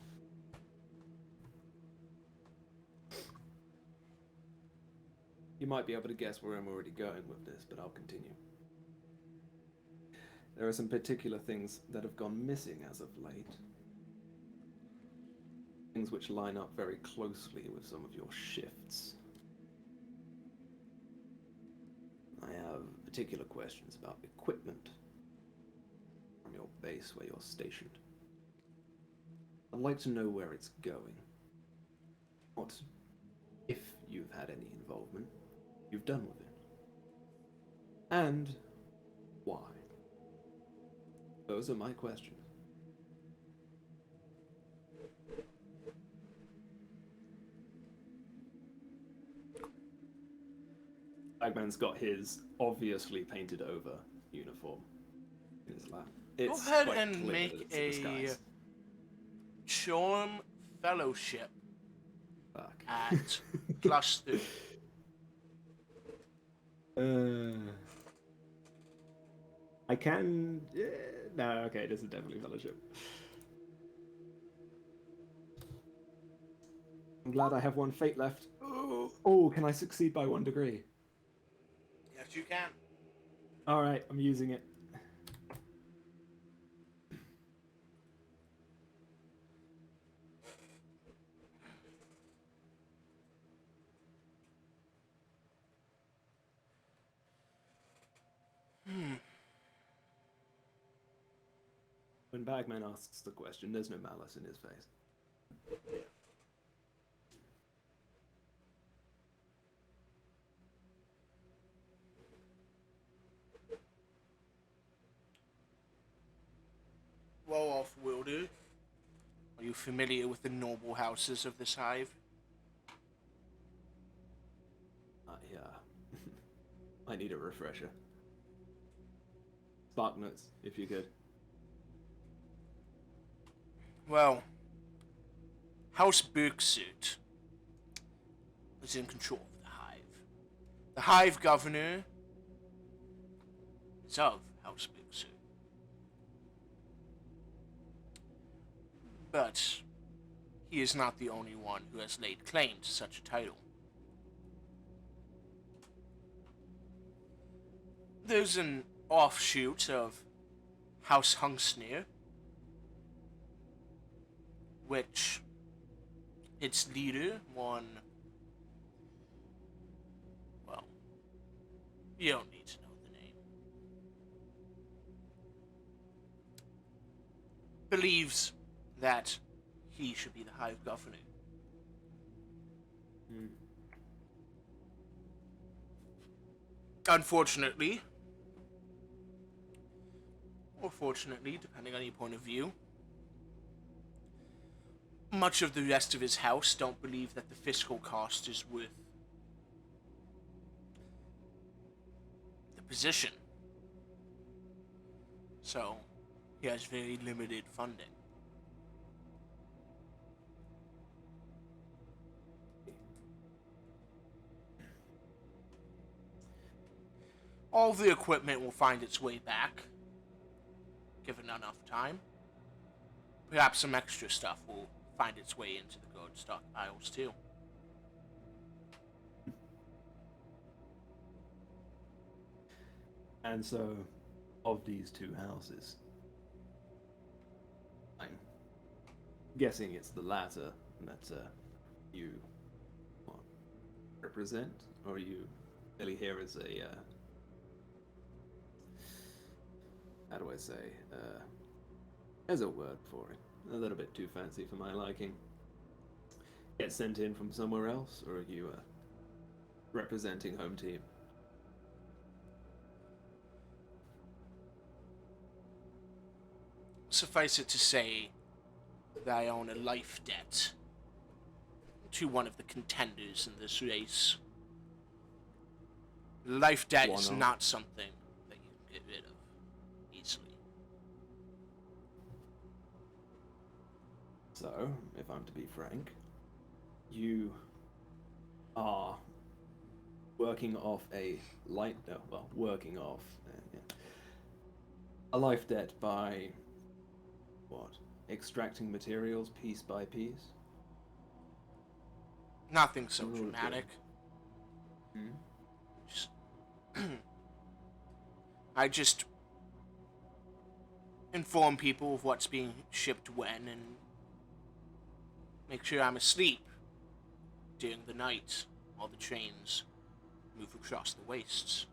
You might be able to guess where I'm already going with this, but I'll continue. There are some particular things that have gone missing as of late. Things which line up very closely with some of your shifts. I have particular questions about equipment from your base where you're stationed. I'd like to know where it's going. What, if you've had any involvement, you've done with it. And why? Those are my questions. Bagman's got his obviously painted over uniform in his lap. Go ahead and make a Charm Fellowship Fuck. at +2. I can. No, okay, this is definitely fellowship. I'm glad I have one fate left. Oh, can I succeed by 1 degree? Yes, you can. All right, I'm using it. When Bagman asks the question, there's no malice in his face. Roll off will do. Are you familiar with the noble houses of this hive? I need a refresher. Spark notes, if you could. Well, House Berksuit is in control of the hive. The hive governor is of House Berksuit. But he is not the only one who has laid claim to such a title. There's an offshoot of House Hungsnir, which its leader, one, well, you don't need to know the name, believes that he should be the hive governor. Unfortunately, or fortunately, depending on your point of view, much of the rest of his house don't believe that the fiscal cost is worth the position. So, he has very limited funding. All the equipment will find its way back, given enough time. Perhaps some extra stuff will find its way into the guard stockpiles too. And so, of these two houses, I'm guessing it's the latter that you represent, or you really here as a how do I say, there's a word for it. A little bit too fancy for my liking. Get sent in from somewhere else, or are you representing home team? Suffice it to say that I own a life debt to one of the contenders in this race. Life debt is not something that you can get rid of easily. So, if I'm to be frank, you are working off a a life debt by what? Extracting materials piece by piece. Nothing so Rude. dramatic. Hmm? Just I just inform people of what's being shipped when and make sure I'm asleep during the night while the trains move across the wastes.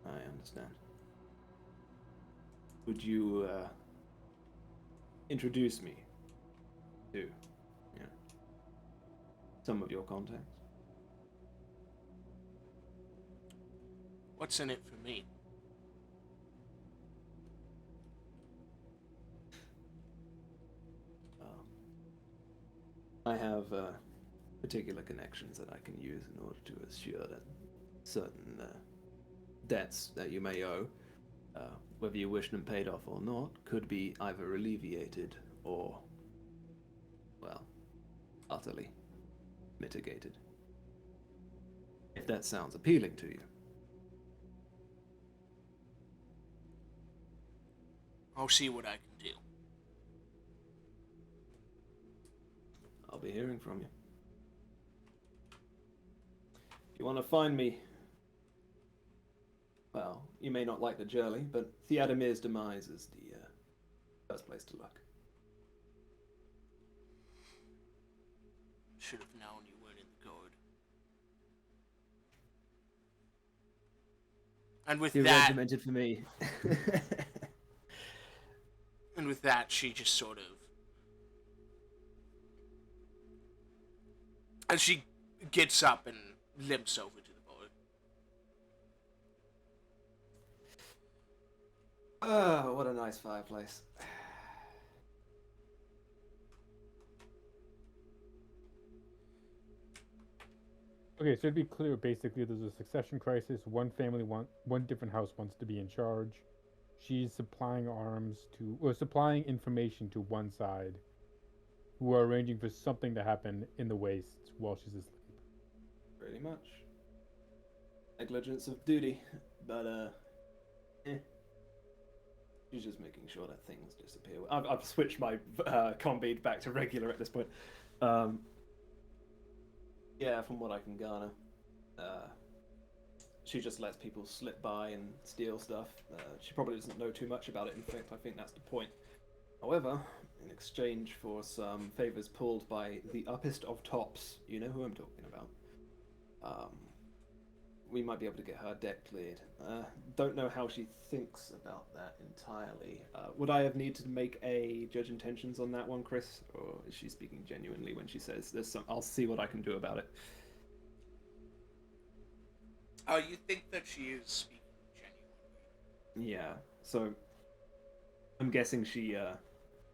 I understand. Would you introduce me to some of your contacts? What's in it for me? I have particular connections that I can use in order to assure that certain debts that you may owe, whether you wish them paid off or not, could be either alleviated or, well, utterly mitigated. If that sounds appealing to you. I'll see what I can do. I'll be hearing from you. If you want to find me, well, you may not like the journey, but Theodomir's demise is the first place to look. Should have known you weren't in the guard. And with You're that, regimented for me. and with that, she just sort of, and she gets up and limps over to the board. Oh, what a nice fireplace. Okay, so to be clear, basically there's a succession crisis. One different house wants to be in charge. She's supplying supplying information to one side, who are arranging for something to happen in the wastes while she's asleep. Pretty much. Negligence of duty, but she's just making sure that things disappear. I've switched my combeat back to regular at this point. Yeah, from what I can garner, she just lets people slip by and steal stuff. She probably doesn't know too much about it. In fact, I think that's the point. However, in exchange for some favors pulled by the uppest of tops, you know who I'm talking about, we might be able to get her debt cleared. Don't know how she thinks about that entirely. Would I have needed to make a judge intentions on that one, Chris? Or is she speaking genuinely when she says there's some? I'll see what I can do about it. Oh, you think that she is speaking genuinely? Yeah, so I'm guessing she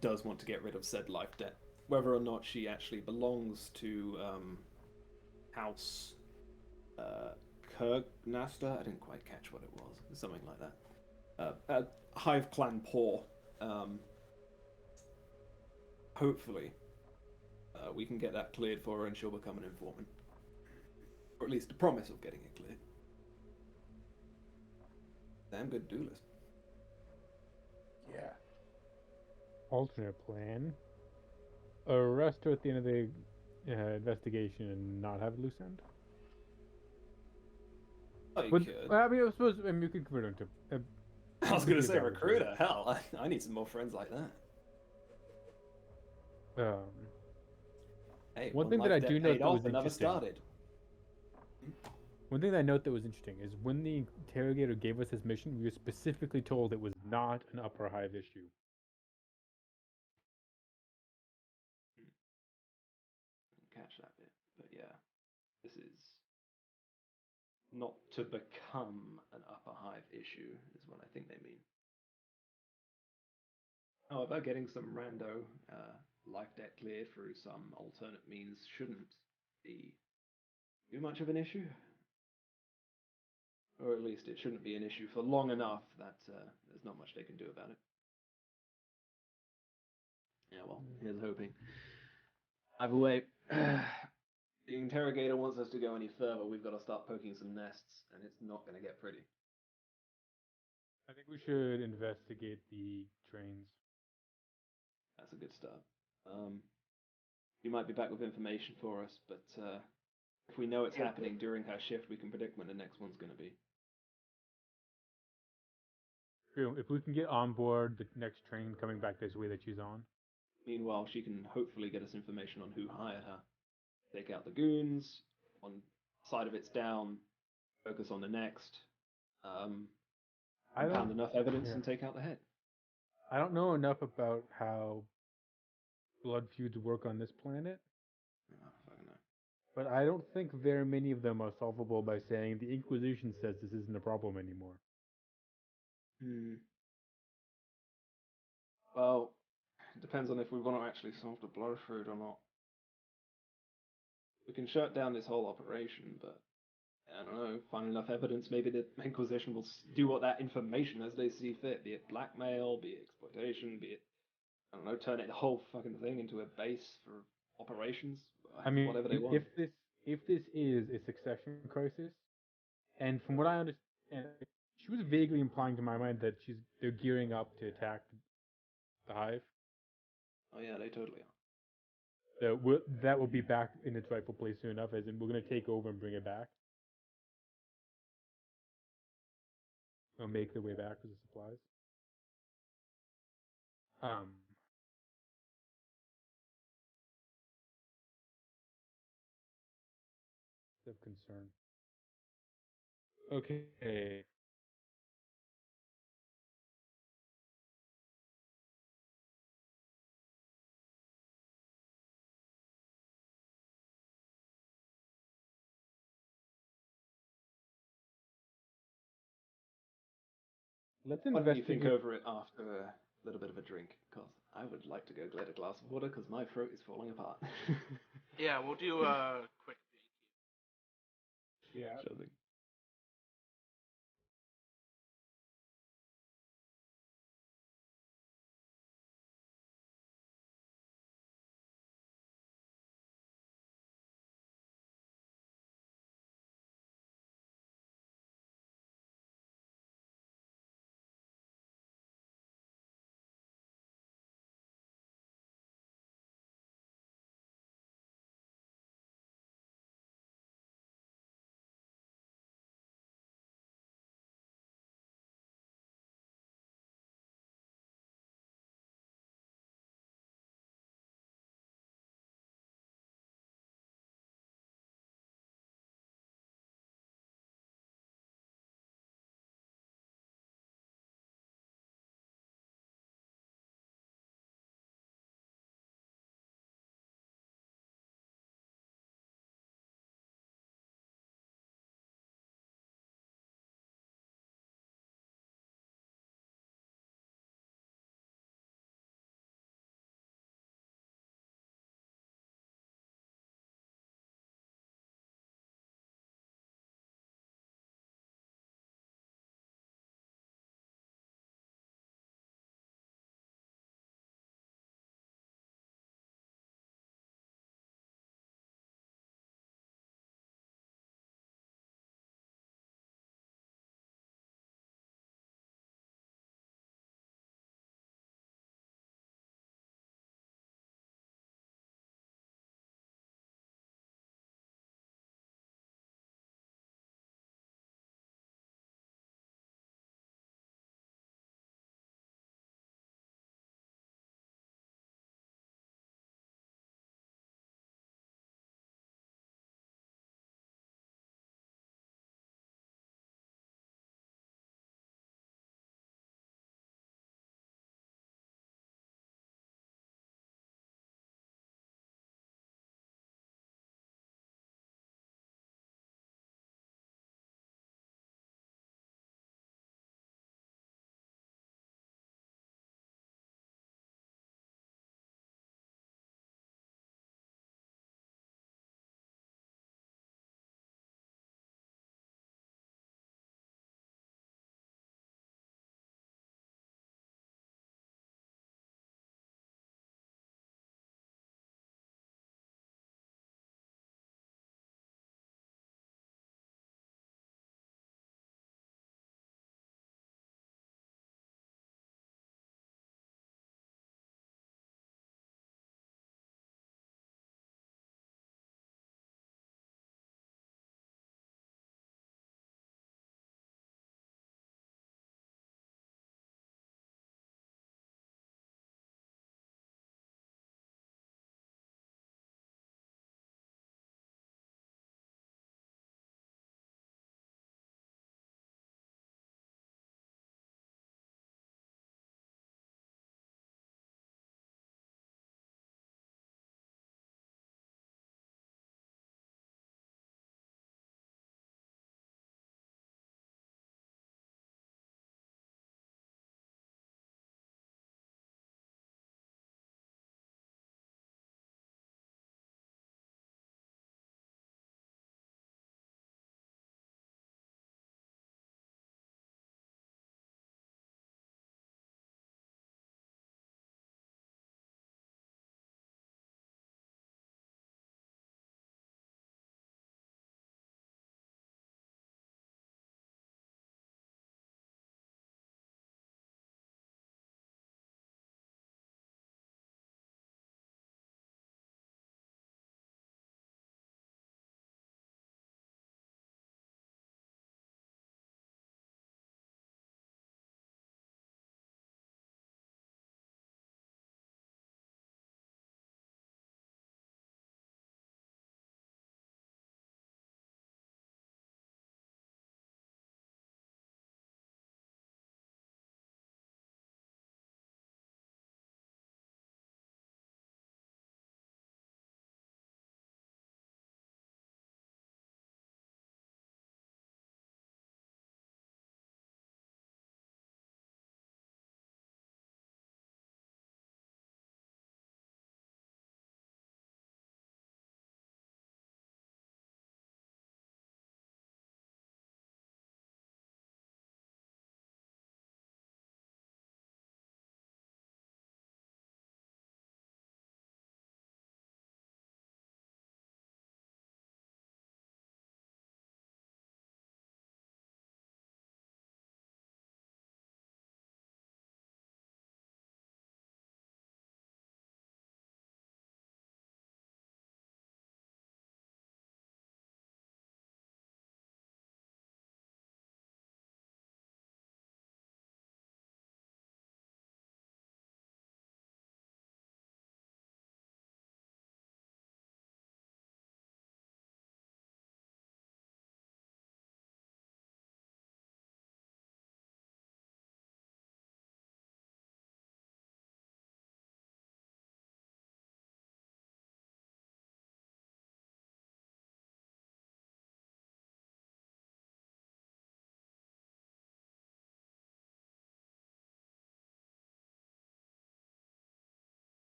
does want to get rid of said life debt. Whether or not she actually belongs to House Kurgnasta, I didn't quite catch what it was. Something like that. Hive Clan Poor. Hopefully, we can get that cleared for her and she'll become an informant. Or at least a promise of getting it cleared. Damn good duelist. Yeah. Alternate plan. Arrest her at the end of the investigation and not have a loose end. Oh, you But, could. I mean, I suppose you could convert her into. I was going to say recruiter. Hell, I need some more friends like that. Hey, one thing that I do note that was another interesting. started. One thing that I note that was interesting is when the interrogator gave us this mission, we were specifically told it was not an upper hive issue. Catch that bit, but yeah, this is not to become an upper hive issue, is what I think they mean. However, getting some rando life debt cleared through some alternate means shouldn't be too much of an issue. Or at least it shouldn't be an issue for long enough that there's not much they can do about it. Yeah, well, here's hoping. Either way, the interrogator wants us to go any further. We've got to start poking some nests, and it's not going to get pretty. I think we should investigate the trains. That's a good start. You might be back with information for us, but if we know it's happening during her shift, we can predict when the next one's going to be. True. If we can get on board the next train coming back this way that she's on. Meanwhile, she can hopefully get us information on who hired her. Take out the goons. On side of it's down. Focus on the next. Compound enough evidence and take out the head. I don't know enough about how blood feuds work on this planet, Oh, fucking no. but I don't think very many of them are solvable by saying the Inquisition says this isn't a problem anymore. Well, it depends on if we want to actually solve the blood feud or not. We can shut down this whole operation, but I don't know, find enough evidence, maybe the Inquisition will do what that information as they see fit, be it blackmail, be it exploitation, be it, I don't know, turn it the whole fucking thing into a base for operations, I mean, whatever they want. if this is a succession crisis, and from what I understand, she was vaguely implying to my mind that they're gearing up to attack the Hive. Oh yeah, they totally are. That will be back in its rightful place soon enough, as in we're going to take over and bring it back. Or make their way back with the supplies. Of concern. Okay. Let's Why don't you investigate. think over it after a little bit of a drink? Because I would like to go get a glass of water because my throat is falling apart. Yeah, we'll do a quick Yeah. Sure thing.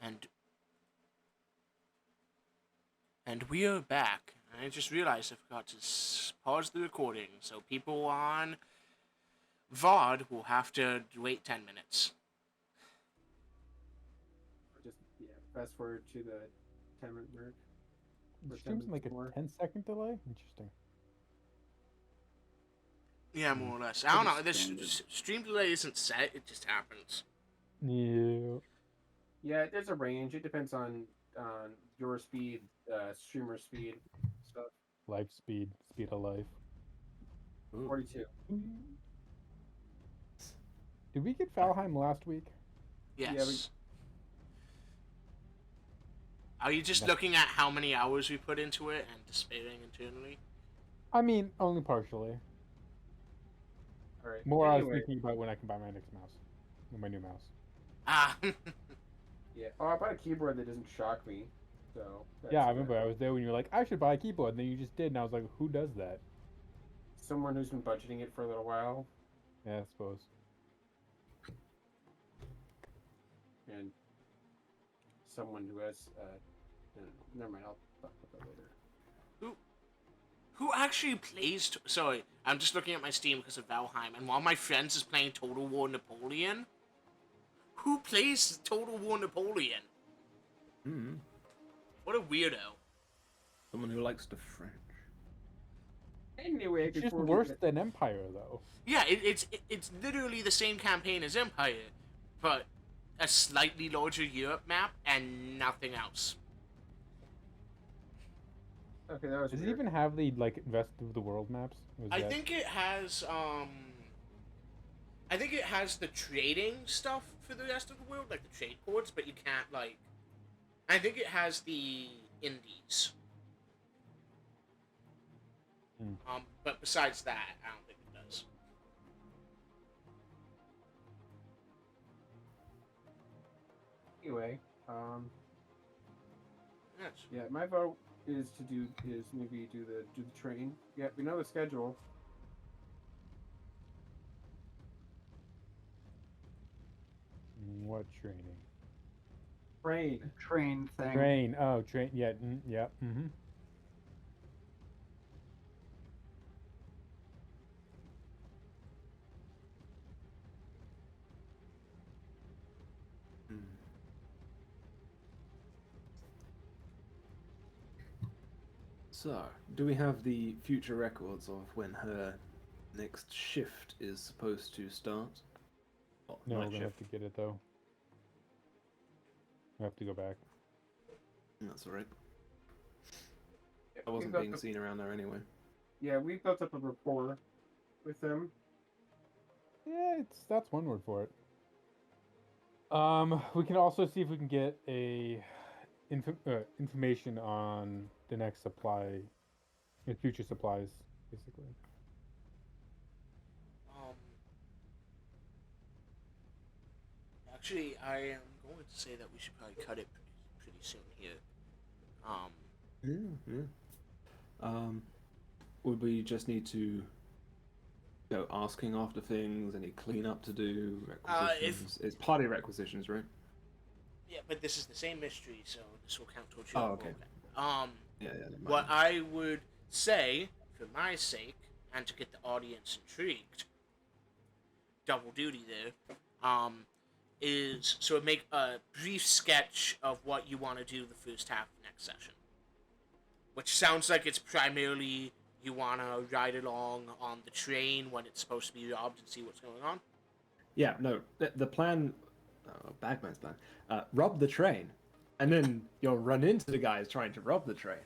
And we are back. I just realized I forgot to pause the recording, so people on VOD will have to wait 10 minutes. Just fast forward to the 10-minute mark. It seems like a 10-second delay. Interesting. Yeah, more or less. I don't know. This stream delay isn't set. It just happens. Yeah. Yeah, there's a range. It depends on your speed, streamer speed, stuff. Life speed, speed of life. 42. Did we get Valheim last week? Yes. Yeah, Are you just looking at how many hours we put into it and despairing internally? I mean, only partially. All right. More, I was Anyway, thinking about when I can buy my next mouse, or my new mouse. Ah. yeah. Oh, I bought a keyboard that doesn't shock me. So. Yeah, I remember I was there when you were like, I should buy a keyboard, and then you just did, and I was like, who does that? Someone who's been budgeting it for a little while, Yeah, I suppose. and someone who has. Never mind. I'll talk about that later. Who actually plays... Sorry, I'm just looking at my Steam because of Valheim, and one of my friends is playing Total War Napoleon. Who plays Total War Napoleon? Hmm. What a weirdo. Someone who likes the French. Anyway, It's just worse than Empire, though. Yeah, it's literally the same campaign as Empire, but a slightly larger Europe map and nothing else. Okay, that was Does it weird. even have the, like, rest of the world maps? Or is I that- think it has the trading stuff for the rest of the world, like the trade ports, but you can't, like... I think it has the indies. But besides that, I don't think it does. Anyway, Yes. yeah, my vote is maybe do the train. Yeah, we know the schedule. What training? Train. Train thing. Train. Oh, train. Yeah. Yeah. Mm-hmm. So, do we have the future records of when her next shift is supposed to start? Oh, No, we're night gonna have to get it though. We have to go back. That's alright. Yeah, I wasn't we've being got seen around there anyway. we've built up a rapport with them. Yeah, that's one word for it. We can also see if we can get a information on the next supply, future supplies, basically. Actually, I am going to say that we should probably cut it pretty soon here. Would we just need to go asking after things? Any cleanup to do? Requisitions? It's party requisitions, right? Yeah, but this is the same mystery, so this will count towards Oh, your okay. roll. Yeah, never mind. What I would say, for my sake, and to get the audience intrigued, double duty there, is so make a brief sketch of what you want to do the first half of next session. Which sounds like it's primarily you want to ride along on the train when it's supposed to be robbed and see what's going on. Yeah, no, the plan, Bagman's plan, rob the train, and then you'll run into the guys trying to rob the train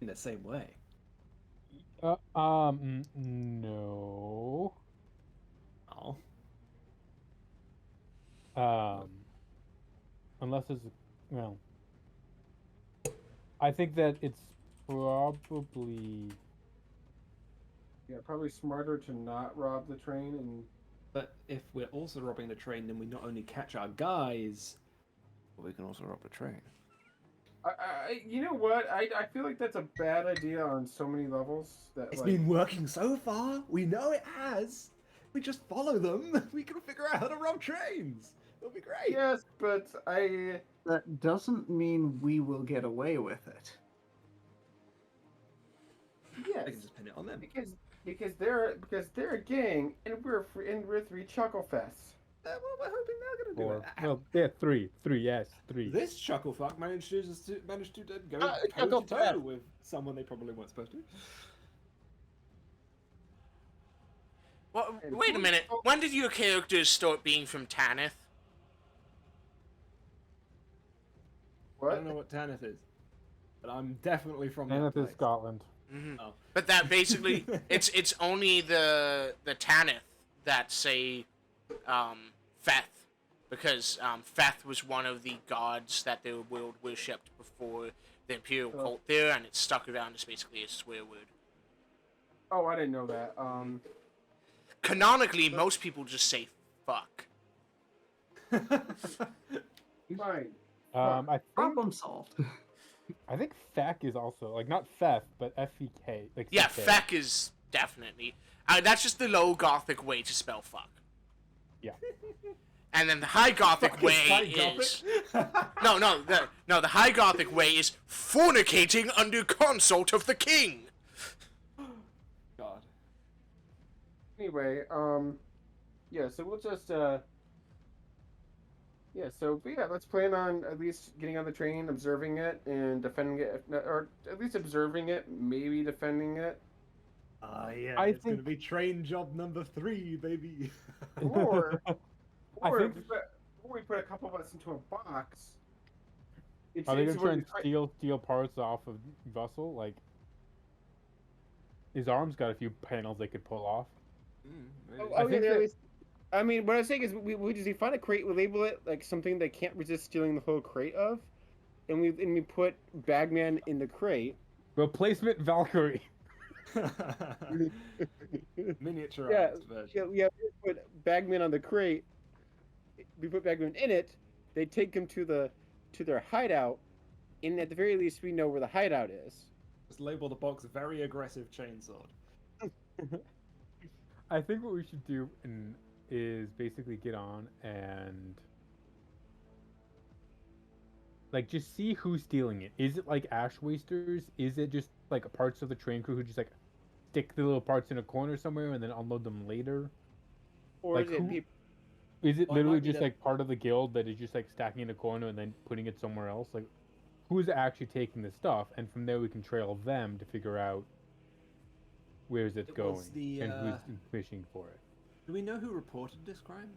in the same way. No. Oh. Unless it's, well, I think that it's probably... Yeah, probably smarter to not rob the train and. But if we're also robbing the train, then we not only catch our guys, but we can also rob the train. You know what? I feel like that's a bad idea on so many levels. That It's like, been working so far. We know it has. We just follow them. We can figure out how to rob trains. It'll be great. yes, but I that doesn't mean we will get away with it. I Yes, can just pin it on them. because they're a gang and we're three chuckle fests. Well, we're hoping they're going to do Or it. well, yeah, three, yes, three. This chucklefuck managed to go chuckle toe to toe fest. with someone they probably weren't supposed to. Well, wait a minute. When did your characters start being from Tanith? I What? don't know what Tanith is, but I'm definitely from And that it is place. Scotland. Oh. But that basically, it's only the Tanith that say Feth, because Feth was one of the gods that the world worshipped before the Imperial cult there, and it's stuck around as basically a swear word. Oh, I didn't know that. Canonically, most people just say fuck. Fine. Problem solved. I think feck is also like not theft, but F-E-K. Like Yeah, CK. feck is definitely. That's just the low Gothic way to spell fuck. Yeah. And then the High Gothic way is the High Gothic way is fornicating under consult of the king. God. Anyway, yeah. So we'll just yeah. So but yeah, let's plan on at least getting on the train, observing it, and defending it, or at least observing it, maybe defending it, Yeah, I it's going to think- be train job number 3, baby. or I or think- if we put a couple of us into a box. Are they it's gonna try and what- steal parts off of Russel? Like, his arm's got a few panels they could pull off. Oh, I okay, think at that- least- I mean, what I'm saying is, we just find a crate, we label it like something they can't resist stealing the whole crate of, and we put Bagman in the crate. Replacement Valkyrie. Miniaturized version. Yeah, we put Bagman on the crate. We put Bagman in it. They take him to their hideout, and at the very least, we know where the hideout is. Just label the box very aggressive chainsword. I think what we should do is basically get on and like just see who's stealing it. Is it like ash wasters? Is it just like parts of the train crew who just like stick the little parts in a corner somewhere and then unload them later? Or Like is it who- peop- Is it Well, it literally might be just that- like part of the guild that is just like stacking in a corner and then putting it somewhere else? Like, who's actually taking the stuff? And from there we can trail them to figure out where's it It going was the, and who's fishing for it. Do we know who reported this crime?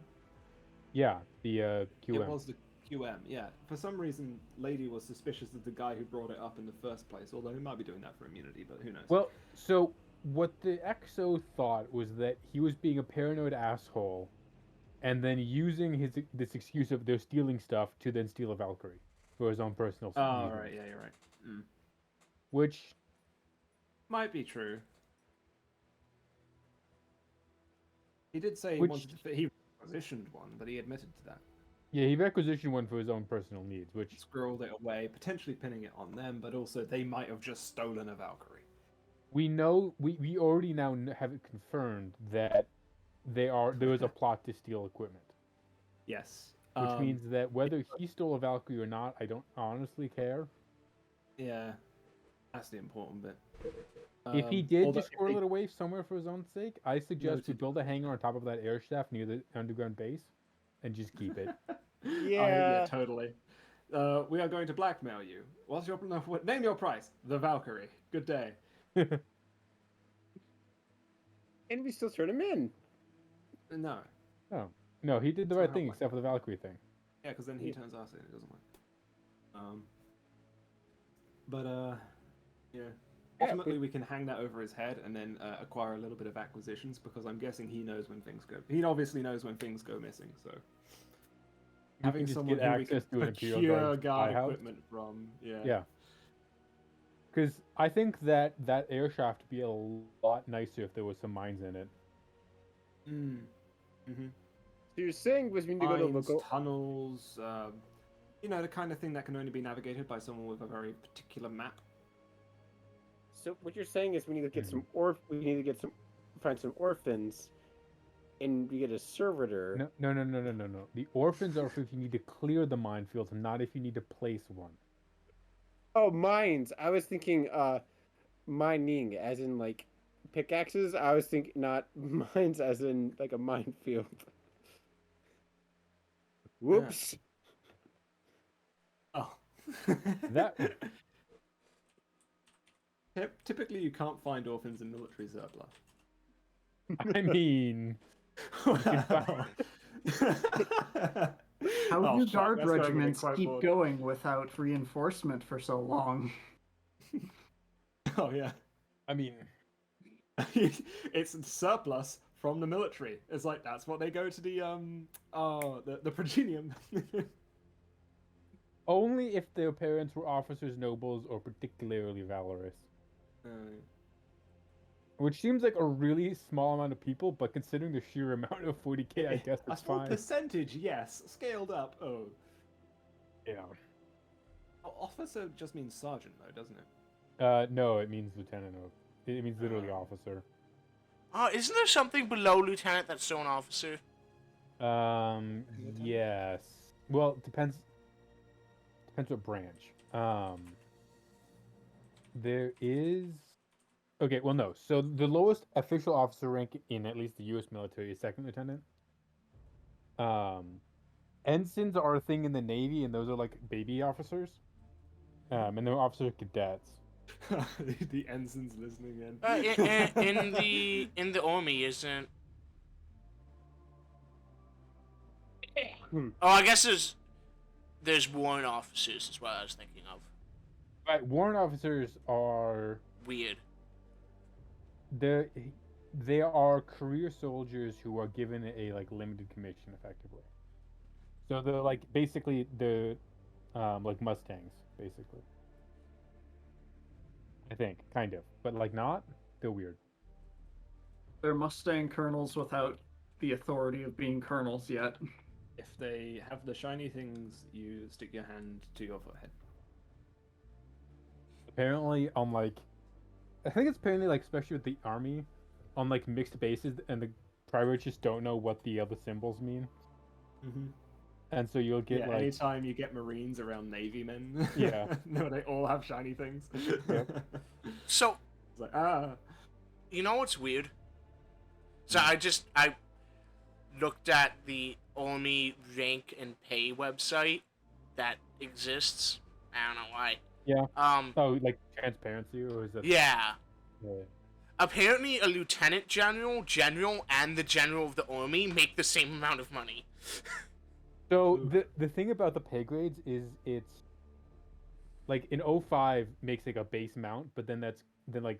Yeah, the QM. It was the QM, yeah. For some reason, Lady was suspicious of the guy who brought it up in the first place, although he might be doing that for immunity, but who knows? Well, so what the XO thought was that he was being a paranoid asshole, and then using this excuse of they're stealing stuff to then steal a Valkyrie for his own personal. Oh, reasons, right, yeah, you're right. Which Might be true. He did say he Which- wanted to, he requisitioned one, but he admitted to that. yeah, he requisitioned one for his own personal needs. Which Squirreled it away, potentially pinning it on them, but also they might have just stolen a Valkyrie. we know we already now have it confirmed that there is a plot to steal equipment, Yes. which means that whether he stole a Valkyrie or not, I don't honestly care. Yeah, that's the important bit. If he did although just if squirrel they- it away somewhere for his own sake, I suggest we Noted. build a hangar on top of that air shaft near the underground base, and just keep it. yeah, totally. We are going to blackmail you. What's your name? Your price? The Valkyrie. Good day. and we still turn him in. No. Oh no, he did the So right how thing much? except for the Valkyrie thing. Yeah, because then he turns us in. It doesn't work. But yeah. Yeah, Ultimately, we can hang that over his head and then acquire a little bit of acquisitions because I'm guessing he knows when things go. He obviously knows when things go missing. So You having can just someone get who we can access to an Imperial procure Guard guard spy house. equipment from, yeah. Yeah. Because I think that air shaft would be a lot nicer if there was some mines in it. Mm. Mm-hmm. So you're saying was we need to go to Mines, local. tunnels, the kind of thing that can only be navigated by someone with a very particular map. So what you're saying is we need to get some find some orphans, and you get a servitor. No. The orphans are if you need to clear the minefields, not if you need to place one. Oh, mines. I was thinking mining as in like pickaxes. I was thinking not mines as in like a minefield. Whoops. Oh. That Typically, you can't find orphans in military surplus. I mean, Well. How Oh, do fuck, guard that's going regiments quite keep broad. going without reinforcement for so long? Oh yeah. I mean, It's surplus from the military. It's like that's what they go to the Progenium. only if their parents were officers, nobles, or particularly valorous. Which seems like a really small amount of people, but considering the sheer amount of 40k, I guess A it's small fine. percentage, yes. Scaled up, oh. Yeah. Officer just means sergeant, though, doesn't it? No, it means lieutenant. It means literally officer. Isn't there something below lieutenant that's still an officer? Yes. Well, it depends what branch. There is. Okay, well, no. So the lowest official officer rank in at least the U.S. military is second lieutenant. Ensigns are a thing in the Navy, and those are like baby officers. And they're officer cadets. The ensign's listening in. In the army, isn't? Oh, I guess there's warrant officers is what I was thinking of. Right, warrant officers are Weird. they are career soldiers who are given a like limited commission effectively. So they're like basically like Mustangs basically. I think kind of, but like not. They're weird. They're Mustang colonels without the authority of being colonels yet. If they have the shiny things, you stick your hand to your forehead. Apparently, on like, I think it's apparently like especially with the army, on like mixed bases, and the privates just don't know what the other symbols mean. Mm-hmm. And so you'll get like anytime you get Marines around Navy men, Yeah. no, they all have shiny things. Yep. So, It's like you know what's weird? So I looked at the army rank and pay website that exists. I don't know why. Yeah. Oh, like transparency, or is that? Yeah. Yeah. Apparently, a lieutenant general, and the general of the army make the same amount of money. So the thing about the pay grades is it's like in 05 makes like a base amount, but then that's then like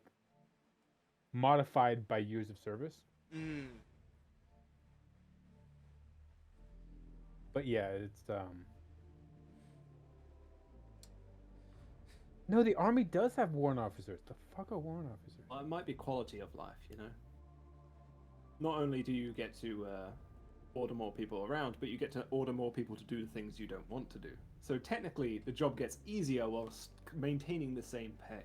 modified by years of service. Mm. But yeah, it's no, the army does have warrant officers. The fuck are warrant officers? It might be quality of life, you know. Not only do you get to order more people around, but you get to order more people to do the things you don't want to do. So technically, the job gets easier whilst maintaining the same pay.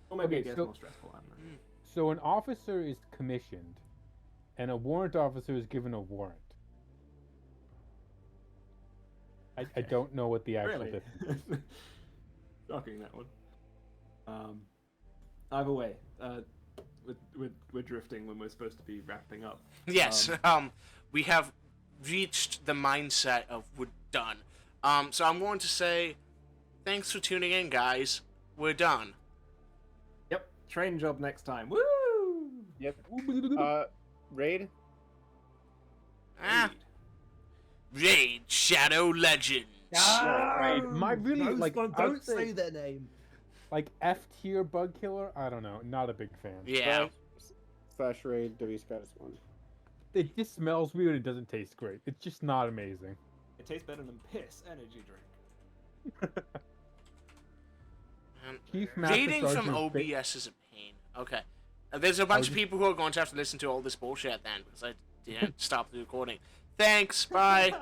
Or maybe Okay, it gets so- more stressful, I don't know. So an officer is commissioned, and a warrant officer is given a warrant. I don't know what the actual Really? difference. Shocking, that one. Either way, we're drifting when we're supposed to be wrapping up. Yes. We have reached the mindset of we're done. So I'm going to say, thanks for tuning in, guys. We're done. Yep, train job next time. Woo! Yep. Raid. Ah, Raid Shadow Legends. Right. My really like I would say, their name. like F tier bug killer. I don't know. Not a big fan. Yeah. Slash raid W Scottis 1. It just smells weird. It doesn't taste great. It's just not amazing. It tastes better than piss energy drink. Chief Master Reading from Sergeant OBS is a pain. Okay. There's a bunch of people who are going to have to listen to all this bullshit then because I didn't stop the recording. Thanks. Bye.